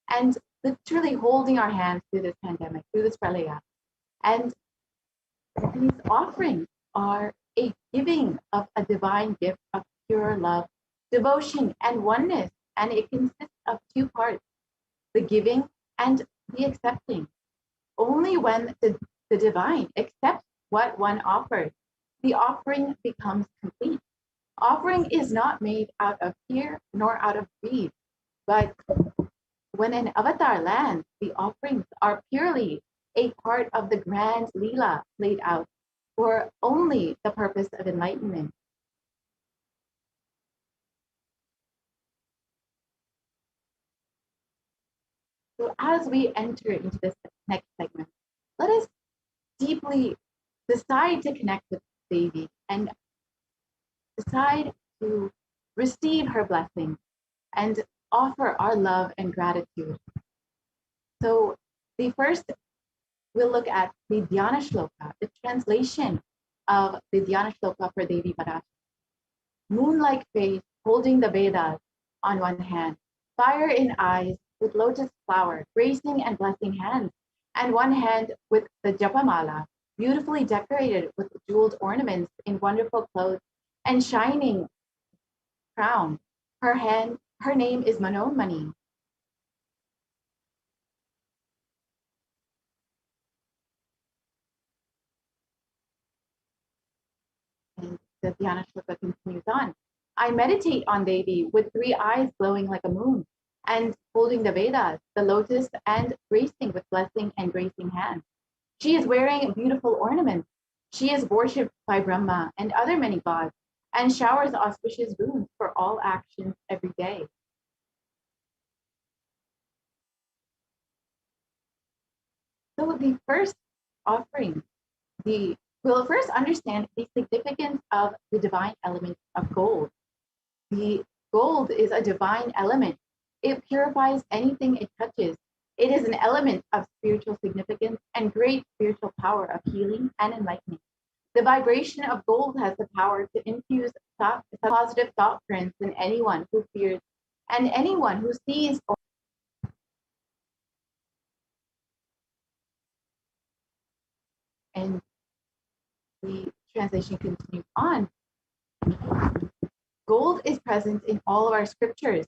and literally holding our hands through this pandemic, through this pralaya. And these offerings are a giving of a divine gift of pure love, devotion, and oneness. And it consists of two parts, the giving and the accepting. Only when the divine accepts what one offers, the offering becomes complete. Offering is not made out of fear nor out of greed, but when an avatar lands, the offerings are purely a part of the grand Leela laid out for only the purpose of enlightenment. So as we enter into this next segment, let us deeply decide to connect with Devi and decide to receive her blessing and offer our love and gratitude. So the first, we'll look at the Dhyana Shloka, the translation of the Dhyana Shloka for Devi Parashakti. Moon-like face, holding the Vedas on one hand, fire in eyes with lotus flower, gracing and blessing hands, and one hand with the Japamala, beautifully decorated with jeweled ornaments in wonderful clothes and shining crown. Her name is Manomani. And the Dhyana Shloka continues on. I meditate on Devi with three eyes glowing like a moon and holding the Vedas, the lotus, and gracing with blessing and gracing hands. She is wearing beautiful ornaments. She is worshipped by Brahma and other many gods and showers auspicious boons for all actions every day. So the first offering, we'll first understand the significance of the divine element of gold. The gold is a divine element. It purifies anything it touches. It is an element of spiritual significance and great spiritual power of healing and enlightenment. The vibration of gold has the power to infuse positive thought currents in anyone who fears and anyone who sees and the translation continues on. Gold is present in all of our scriptures,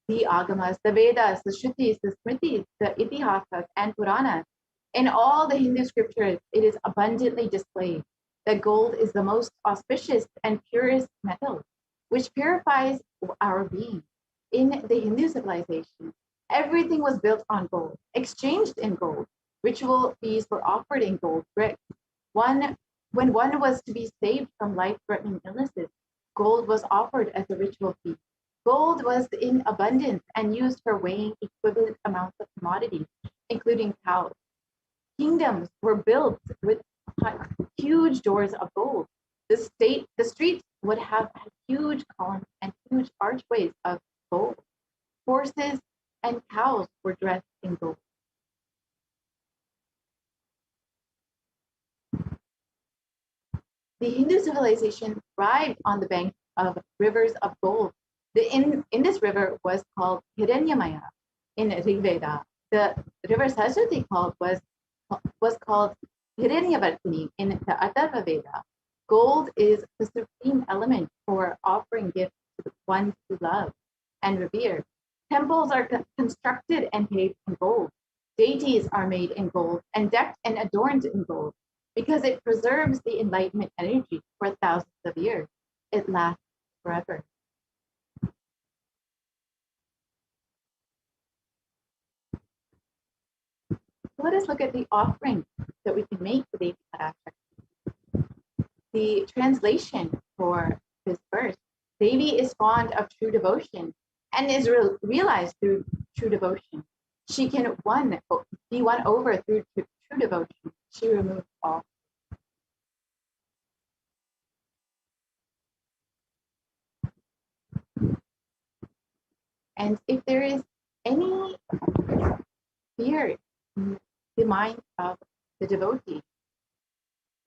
the Agamas, the Vedas, the Shrutis, the Smritis, the Itihasas, and Puranas. In all the Hindu scriptures, it is abundantly displayed that gold is the most auspicious and purest metal, which purifies our being. In the Hindu civilization, everything was built on gold, exchanged in gold. Ritual fees were offered in gold bricks. When one was to be saved from life-threatening illnesses, gold was offered as a ritual fee. Gold was in abundance and used for weighing equivalent amounts of commodities, including cows. Kingdoms were built with huge doors of gold. The streets would have huge columns and huge archways of gold. Horses and cows were dressed in gold. The Hindu civilization thrived on the banks of rivers of gold. The Indus River was called Hiranyamaya in Rig Veda. The river Saraswati was called Hiranyavartini in the Atharva Veda. Gold is the supreme element for offering gifts to the ones who love and revere. Temples are constructed and paved in gold. Deities are made in gold and decked and adorned in gold because it preserves the enlightenment energy for thousands of years. It lasts forever. Let us look at the offering that we can make to Devi Parashakti. The translation for this verse, Devi is fond of true devotion. and is realized through true devotion. She can be won over through true devotion. She removes all. And if there is any fear in the mind of the devotee,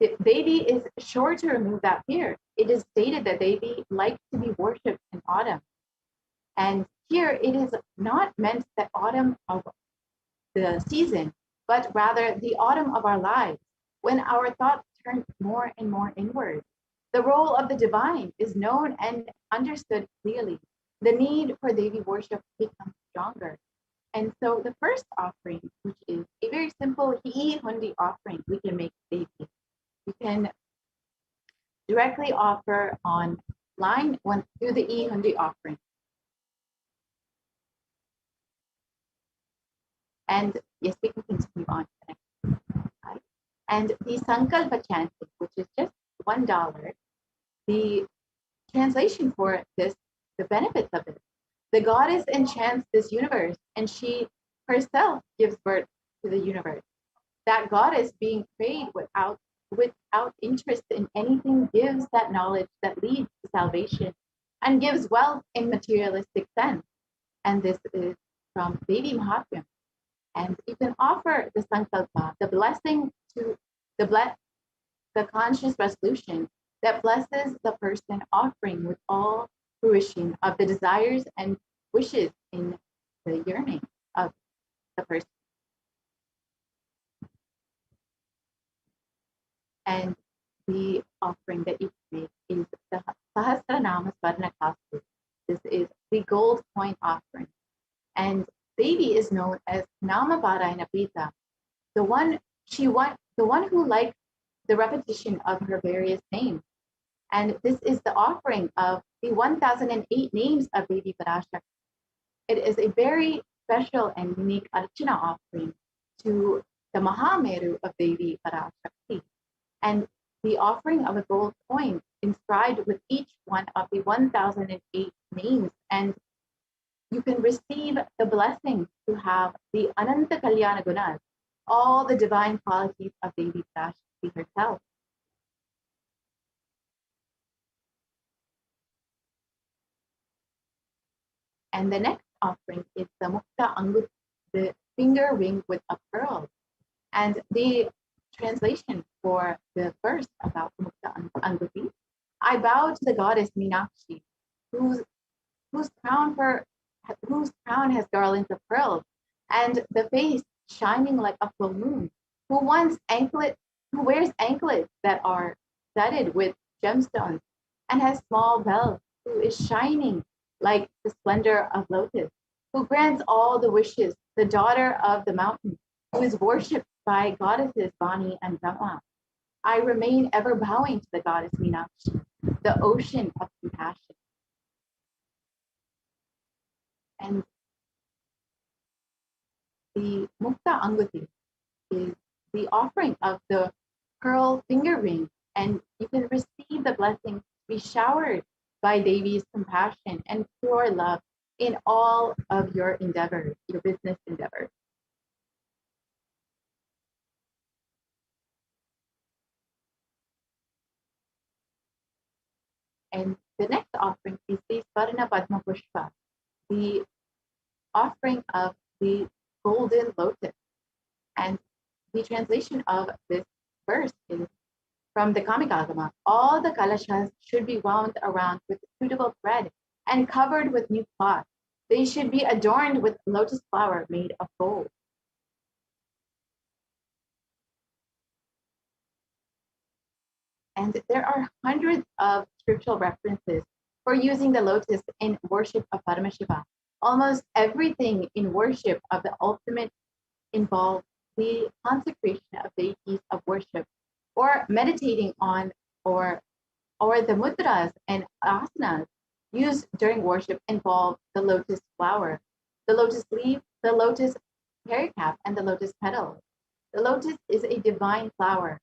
the Devi is sure to remove that fear. It is stated that Devi likes to be worshipped in autumn. And here it is not meant the autumn of the season, but rather the autumn of our lives, when our thoughts turn more and more inward. The role of the divine is known and understood clearly. The need for Devi worship becomes stronger. And so the first offering, which is a very simple Hi Hundi offering, we can make Devi. We can directly offer on line one through the Hi Hundi offering. And yes, we can continue on to the next slide. And the Sankalpa chanting, which is just $1, the translation for this, the benefits of it. The goddess enchants this universe, and she herself gives birth to the universe. That goddess being prayed without interest in anything gives that knowledge that leads to salvation and gives wealth in materialistic sense. And this is from Devi Mahatmya. And you can offer the Sankalpa, the blessing to the conscious resolution that blesses the person offering with all fruition of the desires and wishes in the yearning of the person. And the offering that you make is the Sahasranama Swarna Kastu. This is the gold coin offering. And Devi is known as Nama Parayana Prita, the one who likes the repetition of her various names. And this is the offering of the 1008 names of Devi Parashakti. It is a very special and unique Archana offering to the Mahameru of Devi Parashakti. And the offering of a gold coin inscribed with each one of the 1008 names. And you can receive the blessing to have the Ananta Kalyana Gunas, all the divine qualities of Devi Parashakti herself. And the next offering is the Mukta Angut, the finger ring with a pearl. And the translation for the verse about Mukta Anguti: I bow to the goddess Meenakshi, whose crown has garlands of pearls, and the face shining like a full moon, who wears anklets that are studded with gemstones, and has small bells, who is shining like the splendor of lotus, who grants all the wishes, the daughter of the mountain, who is worshipped by goddesses Vani and Brahma. I remain ever bowing to the goddess Meenakshi, the ocean of compassion. And the Mukta Anguti is the offering of the pearl finger ring, and you can receive the blessing to be showered by Devi's compassion and pure love in all of your endeavors, your business endeavors. And the next offering is the Swarna Padma Pushpa, the offering of the golden lotus. And the translation of this verse is from the Kamikagama: all the kalashas should be wound around with suitable thread and covered with new cloth. They should be adorned with lotus flower made of gold. And there are hundreds of scriptural references for using the lotus in worship of Paramashiva. Almost everything in worship of the ultimate involves the consecration of deities of worship, or meditating on, or the mudras and asanas used during worship involve the lotus flower, the lotus leaf, the lotus pericarp, and the lotus petal. The lotus is a divine flower.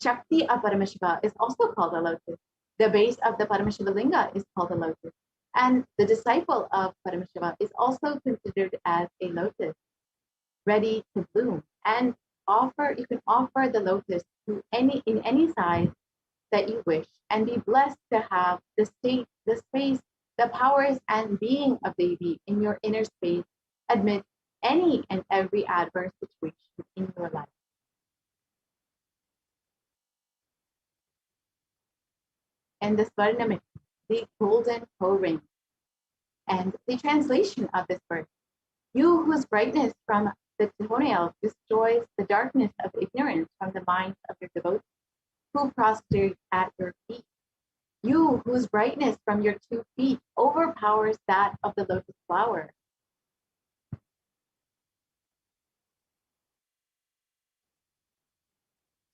Shakti of Paramashiva is also called a lotus. The base of the Paramashiva linga is called a lotus. And the disciple of Paramashiva is also considered as a lotus, ready to bloom. And you can offer the lotus to in any size that you wish, and be blessed to have the state, the space, the powers and being of Devi in your inner space amid any and every adverse situation in your life. And the Swarnamit, the golden co-ring. And the translation of this verse, you whose brightness from the toenails destroys the darkness of ignorance from the minds of your devotees, who prostrate at your feet. You whose brightness from your 2 feet overpowers that of the lotus flower.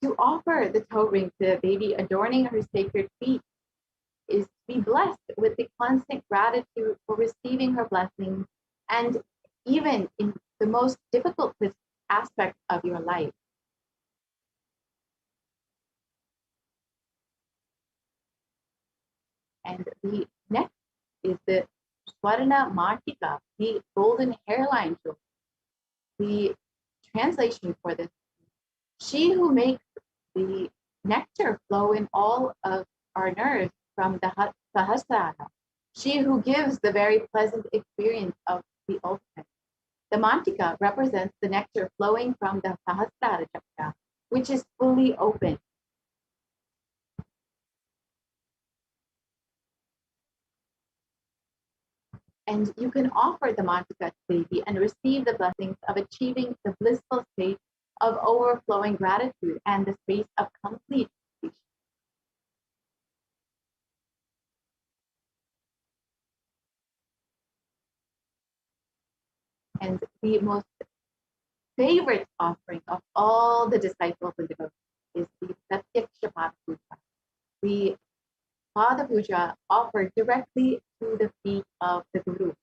To offer the toe ring to the baby adorning her sacred feet is to be blessed with the constant gratitude for receiving her blessings, and even in the most difficult aspect of your life. And the next is the Swarna Martika, the golden hairline jewel. The translation for this, she who makes the nectar flow in all of our nerves from the Sahasrara, she who gives the very pleasant experience of the ultimate. The Mantika represents the nectar flowing from the Sahasrara chakra, which is fully open. And you can offer the Mantika to Devi and receive the blessings of achieving the blissful state of overflowing gratitude and the space of complete completion. And the most favorite offering of all the disciples and devotees is the Pratyaksha Pada Puja, the Pada Puja offered directly to the feet of the Guru.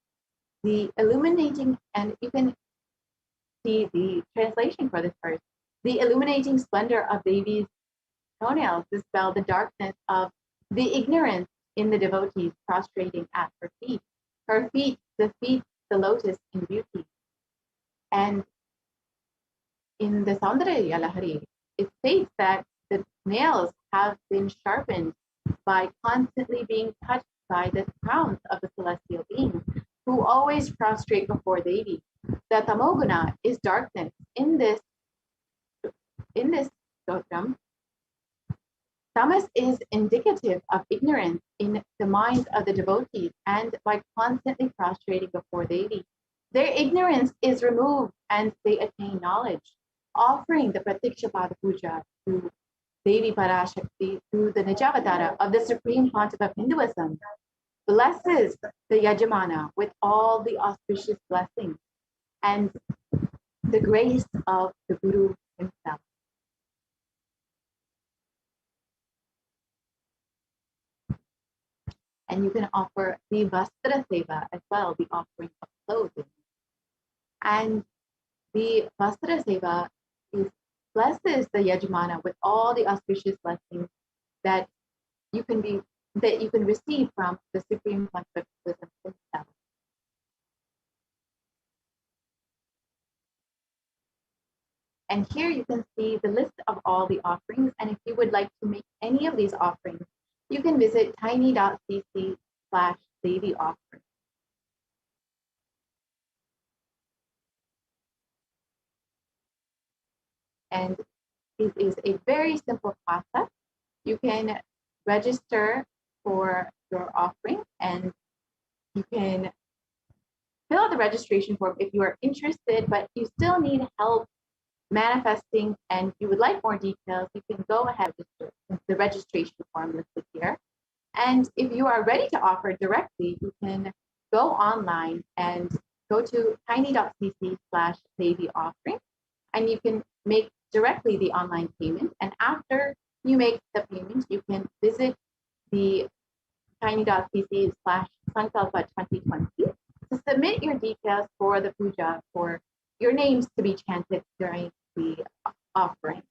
The illuminating, and you can see the translation for this verse, the illuminating splendor of Devi's toenails dispel the darkness of the ignorance in the devotees prostrating at her feet. Her feet, the lotus in beauty. And in the Saundarya Lahari, it states that the nails have been sharpened by constantly being touched by the crowns of the celestial beings who always prostrate before Devi. The Tamoguna is darkness. In this stotram, tamas is indicative of ignorance in the minds of the devotees, and by constantly prostrating before Devi, their ignorance is removed and they attain knowledge. Offering the Pratiksha Pada Puja to Devi Parashakti through the Nijavatara of the Supreme Pontiff of Hinduism blesses the Yajamana with all the auspicious blessings and the grace of the Guru himself. And you can offer the Vastra Seva as well, the offering of clothing. And the Vastra Seva blesses the Yajamana with all the auspicious blessings that you can receive from the Supreme Pontiff himself. And here you can see the list of all the offerings. And if you would like to make any of these offerings, you can visit tiny.cc/Devi offering. And it is a very simple process. You can register for your offering and you can fill out the registration form if you are interested, but you still need help manifesting and you would like more details. You can go ahead and register the registration form listed here. And if you are ready to offer directly, you can go online and go to tiny.cc/Devi offering, and you can make directly the online payment. And after you make the payment, you can visit the tiny.cc/Sankalpa 2020 to submit your details for the puja, for your names to be chanted during the offering.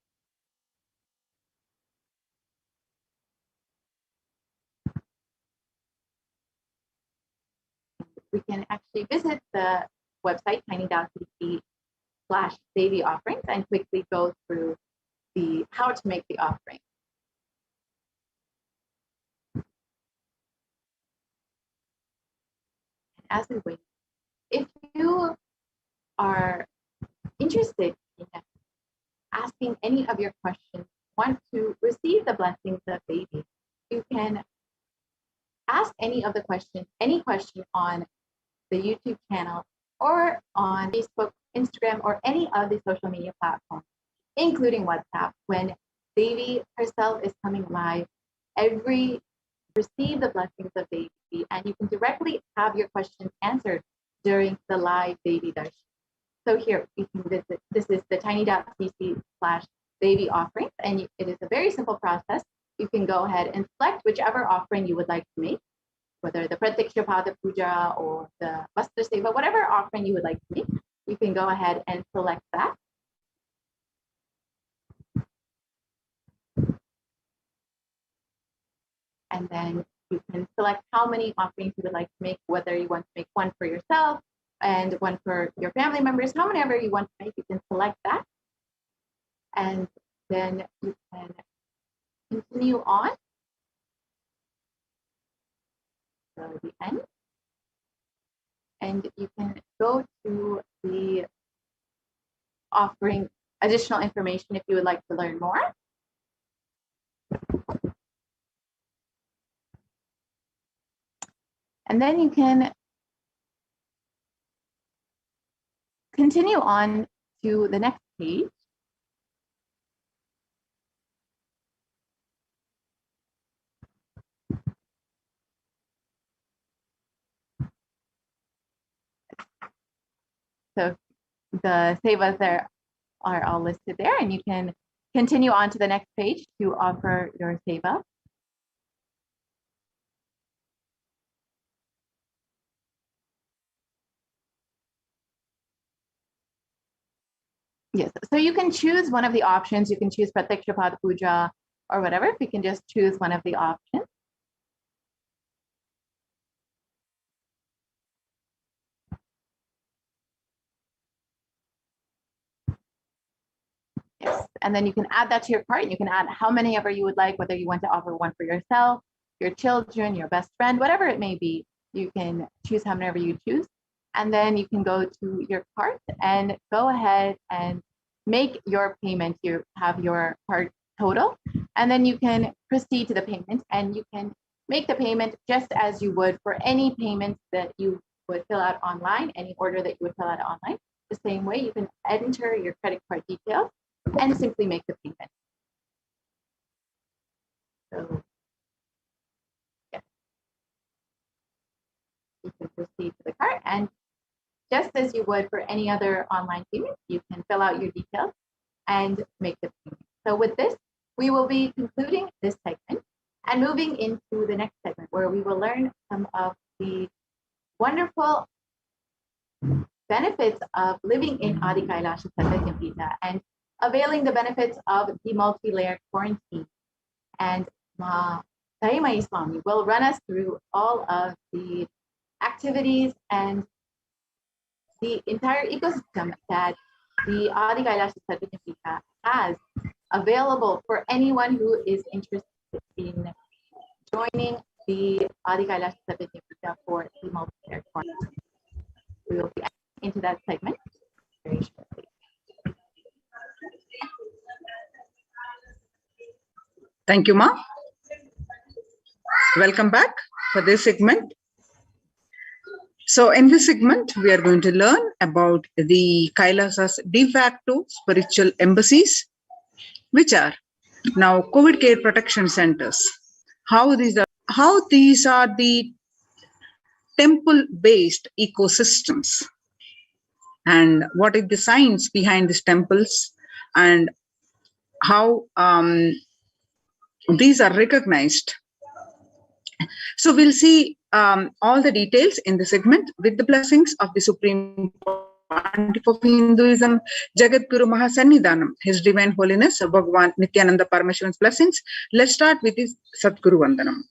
actually visit the website tiny.cc/Devi offerings and quickly go through the how to make the offering. As we wait, if you are interested in asking any of your questions, want to receive the blessings of Devi, you can ask any of the questions, any question on the YouTube channel or on Facebook, Instagram, or any of the social media platforms, including WhatsApp. When Devi herself is coming live, receive the blessings of Devi, and you can directly have your questions answered during the live Devi Darshan. So here you can visit, this is the tiny.cc/Devi offerings, and it is a very simple process. You can go ahead and select whichever offering you would like to make, whether the Pratiksha Pada Puja or the Vastra Seva, whatever offering you would like to make, you can go ahead and select that. And then you can select how many offerings you would like to make, whether you want to make one for yourself and one for your family members, however you want to make, you can select that. And then you can continue on to the end. And you can go to the offering additional information if you would like to learn more. And then you can continue on to the next page. So the sevas there are all listed there, and you can continue on to the next page to offer your seva. Yes, so you can choose one of the options. You can choose Pratiksha Pada Puja or whatever. If you can just choose one of the options. Yes, and then you can add that to your cart. You can add how many ever you would like, whether you want to offer one for yourself, your children, your best friend, whatever it may be. You can choose how many ever you choose. And then you can go to your cart and go ahead and make your payment. You have your cart total, and then you can proceed to the payment, and you can make the payment just as you would for any payment that you would fill out online, any order that you would fill out online. The same way, you can enter your credit card details and simply make the payment. So, yeah. You can proceed to the cart, and just as you would for any other online payment, you can fill out your details and make the payment. So with this, we will be concluding this segment and moving into the next segment, where we will learn some of the wonderful benefits of living in Adi Kailasha Satyajnapita and availing the benefits of the multi-layered quarantine. And Ma Taimai Swami will run us through all of the activities and the entire ecosystem that the Adi Kailasha Satyajnapita has available for anyone who is interested in joining the Adi Kailasha Satyajnapita for the multi-layered quarantine. We will be into that segment very shortly. Thank you, Ma. Welcome back for this segment. So in this segment, we are going to learn about the Kailasa's de facto spiritual embassies, which are now COVID care protection centers. How these are the temple-based ecosystems, and what is the science behind these temples, and how these are recognized. So we'll see all the details in the segment with the blessings of the Supreme Pontiff of Hinduism, Jagat Guru Mahasannidhanam, His Divine Holiness Bhagavan Nithyananda Paramashivan's blessings. Let's start with his Satguru Vandanam.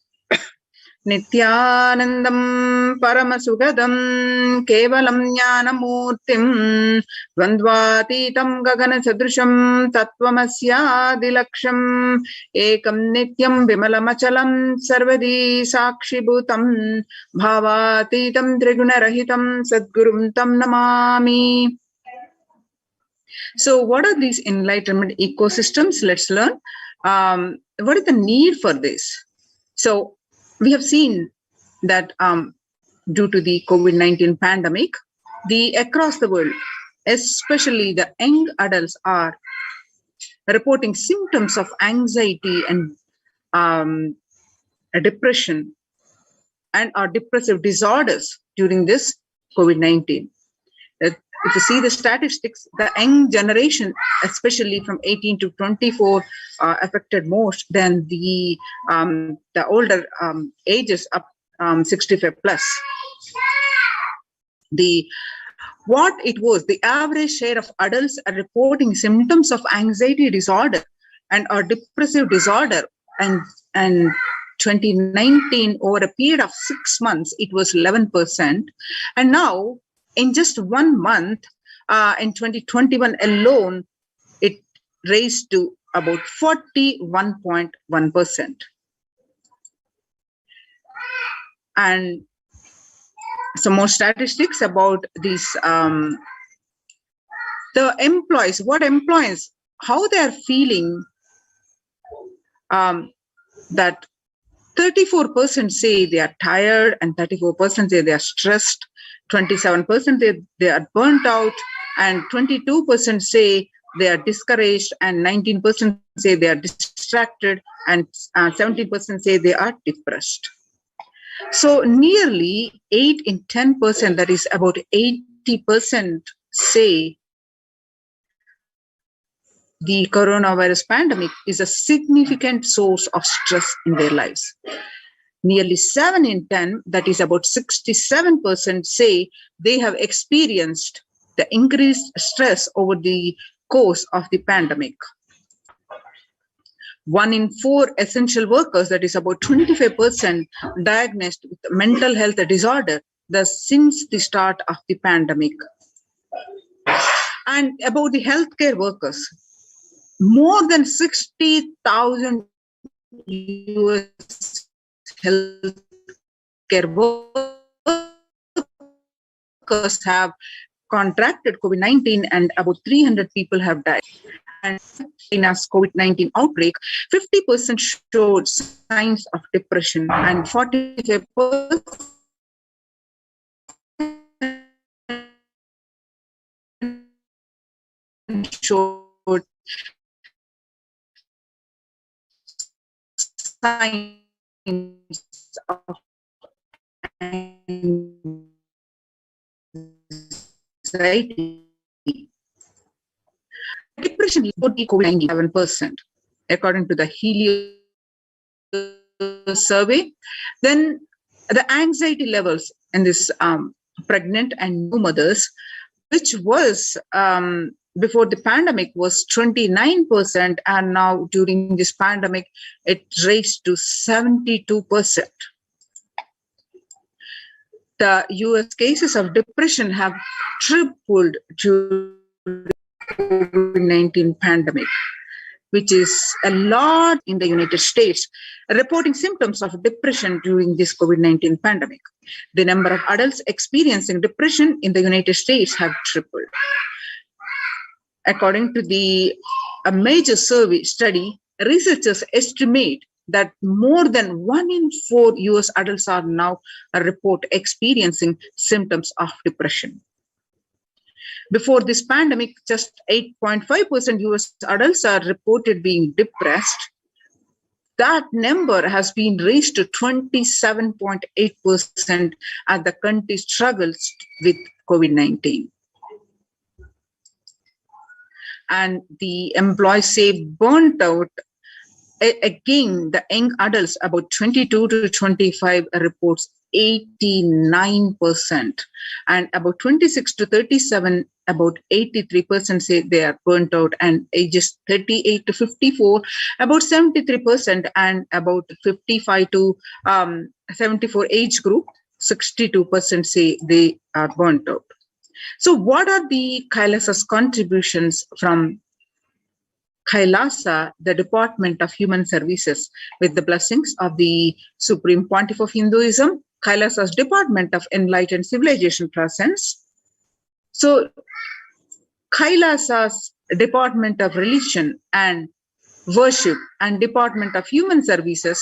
Nithyanandam Paramashivoham Kevalam Jnanamurtim Dvandvatitam Gagana Sadrisham Tattvamasya Dilaksham Ekam Nityam Vimalamachalam Sarvadi Sakshibhutam Bhavatitam Trigunarahitam Sadgurum Tam Namami. So what are these enlightenment ecosystems? Let's learn. What is the need for this? So we have seen that due to the COVID-19 pandemic, across the world, especially the young adults, are reporting symptoms of anxiety and depression and or depressive disorders during this COVID-19. If you see the statistics, the young generation, especially from 18 to 24, affected most than the older ages up 65 plus. The average share of adults are reporting symptoms of anxiety disorder and or depressive disorder, and 2019 over a period of 6 months it was 11%, and now in just 1 month in 2021 alone it raised to about 41.1%. And some more statistics about these the employees, how they are feeling, that 34% say they are tired and 34% say they are stressed, 27% they are burnt out, and 22% say they are discouraged, and 19% say they are distracted, and 17% say they are depressed. So nearly 8 in 10%, that is about 80%, say the coronavirus pandemic is a significant source of stress in their lives. Nearly 7 in 10, that is about 67%, say they have experienced the increased stress over the course of the pandemic. 1 in 4 essential workers, that is about 25%, diagnosed with mental health disorder since the start of the pandemic. And about the healthcare workers, more than 60,000 US healthcare workers have contracted COVID-19 and about 300 people have died. And in China's COVID-19 outbreak, 50% showed signs of depression and 45% showed signs of anxiety. Depression is about COVID-19, 7%, according to the Helio survey. Then the anxiety levels in this pregnant and new mothers, which was before the pandemic was 29%, and now during this pandemic it raised to 72%. The US cases of depression have tripled during the COVID-19 pandemic, which is a lot in the United States, reporting symptoms of depression during this COVID-19 pandemic. The number of adults experiencing depression in the United States have tripled. According to a major survey study, researchers estimate that more than 1 in 4 US adults are now report experiencing symptoms of depression. Before this pandemic, just 8.5% US adults are reported being depressed. That number has been raised to 27.8% as the country struggles with COVID-19. And the employees say burnt out. Again, the young adults, about 22 to 25, reports 89%, and about 26 to 37 about 83% say they are burnt out, and ages 38 to 54, about 73%, and about 55 to 74 age group, 62% say they are burnt out. So what are the Kailasa's contributions from Kailasa, the Department of Human Services, with the blessings of the Supreme Pontiff of Hinduism? Kailasa's Department of Enlightened Civilization presents. So Kailasa's Department of Religion and Worship and Department of Human Services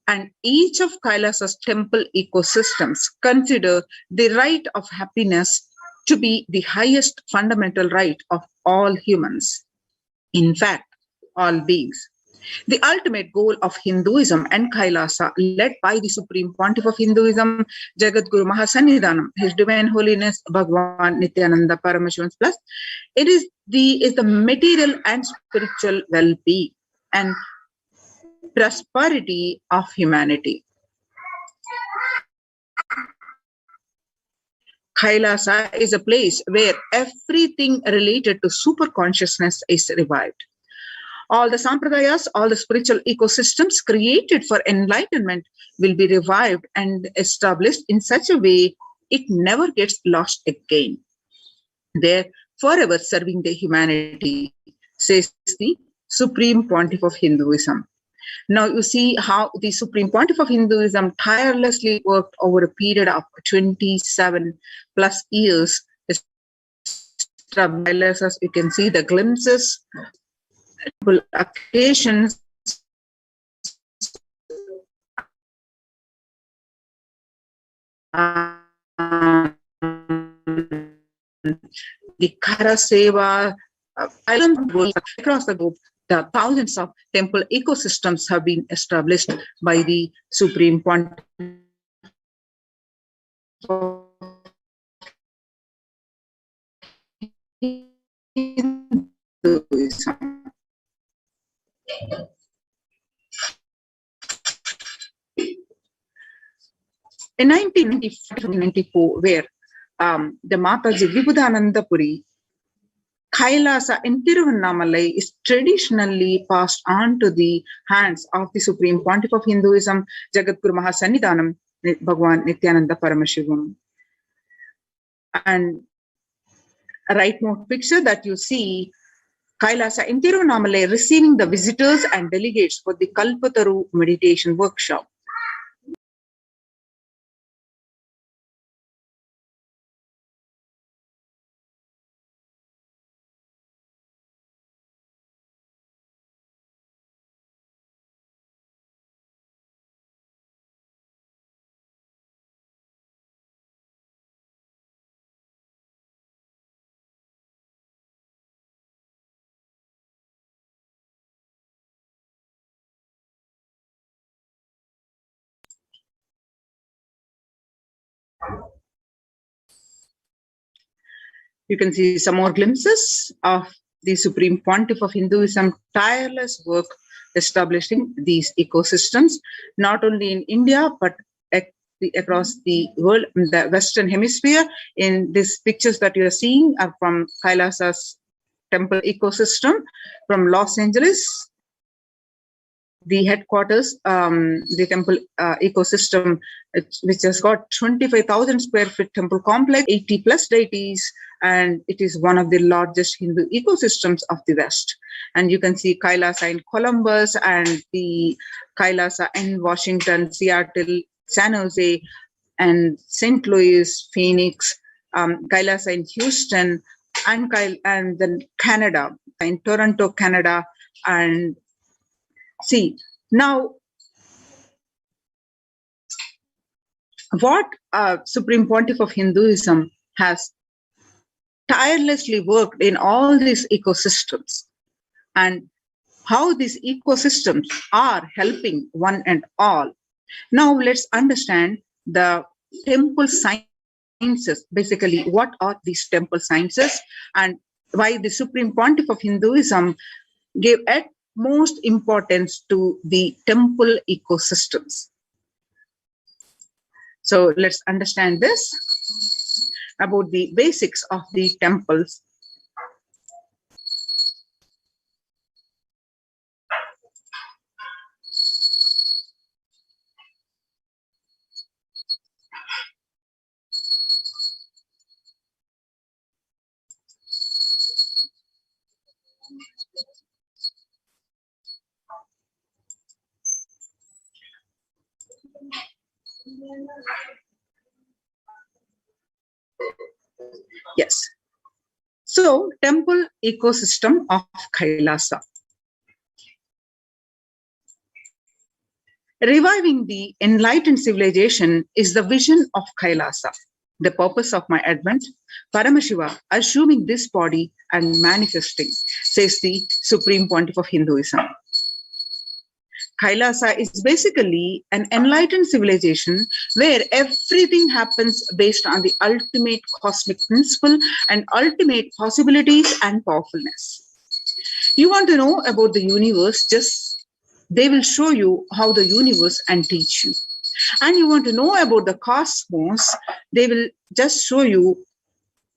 and each of Kailasa's temple ecosystems consider the right of happiness to be the highest fundamental right of all humans. In fact, all beings. The ultimate goal of Hinduism and Kailasa, led by the Supreme Pontiff of Hinduism, Jagadguru Mahasannidhanam, His Divine Holiness Bhagwan Nithyananda Paramashivam plus, it is the material and spiritual well-being and prosperity of humanity. Kailasa is a place where everything related to super consciousness is revived. All the sampradayas, all the spiritual ecosystems created for enlightenment will be revived and established in such a way it never gets lost again. They're forever serving the humanity, says the Supreme Pontiff of Hinduism. Now you see how the Supreme Pontiff of Hinduism tirelessly worked over a period of 27 plus years. As you can see the glimpses, occasions, the Karaseva, across the globe, the thousands of temple ecosystems have been established by the Supreme Pontiff of Hinduism. In 1994, where the Mataji Vibhudananda Puri, Kailasa in Tiruvannamalai is traditionally passed on to the hands of the Supreme Pontiff of Hinduism, Jagadguru Mahasannidhanam, Bhagwan Nithyananda Paramashivam. And a rightmost picture that you see, Kailasa in Tiruvannamalai receiving the visitors and delegates for the Kalpataru meditation workshop. You can see some more glimpses of the Supreme Pontiff of Hinduism tireless work establishing these ecosystems, not only in India, but across the world, the Western Hemisphere. In these pictures that you are seeing are from Kailasa's temple ecosystem from Los Angeles. The headquarters, the temple ecosystem, which has got 25,000 square feet temple complex, 80 plus deities, and it is one of the largest Hindu ecosystems of the West. And you can see Kailasa in Columbus and the Kailasa in Washington, Seattle, San Jose, and St. Louis, Phoenix, Kailasa in Houston, and then Canada, in Toronto, Canada, and see, now, what Supreme Pontiff of Hinduism has tirelessly worked in all these ecosystems and how these ecosystems are helping one and all. Now, let's understand the temple sciences. Basically, what are these temple sciences and why the Supreme Pontiff of Hinduism gave most importance to the temple ecosystems. So let's understand this. about the basics of the temples. Yes. So, temple ecosystem of Kailasa. Reviving the enlightened civilization is the vision of Kailasa, the purpose of my advent. Paramashiva assuming this body and manifesting, says the Supreme Pontiff of Hinduism. Kailasa is basically an enlightened civilization where everything happens based on the ultimate cosmic principle and ultimate possibilities and powerfulness. You want to know about the universe, they will show you how the universe and teach you. And you want to know about the cosmos, they will just show you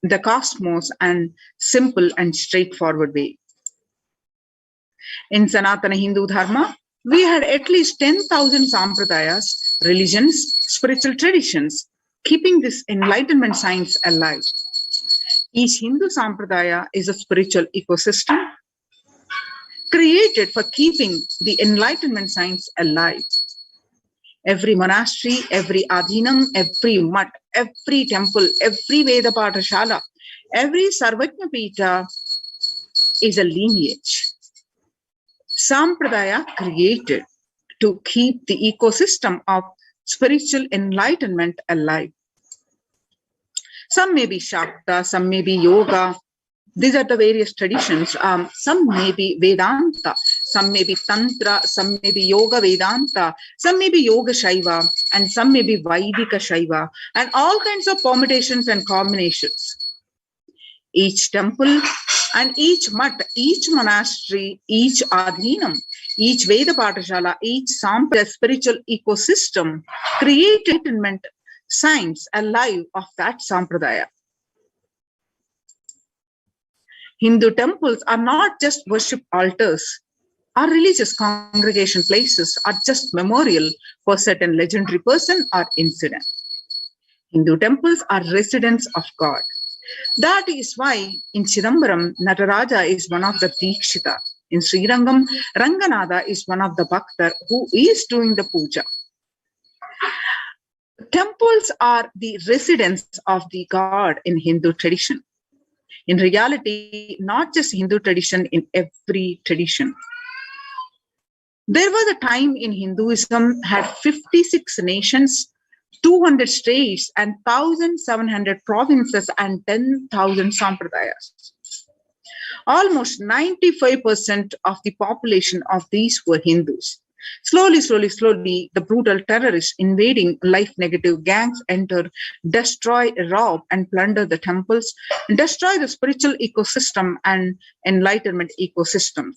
the cosmos and simple and straightforward way. In Sanatana Hindu Dharma, we had at least 10,000 sampradayas, religions, spiritual traditions, keeping this enlightenment science alive. Each Hindu sampradaya is a spiritual ecosystem created for keeping the enlightenment science alive. Every monastery, every adhinam, every mutt, every temple, every Veda Pathashala, every Sarvajna Pita is a lineage. Sampradaya created to keep the ecosystem of spiritual enlightenment alive. Some may be Shakta, some may be Yoga. These are the various traditions. Some may be Vedanta, some may be Tantra, some may be Yoga Vedanta, some may be Yoga Shaiva, and some may be Vaidika Shaiva, and all kinds of permutations and combinations. Each temple and each mutt, each monastery, each adhinam, each Veda Pathashala, each sampradaya spiritual ecosystem create enlightenment science alive of that sampradaya. Hindu temples are not just worship altars or religious congregation places or just memorial for certain legendary person or incident. Hindu temples are residents of God. That is why in Chidambaram, Nataraja is one of the Dikshita. In Srirangam, Ranganatha is one of the Bhaktar who is doing the puja. Temples are the residence of the God in Hindu tradition. In reality, not just Hindu tradition, in every tradition. There was a time in Hinduism had 56 nations, 200 states, and 1,700 provinces and 10,000 sampradayas. Almost 95% of the population of these were Hindus. Slowly, the brutal terrorists invading life-negative gangs enter, destroy, rob, and plunder the temples, destroy the spiritual ecosystem and enlightenment ecosystem.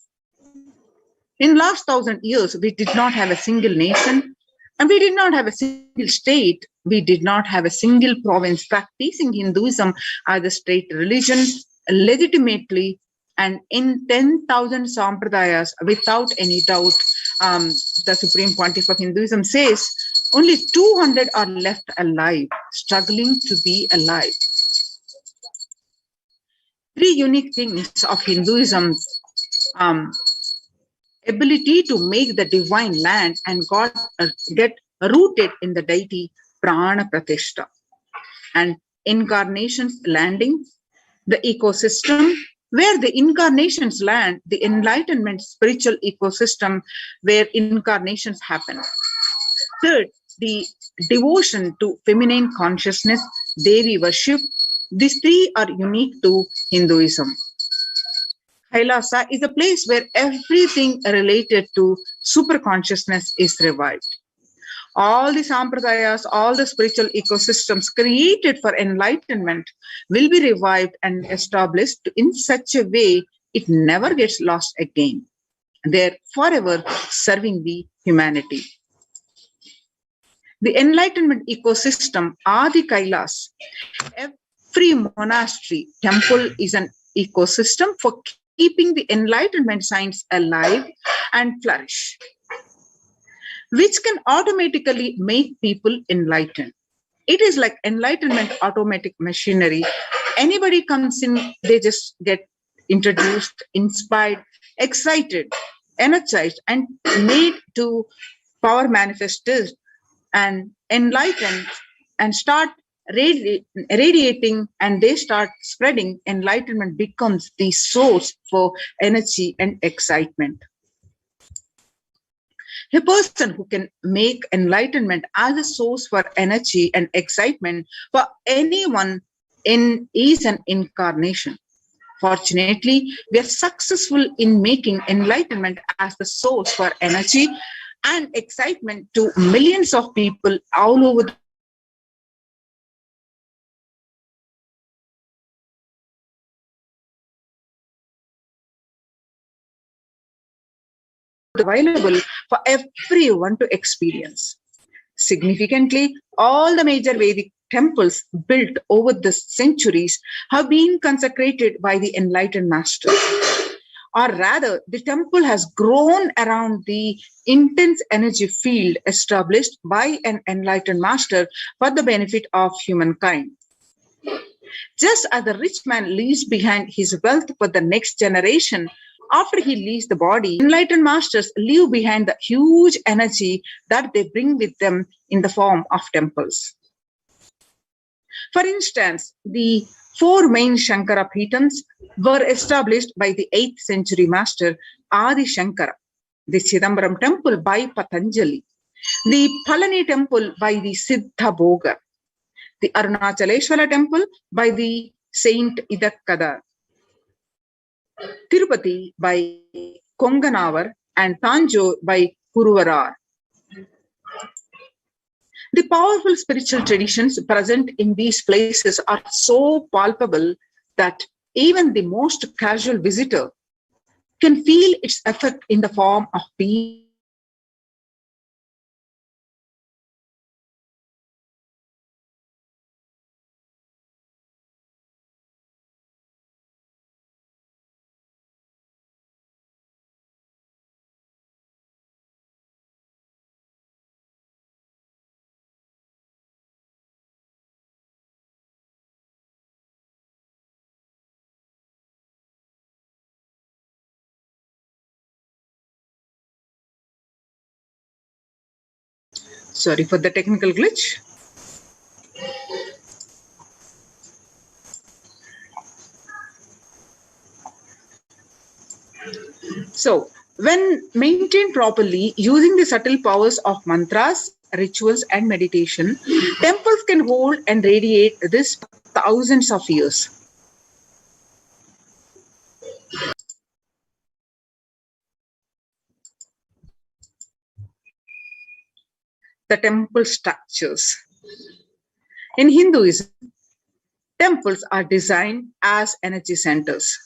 In last 1,000 years, we did not have a single nation, and we did not have a single state. We did not have a single province practicing Hinduism as a state religion legitimately, and in 10,000 sampradayas, without any doubt, the Supreme Pontiff of Hinduism says only 200 are left alive, struggling to be alive. Three unique things of Hinduism's ability to make the divine land and God get rooted in the deity Prana Pratishta, and incarnations landing, the ecosystem where the incarnations land, the enlightenment spiritual ecosystem where incarnations happen. Third, the devotion to feminine consciousness, Devi worship. These three are unique to Hinduism. Kailasa is a place where everything related to super consciousness is revived. All the sampradayas, all the spiritual ecosystems created for enlightenment will be revived and established in such a way it never gets lost again. They're forever serving the humanity. The enlightenment ecosystem, Adi Kailas, free monastery temple is an ecosystem for keeping the enlightenment science alive and flourish, which can automatically make people enlightened. It is like enlightenment automatic machinery. Anybody comes in, they just get introduced, inspired, excited, energized, and made to power manifested and enlightened and start radiating, and they start spreading. Enlightenment becomes the source for energy and excitement. A person who can make enlightenment as a source for energy and excitement for anyone is an incarnation. Fortunately, we are successful in making enlightenment as the source for energy and excitement to millions of people all over available for everyone to experience. Significantly, all the major Vedic temples built over the centuries have been consecrated by the enlightened masters. Or rather, the temple has grown around the intense energy field established by an enlightened master for the benefit of humankind. Just as the rich man leaves behind his wealth for the next generation, after he leaves the body, enlightened masters leave behind the huge energy that they bring with them in the form of temples. For instance, the 4 main Shankara Pitams were established by the 8th century master Adi Shankara, the Chidambaram temple by Patanjali, the Palani temple by the Siddha Bhoga, the Arunachaleshwara temple by the Saint Idakkada, Tirupati by Konganavar, and Tanjore by Kuruvarar. The powerful spiritual traditions present in these places are so palpable that even the most casual visitor can feel its effect in the form of peace, sorry for the technical glitch. So, when maintained properly using the subtle powers of mantras, rituals, and meditation, temples can hold and radiate this for thousands of years. The temple structures. In Hinduism, temples are designed as energy centers,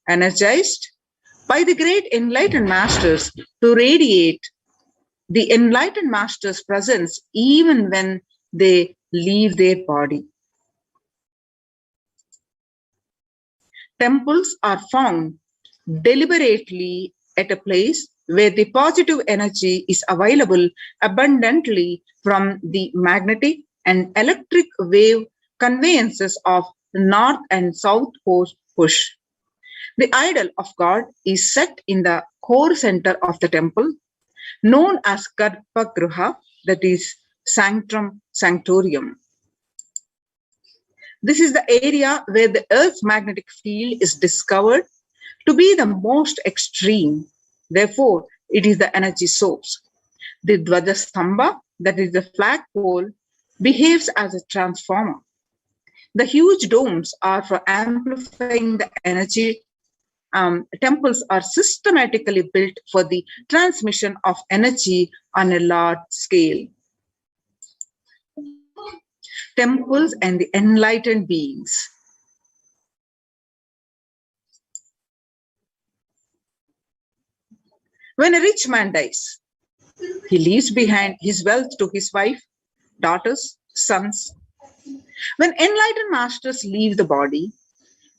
energized by the great enlightened masters to radiate the enlightened master's presence even when they leave their body. Temples are found deliberately at a place where the positive energy is available abundantly from the magnetic and electric wave conveyances of the north and south pole push. The idol of God is set in the core center of the temple, known as Garbhagriha, that is Sanctum Sanctorium. This is the area where the Earth's magnetic field is discovered to be the most extreme. Therefore, it is the energy source. The Dvajastambha, that is the flagpole, behaves as a transformer. The huge domes are for amplifying the energy. Temples are systematically built for the transmission of energy on a large scale. Temples and the enlightened beings. When a rich man dies, he leaves behind his wealth to his wife, daughters, sons. When enlightened masters leave the body,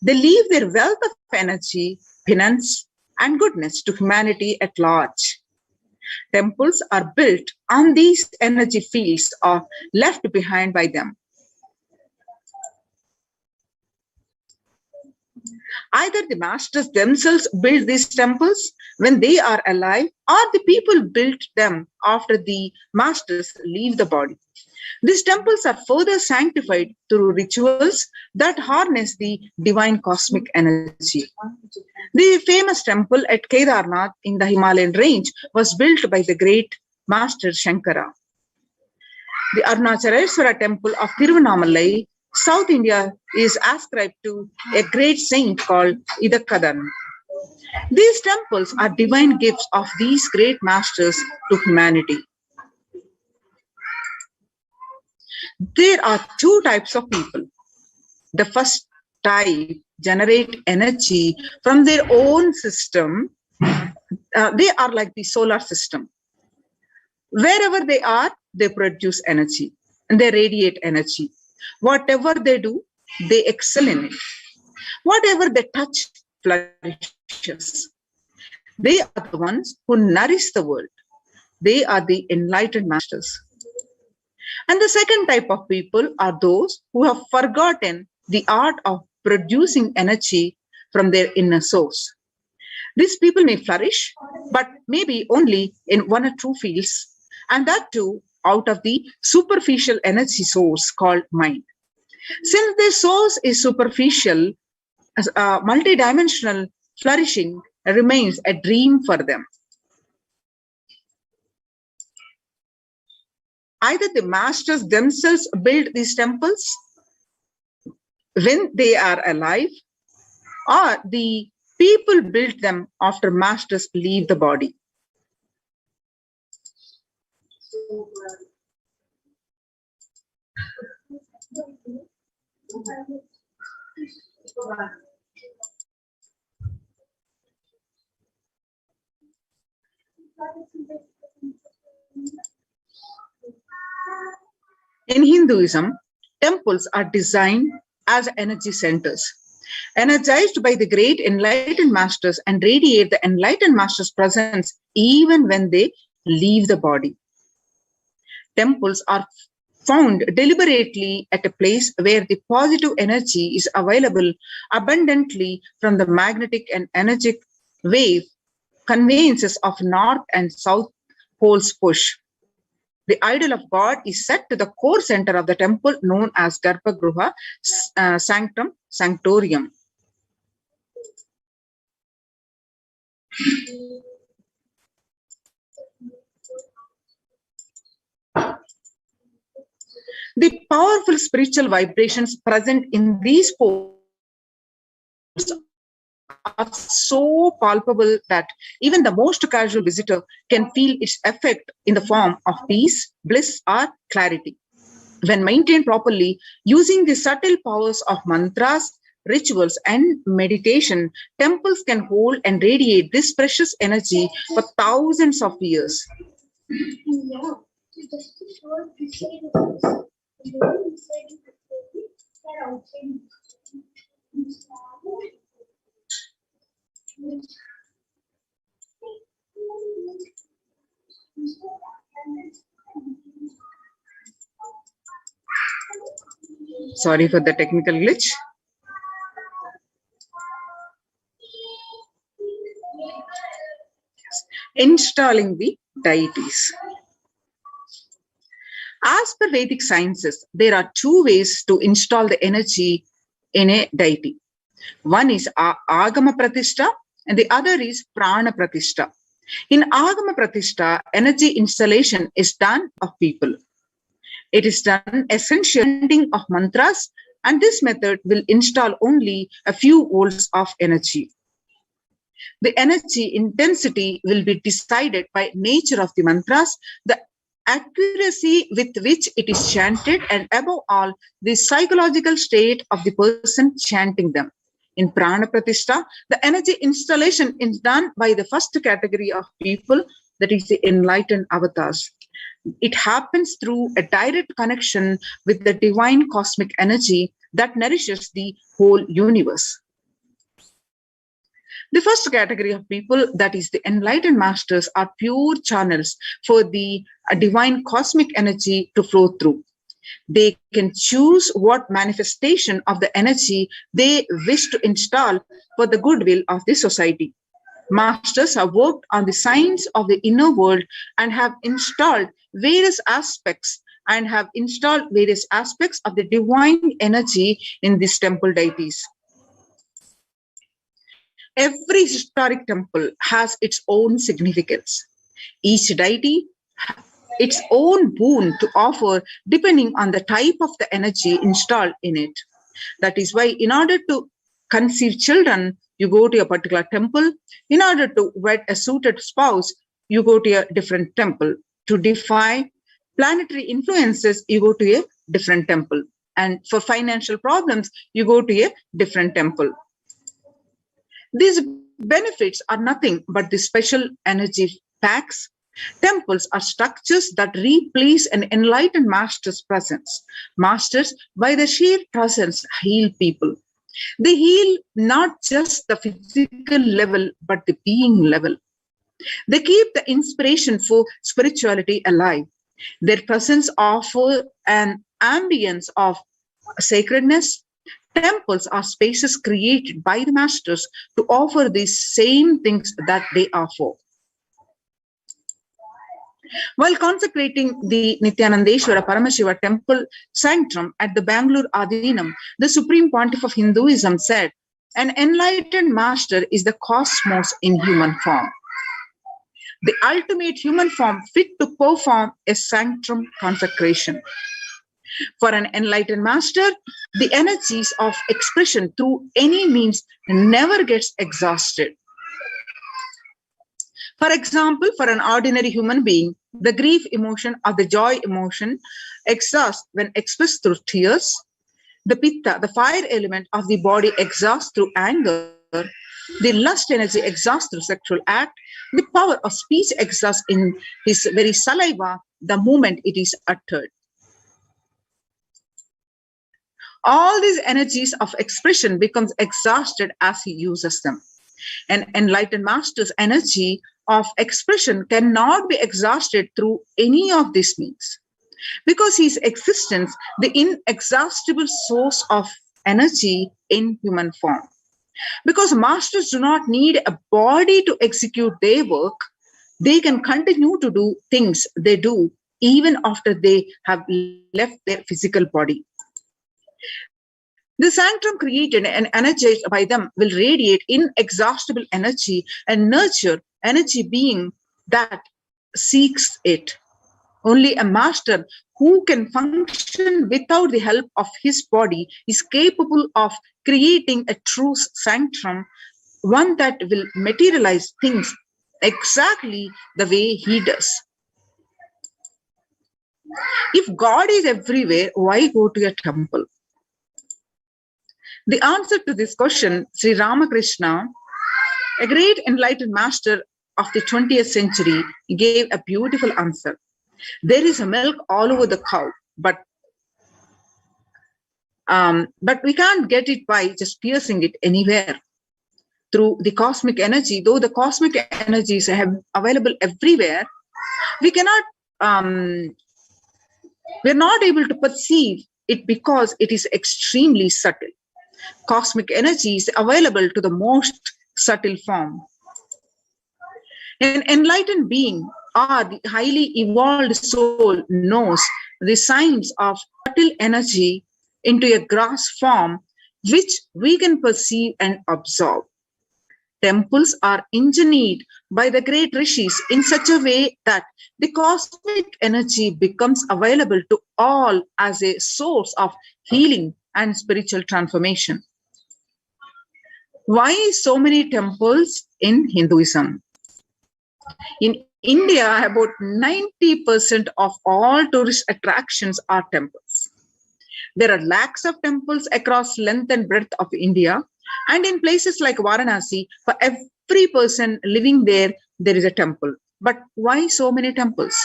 they leave their wealth of energy, penance, and goodness to humanity at large. Temples are built on these energy fields or left behind by them. Either the masters themselves build these temples when they are alive, or the people build them after the masters leave the body. These temples are further sanctified through rituals that harness the divine cosmic energy. The famous temple at Kedarnath in the Himalayan range was built by the great master Shankara. The Arunachaleswara temple of Tiruvannamalai, South India, is ascribed to a great saint called Idakkadan. These temples are divine gifts of these great masters to humanity. There are two types of people. The first type generate energy from their own system. They are like the solar system. Wherever they are, they produce energy and they radiate energy. Whatever they do, they excel in it. Whatever they touch flourishes. They are the ones who nourish the world. They are the enlightened masters. And the second type of people are those who have forgotten the art of producing energy from their inner source. These people may flourish, but maybe only in one or two fields, and that too out of the superficial energy source called mind. Since their source is superficial, multidimensional flourishing remains a dream for them. Either the masters themselves build these temples when they are alive, or the people build them after masters leave the body. In Hinduism, temples are designed as energy centers, energized by the great enlightened masters, and radiate the enlightened masters' presence even when they leave the body. Temples are found deliberately at a place where the positive energy is available abundantly from the magnetic and energetic wave conveyances of north and south poles push. The idol of God is set to the core center of the temple known as Garbhagruha, Sanctum Sanctorium. The powerful spiritual vibrations present in these poles are so palpable that even the most casual visitor can feel its effect in the form of peace, bliss, or clarity. When maintained properly, using the subtle powers of mantras, rituals, and meditation, temples can hold and radiate this precious energy for thousands of years. Sorry for the technical glitch. Installing the deities. As per Vedic sciences, there are two ways to install the energy in a deity. One is Agama Pratishta and the other is Prana Pratishta. In Agama Pratishta, energy installation is done of people. It is done essentially of mantras, and this method will install only a few volts of energy. The energy intensity will be decided by nature of the mantras, the accuracy with which it is chanted, and above all, the psychological state of the person chanting them. In Prana Pratishta, the energy installation is done by the first category of people, that is the enlightened avatars. it happens through a direct connection with the divine cosmic energy that nourishes the whole universe. The first category of people, that is the enlightened masters, are pure channels for the divine cosmic energy to flow through. They can choose what manifestation of the energy they wish to install for the goodwill of the society. Masters have worked on the science of the inner world and have installed various aspects of the divine energy in these temple deities. Every historic temple has its own significance. Each deity has its own boon to offer depending on the type of the energy installed in it. That is why in order to conceive children, you go to a particular temple. In order to wed a suited spouse, you go to a different temple. To defy planetary influences, you go to a different temple. And for financial problems, you go to a different temple. These benefits are nothing but the special energy packs. Temples are structures that replace an enlightened master's presence. Masters, by their sheer presence, heal people. They heal not just the physical level, but the being level. They keep the inspiration for spirituality alive. Their presence offers an ambience of sacredness. Temples are spaces created by the masters to offer these same things that they offer. While consecrating the Nithyanandeshwara Paramashiva temple sanctum at the Bangalore Adinam, the Supreme Pontiff of Hinduism said, "An enlightened master is the cosmos in human form, the ultimate human form fit to perform a sanctum consecration." For an enlightened master, the energies of expression through any means never gets exhausted. For example, for an ordinary human being, the grief emotion or the joy emotion exhausts when expressed through tears. The pitta, the fire element of the body, exhausts through anger. The lust energy exhausts through sexual act. The power of speech exhausts in his very saliva the moment it is uttered. All these energies of expression becomes exhausted as he uses them. An enlightened master's energy of expression cannot be exhausted through any of these means, because his existence, the inexhaustible source of energy in human form. Because masters do not need a body to execute their work, they can continue to do things they do even after they have left their physical body. The sanctum created and energized by them will radiate inexhaustible energy and nurture energy being that seeks it. Only a master who can function without the help of his body is capable of creating a true sanctum, one that will materialize things exactly the way he does. If God is everywhere, why go to a temple? The answer to this question, Sri Ramakrishna, a great enlightened master of the 20th century, gave a beautiful answer. There is a milk all over the cow, but we can't get it by just piercing it anywhere. Through the cosmic energy, though the cosmic energies are available everywhere, we're not able to perceive it because it is extremely subtle. Cosmic energy is available to the most subtle form. An enlightened being or the highly evolved soul knows the signs of subtle energy into a gross form which we can perceive and absorb. Temples are engineered by the great rishis in such a way that the cosmic energy becomes available to all as a source of healing and spiritual transformation. Why so many temples in Hinduism? In India, about 90% of all tourist attractions are temples. There are lakhs of temples across length and breadth of India, and in places like Varanasi, for every person living there, there is a temple. But why so many temples?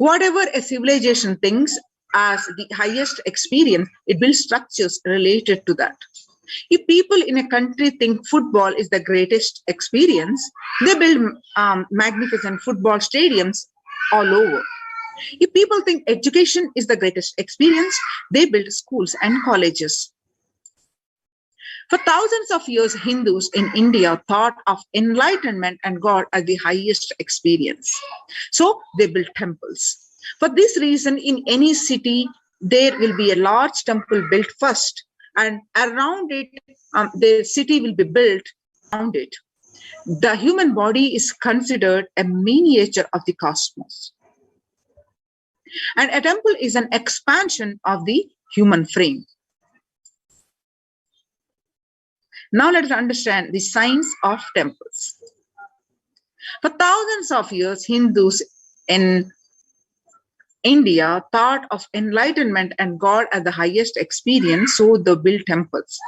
Whatever a civilization thinks as the highest experience, it builds structures related to that. If people in a country think football is the greatest experience, they build magnificent football stadiums all over. If people think education is the greatest experience, they build schools and colleges. For thousands of years, Hindus in India thought of enlightenment and God as the highest experience. So they built temples. For this reason, in any city, there will be a large temple built first, and around it, the city will be built around it. The human body is considered a miniature of the cosmos. And a temple is an expansion of the human frame. Now let us understand the science of temples. For thousands of years, Hindus in India thought of enlightenment and God as the highest experience, so they built temples.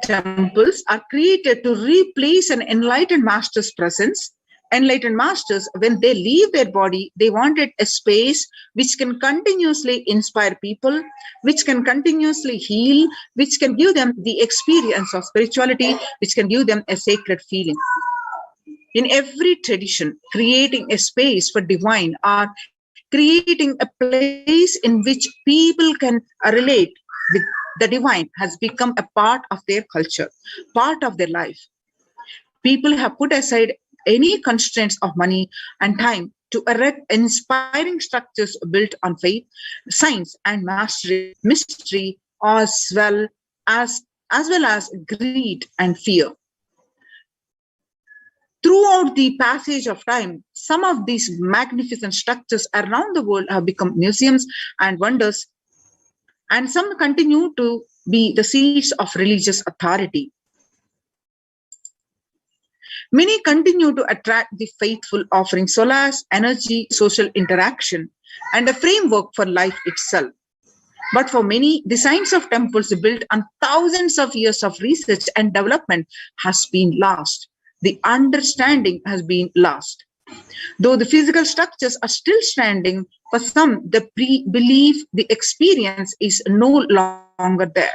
Temples are created to replace an enlightened master's presence. Enlightened masters, when they leave their body, they wanted a space which can continuously inspire people, which can continuously heal, which can give them the experience of spirituality, which can give them a sacred feeling. In every tradition, creating a space for divine or creating a place in which people can relate with the divine has become a part of their culture, part of their life. People have put aside any constraints of money and time to erect inspiring structures built on faith, science, and mystery, as well as greed and fear. Throughout the passage of time, some of these magnificent structures around the world have become museums and wonders, and some continue to be the seats of religious authority. Many continue to attract the faithful, offering solace, energy, social interaction, and a framework for life itself. But for many, the science of temples built on thousands of years of research and development has been lost. The understanding has been lost. Though the physical structures are still standing, for some, the belief, the experience is no longer there.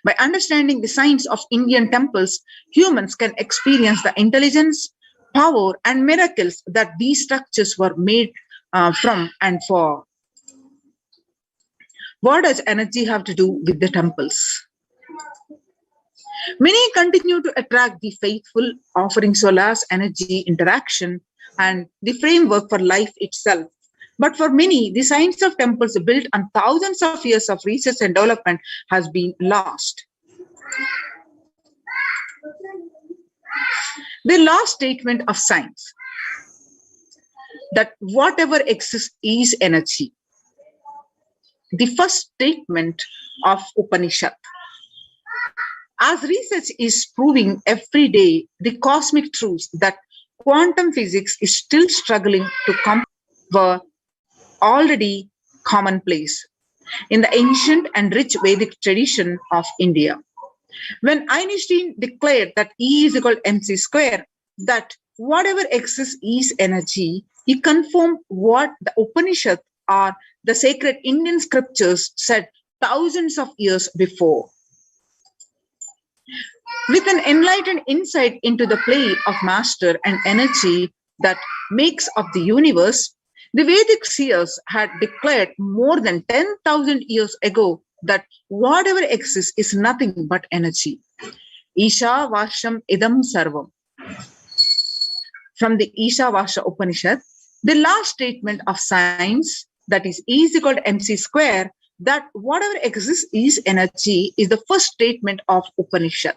By understanding the science of Indian temples, humans can experience the intelligence, power, and miracles that these structures were made from and for. What does energy have to do with the temples? Many continue to attract the faithful, offering solace, energy, interaction, and the framework for life itself. But for many, the science of temples built on thousands of years of research and development has been lost. The last statement of science, that whatever exists is energy. The first statement of Upanishad. As research is proving every day the cosmic truths that quantum physics is still struggling to come, were already commonplace in the ancient and rich Vedic tradition of India. When Einstein declared that E is equal to mc square, that whatever exists is energy, he confirmed what the Upanishad or the sacred Indian scriptures said thousands of years before. With an enlightened insight into the play of master and energy that makes up the universe, the Vedic seers had declared more than 10,000 years ago that whatever exists is nothing but energy. Isha Vasham Idam Sarvam. From the Isha Vasha Upanishad, the last statement of science, that is E is equal to mc square, that whatever exists is energy, is the first statement of Upanishad.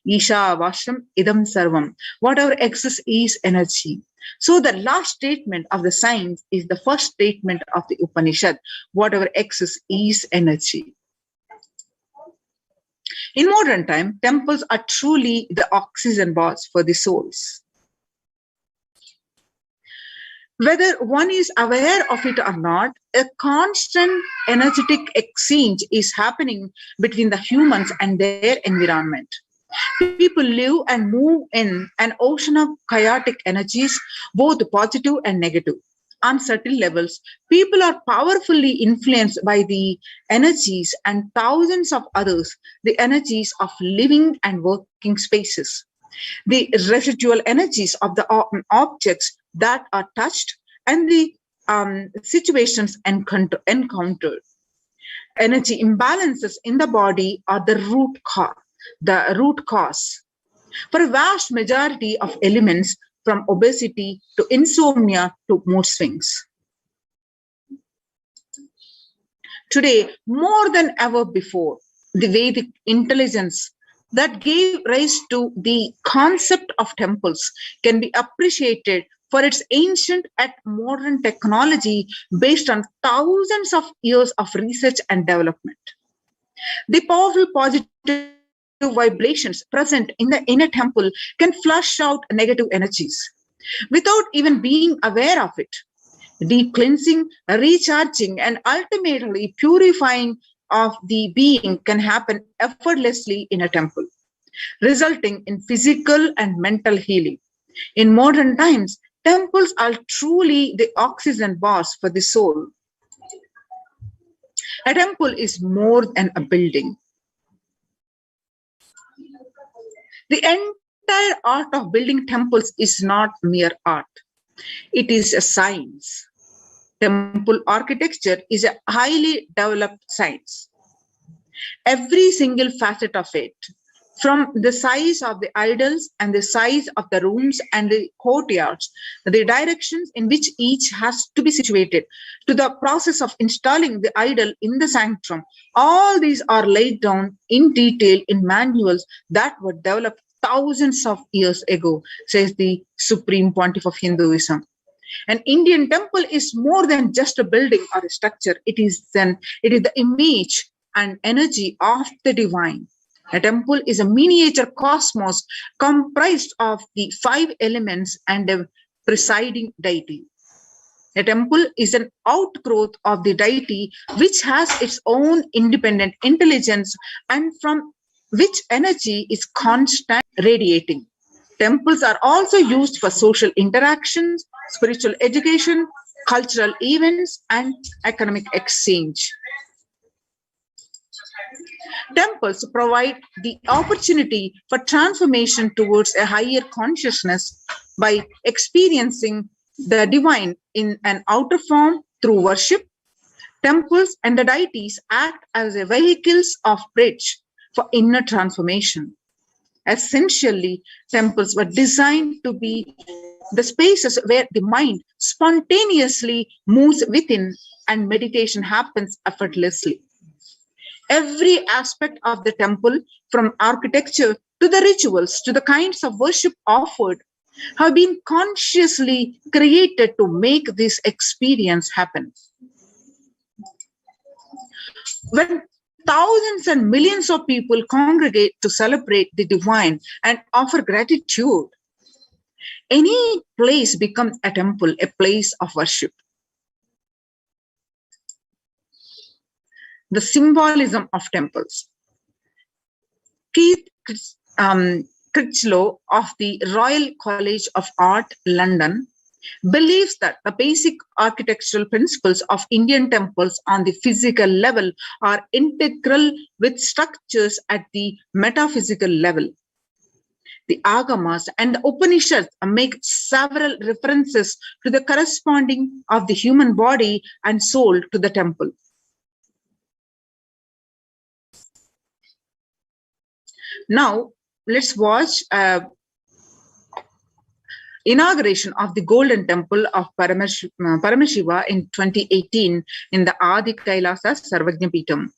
Isha Vasham Idam Sarvam. Whatever exists is energy. So the last statement of the science is the first statement of the Upanishad. Whatever exists is energy. In modern time, temples are truly the oxygen baths for the souls. Whether one is aware of it or not, a constant energetic exchange is happening between the humans and their environment. People live and move in an ocean of chaotic energies, both positive and negative. On certain levels, people are powerfully influenced by the energies and thousands of others, the energies of living and working spaces. The residual energies of the objects that are touched and the situations encountered. Energy imbalances in the body are the root cause. For a vast majority of elements, from obesity to insomnia to mood swings. Today, more than ever before, the Vedic intelligence that gave rise to the concept of temples can be appreciated for its ancient and modern technology based on thousands of years of research and development. The powerful positive vibrations present in the inner temple can flush out negative energies without even being aware of it. The cleansing, recharging, and ultimately purifying of the being can happen effortlessly in a temple, resulting in physical and mental healing. In modern times, temples are truly the oxygen bars for the soul. A temple is more than a building. The entire art of building temples is not mere art. It is a science. Temple architecture is a highly developed science. Every single facet of it, from the size of the idols and the size of the rooms and the courtyards, the directions in which each has to be situated, to the process of installing the idol in the sanctum, all these are laid down in detail in manuals that were developed thousands of years ago, says the Supreme Pontiff of Hinduism. An Indian temple is more than just a building or a structure. It is the image and energy of the divine. A temple is a miniature cosmos comprised of the 5 elements and a presiding deity. A temple is an outgrowth of the deity which has its own independent intelligence and from which energy is constant radiating. Temples are also used for social interactions, spiritual education, cultural events, and economic exchange. Temples provide the opportunity for transformation towards a higher consciousness by experiencing the divine in an outer form through worship. Temples and the deities act as a vehicles of bridge for inner transformation. Essentially, temples were designed to be the spaces where the mind spontaneously moves within and meditation happens effortlessly. Every aspect of the temple, from architecture to the rituals to the kinds of worship offered, have been consciously created to make this experience happen. When thousands and millions of people congregate to celebrate the divine and offer gratitude, any place becomes a temple, a place of worship. The symbolism of temples. Keith Critchlow of the Royal College of Art, London, believes that the basic architectural principles of Indian temples on the physical level are integral with structures at the metaphysical level. The Agamas and the Upanishads make several references to the corresponding of the human body and soul to the temple. Now, let's watch inauguration of the Golden Temple of Paramashiva in 2018 in the Adi Kailasa Sarvajna Peetham.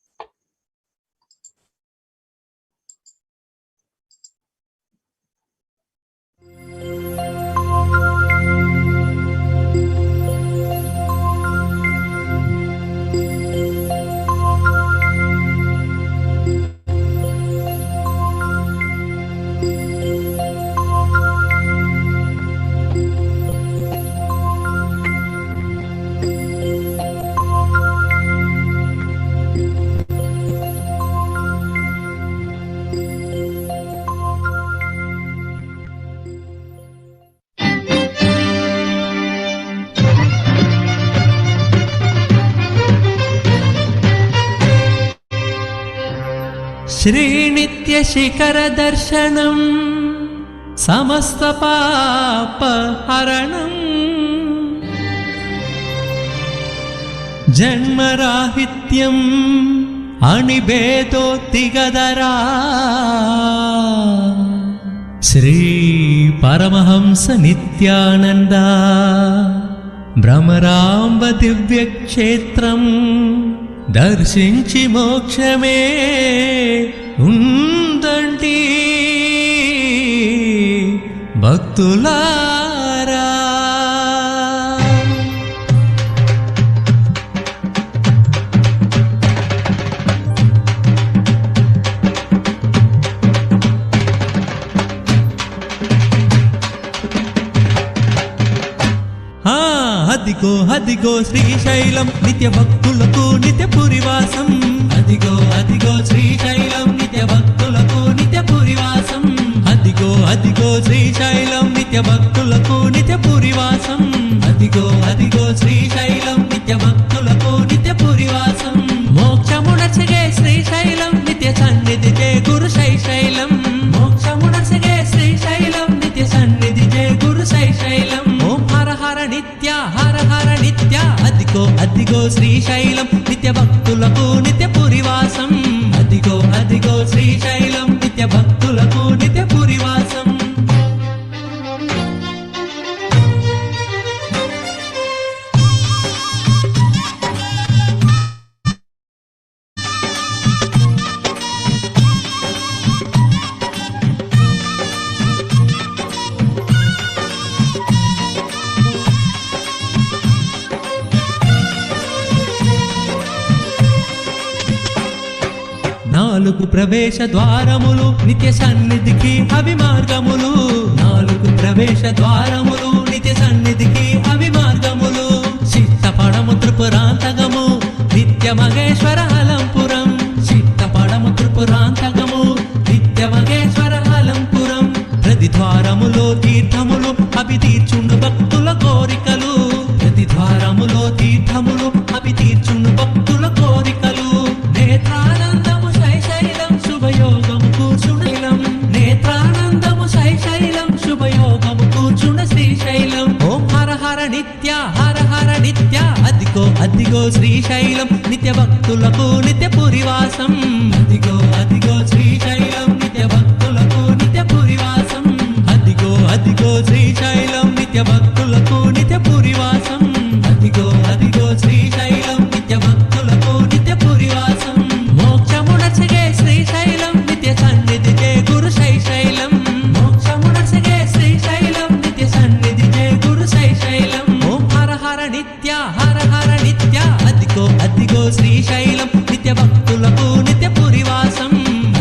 श्रीनित्यशिखरदर्शनं समस्तपापहरणं जन्मराहित्यम् अनिभेदोत्तिगदरा Shri Paramhans Nityanand भ्रमरांब दिव्यक्षेत्रं दर्शिंచి మోక్షమే ఉందండి భక్తులారా. అదిగో అదిగో శ్రీశైలం నిత్య భక్తులకు నిత్య పురివాసం. అదిగో అదిగో శ్రీశైలం నిత్య భక్తులకు నిత్య పురివాసం. అదిగో అదిగో శ్రీశైలం నిత్య భక్తులకు నిత్య పురివాసం. అదిగో అదిగో శ్రీశైలం నిత్య భక్తులకు నిత్య పురివాసం. మోక్షమునర్చగే శ్రీశైలం నిత్య సన్నిధి జయ గురు శైశైలం. మోక్షమునర్చగే శ్రీశైలం నిత్య సన్నిధి జయ గురు శైశైలం. ఓం హర హర నిత్య హర హర నిత్య. అదిగో అదిగో శ్రీశైలం నిత్య భక్తులకు నిత్య పురివాసం. అదిగో అదిగో శ్రీశైలం నిత్య భక్తులకు నిత్య పురివాసం. నాలుగు ప్రవేశ ద్వారములు నిత్య సన్నిధికి అవి మార్గములు. నాలుగు ప్రవేశ ద్వారములు నిత్య సన్నిధికి అవి మార్గములు. చిత్తపడము త్రిపురాంతకము నిత్య మహేశ్వర హలంపురం. చిత్తపడము త్రిపురాంతకము నిత్య మహేశ్వర హలంపురం. ప్రతి ద్వారములో తీర్థములు అవి తీర్చుండు భక్తుల కోరికలు. ప్రతి ద్వారములో తీర్థములు అవి తీర్చుండు భక్తుల కోరికలు. నేత్రానందము శైశైలం శుభయోగము కూర్చుండం. నేత్రానందము శైశైలం శుభయోగము కూర్చుండ శ్రీశైలం. ఓం హర హర నిత్య హర హర నిత్య. అదిగో అదిగో శ్రీశైలం నిత్య భక్తులకు నిత్య పురివాసం. అదిగో అదిగో శ్రీశైలం నిత్య భక్తులకు నిత్య పురివాసం. అదిగో అదిగో శ్రీశైలం నిత్య భక్తులకు నిత్య పురివాసం. అదిగో అదిగో శ్రీశైలం నిత్య భక్తులకు నిత్య పురివాసం. మోక్షమునర్చగే శ్రీశైలం నిత్య సన్నిధి జయ గురు శైశైలం. మోక్షమునర్చగే శ్రీశైలం నిత్య సన్నిధి జయ గురు శైశైలం. ఓం హర హర నిత్య హర హర నిత్య. అదిగో అదిగో శ్రీశైలం నిత్య భక్తులకు నిత్య పురివాసం.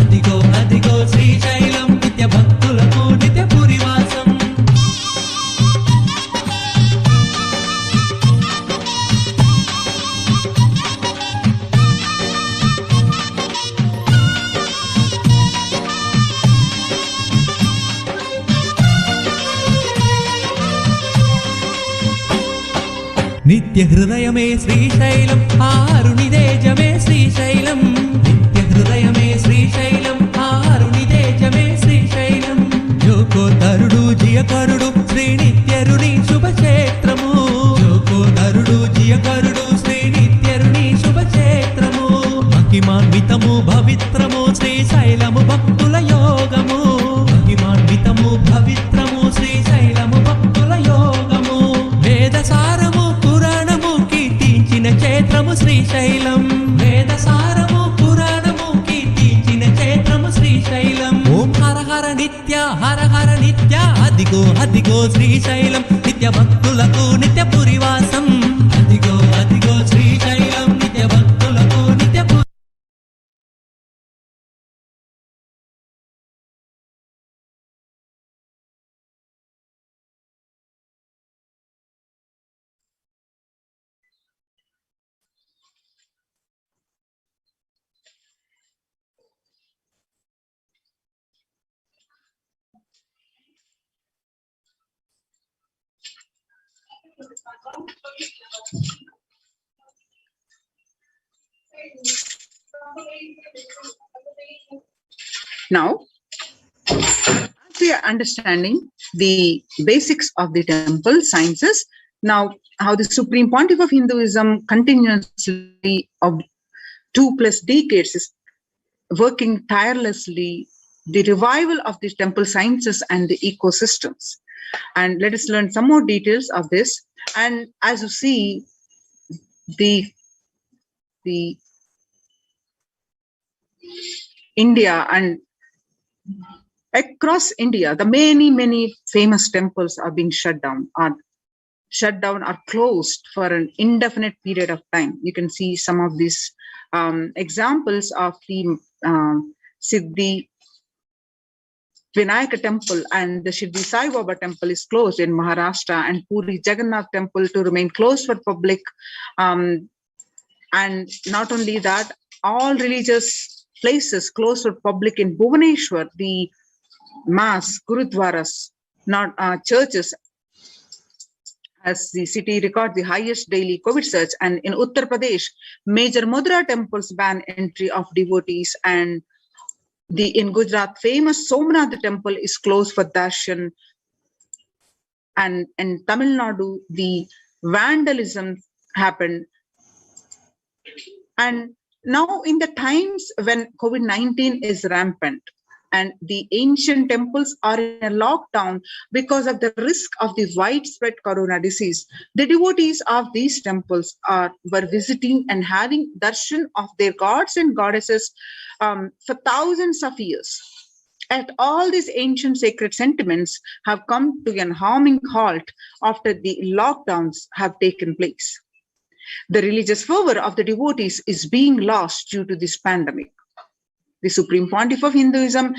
అదిగో అదిగో శ్రీశైలం నిత్య భక్తులకు నిత్య పురివాసం. నిత్య హృదయమే శ్రీశైలం ఆరునిదేజమే శ్రీశైలం. నిత్య హృదయమే శ్రీశైలం ఆరునిదేజమే శ్రీశైలం. జోకోదరుడు జియకరుడు శ్రీ నిత్యరుని శుభక్షేత్రము. జోకోదరుడు జియకరుడు శ్రీ నిత్యరుని శుభక్షేత్రము. మహిమాన్వితము పవిత్రము శ్రీశైలము భక్తుల యోగము. మహిమాన్వితము పవిత్రము శ్రీశైలము భక్తుల యోగము. వేదసారము పురాణము కీర్తించిన క్షేత్రము శ్రీశైలం. వేదసారము పురాణము కీర్తించిన క్షేత్రము శ్రీశైలం. ఓం హర హర నిత్య హర హర నిత్య. అదిగో అదిగో శ్రీశైలం నిత్య భక్తులకు నిత్య పురివాసం. అదిగో అదిగో శ్రీశైలం నిత్య భక్తులకు నిత్య Now, we are understanding the basics of the temple sciences. Now, how the Supreme Pontiff of Hinduism continuously of 2+ decades is working tirelessly the revival of the temple sciences and the ecosystems. And let us learn some more details of this. And as you see, the India and across India, the many famous temples are being shut down or closed for an indefinite period of time. You can see some of these examples of the Siddhi Vinayaka temple and the Shirdi Sai Baba temple is closed in Maharashtra, and Puri Jagannath temple to remain closed for public. And not only that, all religious places closed for public in Bhubaneswar, the mass, gurudwaras, not churches, as the city records the highest daily COVID surge. And in Uttar Pradesh, major Mudra temples ban entry of devotees, and in Gujarat, famous Somnath temple is closed for darshan. And in Tamil Nadu, the vandalism happened. And now in the times when COVID-19 is rampant and the ancient temples are in a lockdown because of the risk of the widespread corona disease, the devotees of these temples were visiting and having darshan of their gods and goddesses for thousands of years. And all these ancient sacred sentiments have come to an harming halt after the lockdowns have taken place. The religious fervor of the devotees is being lost due to this pandemic. The Supreme Pontiff of Hinduism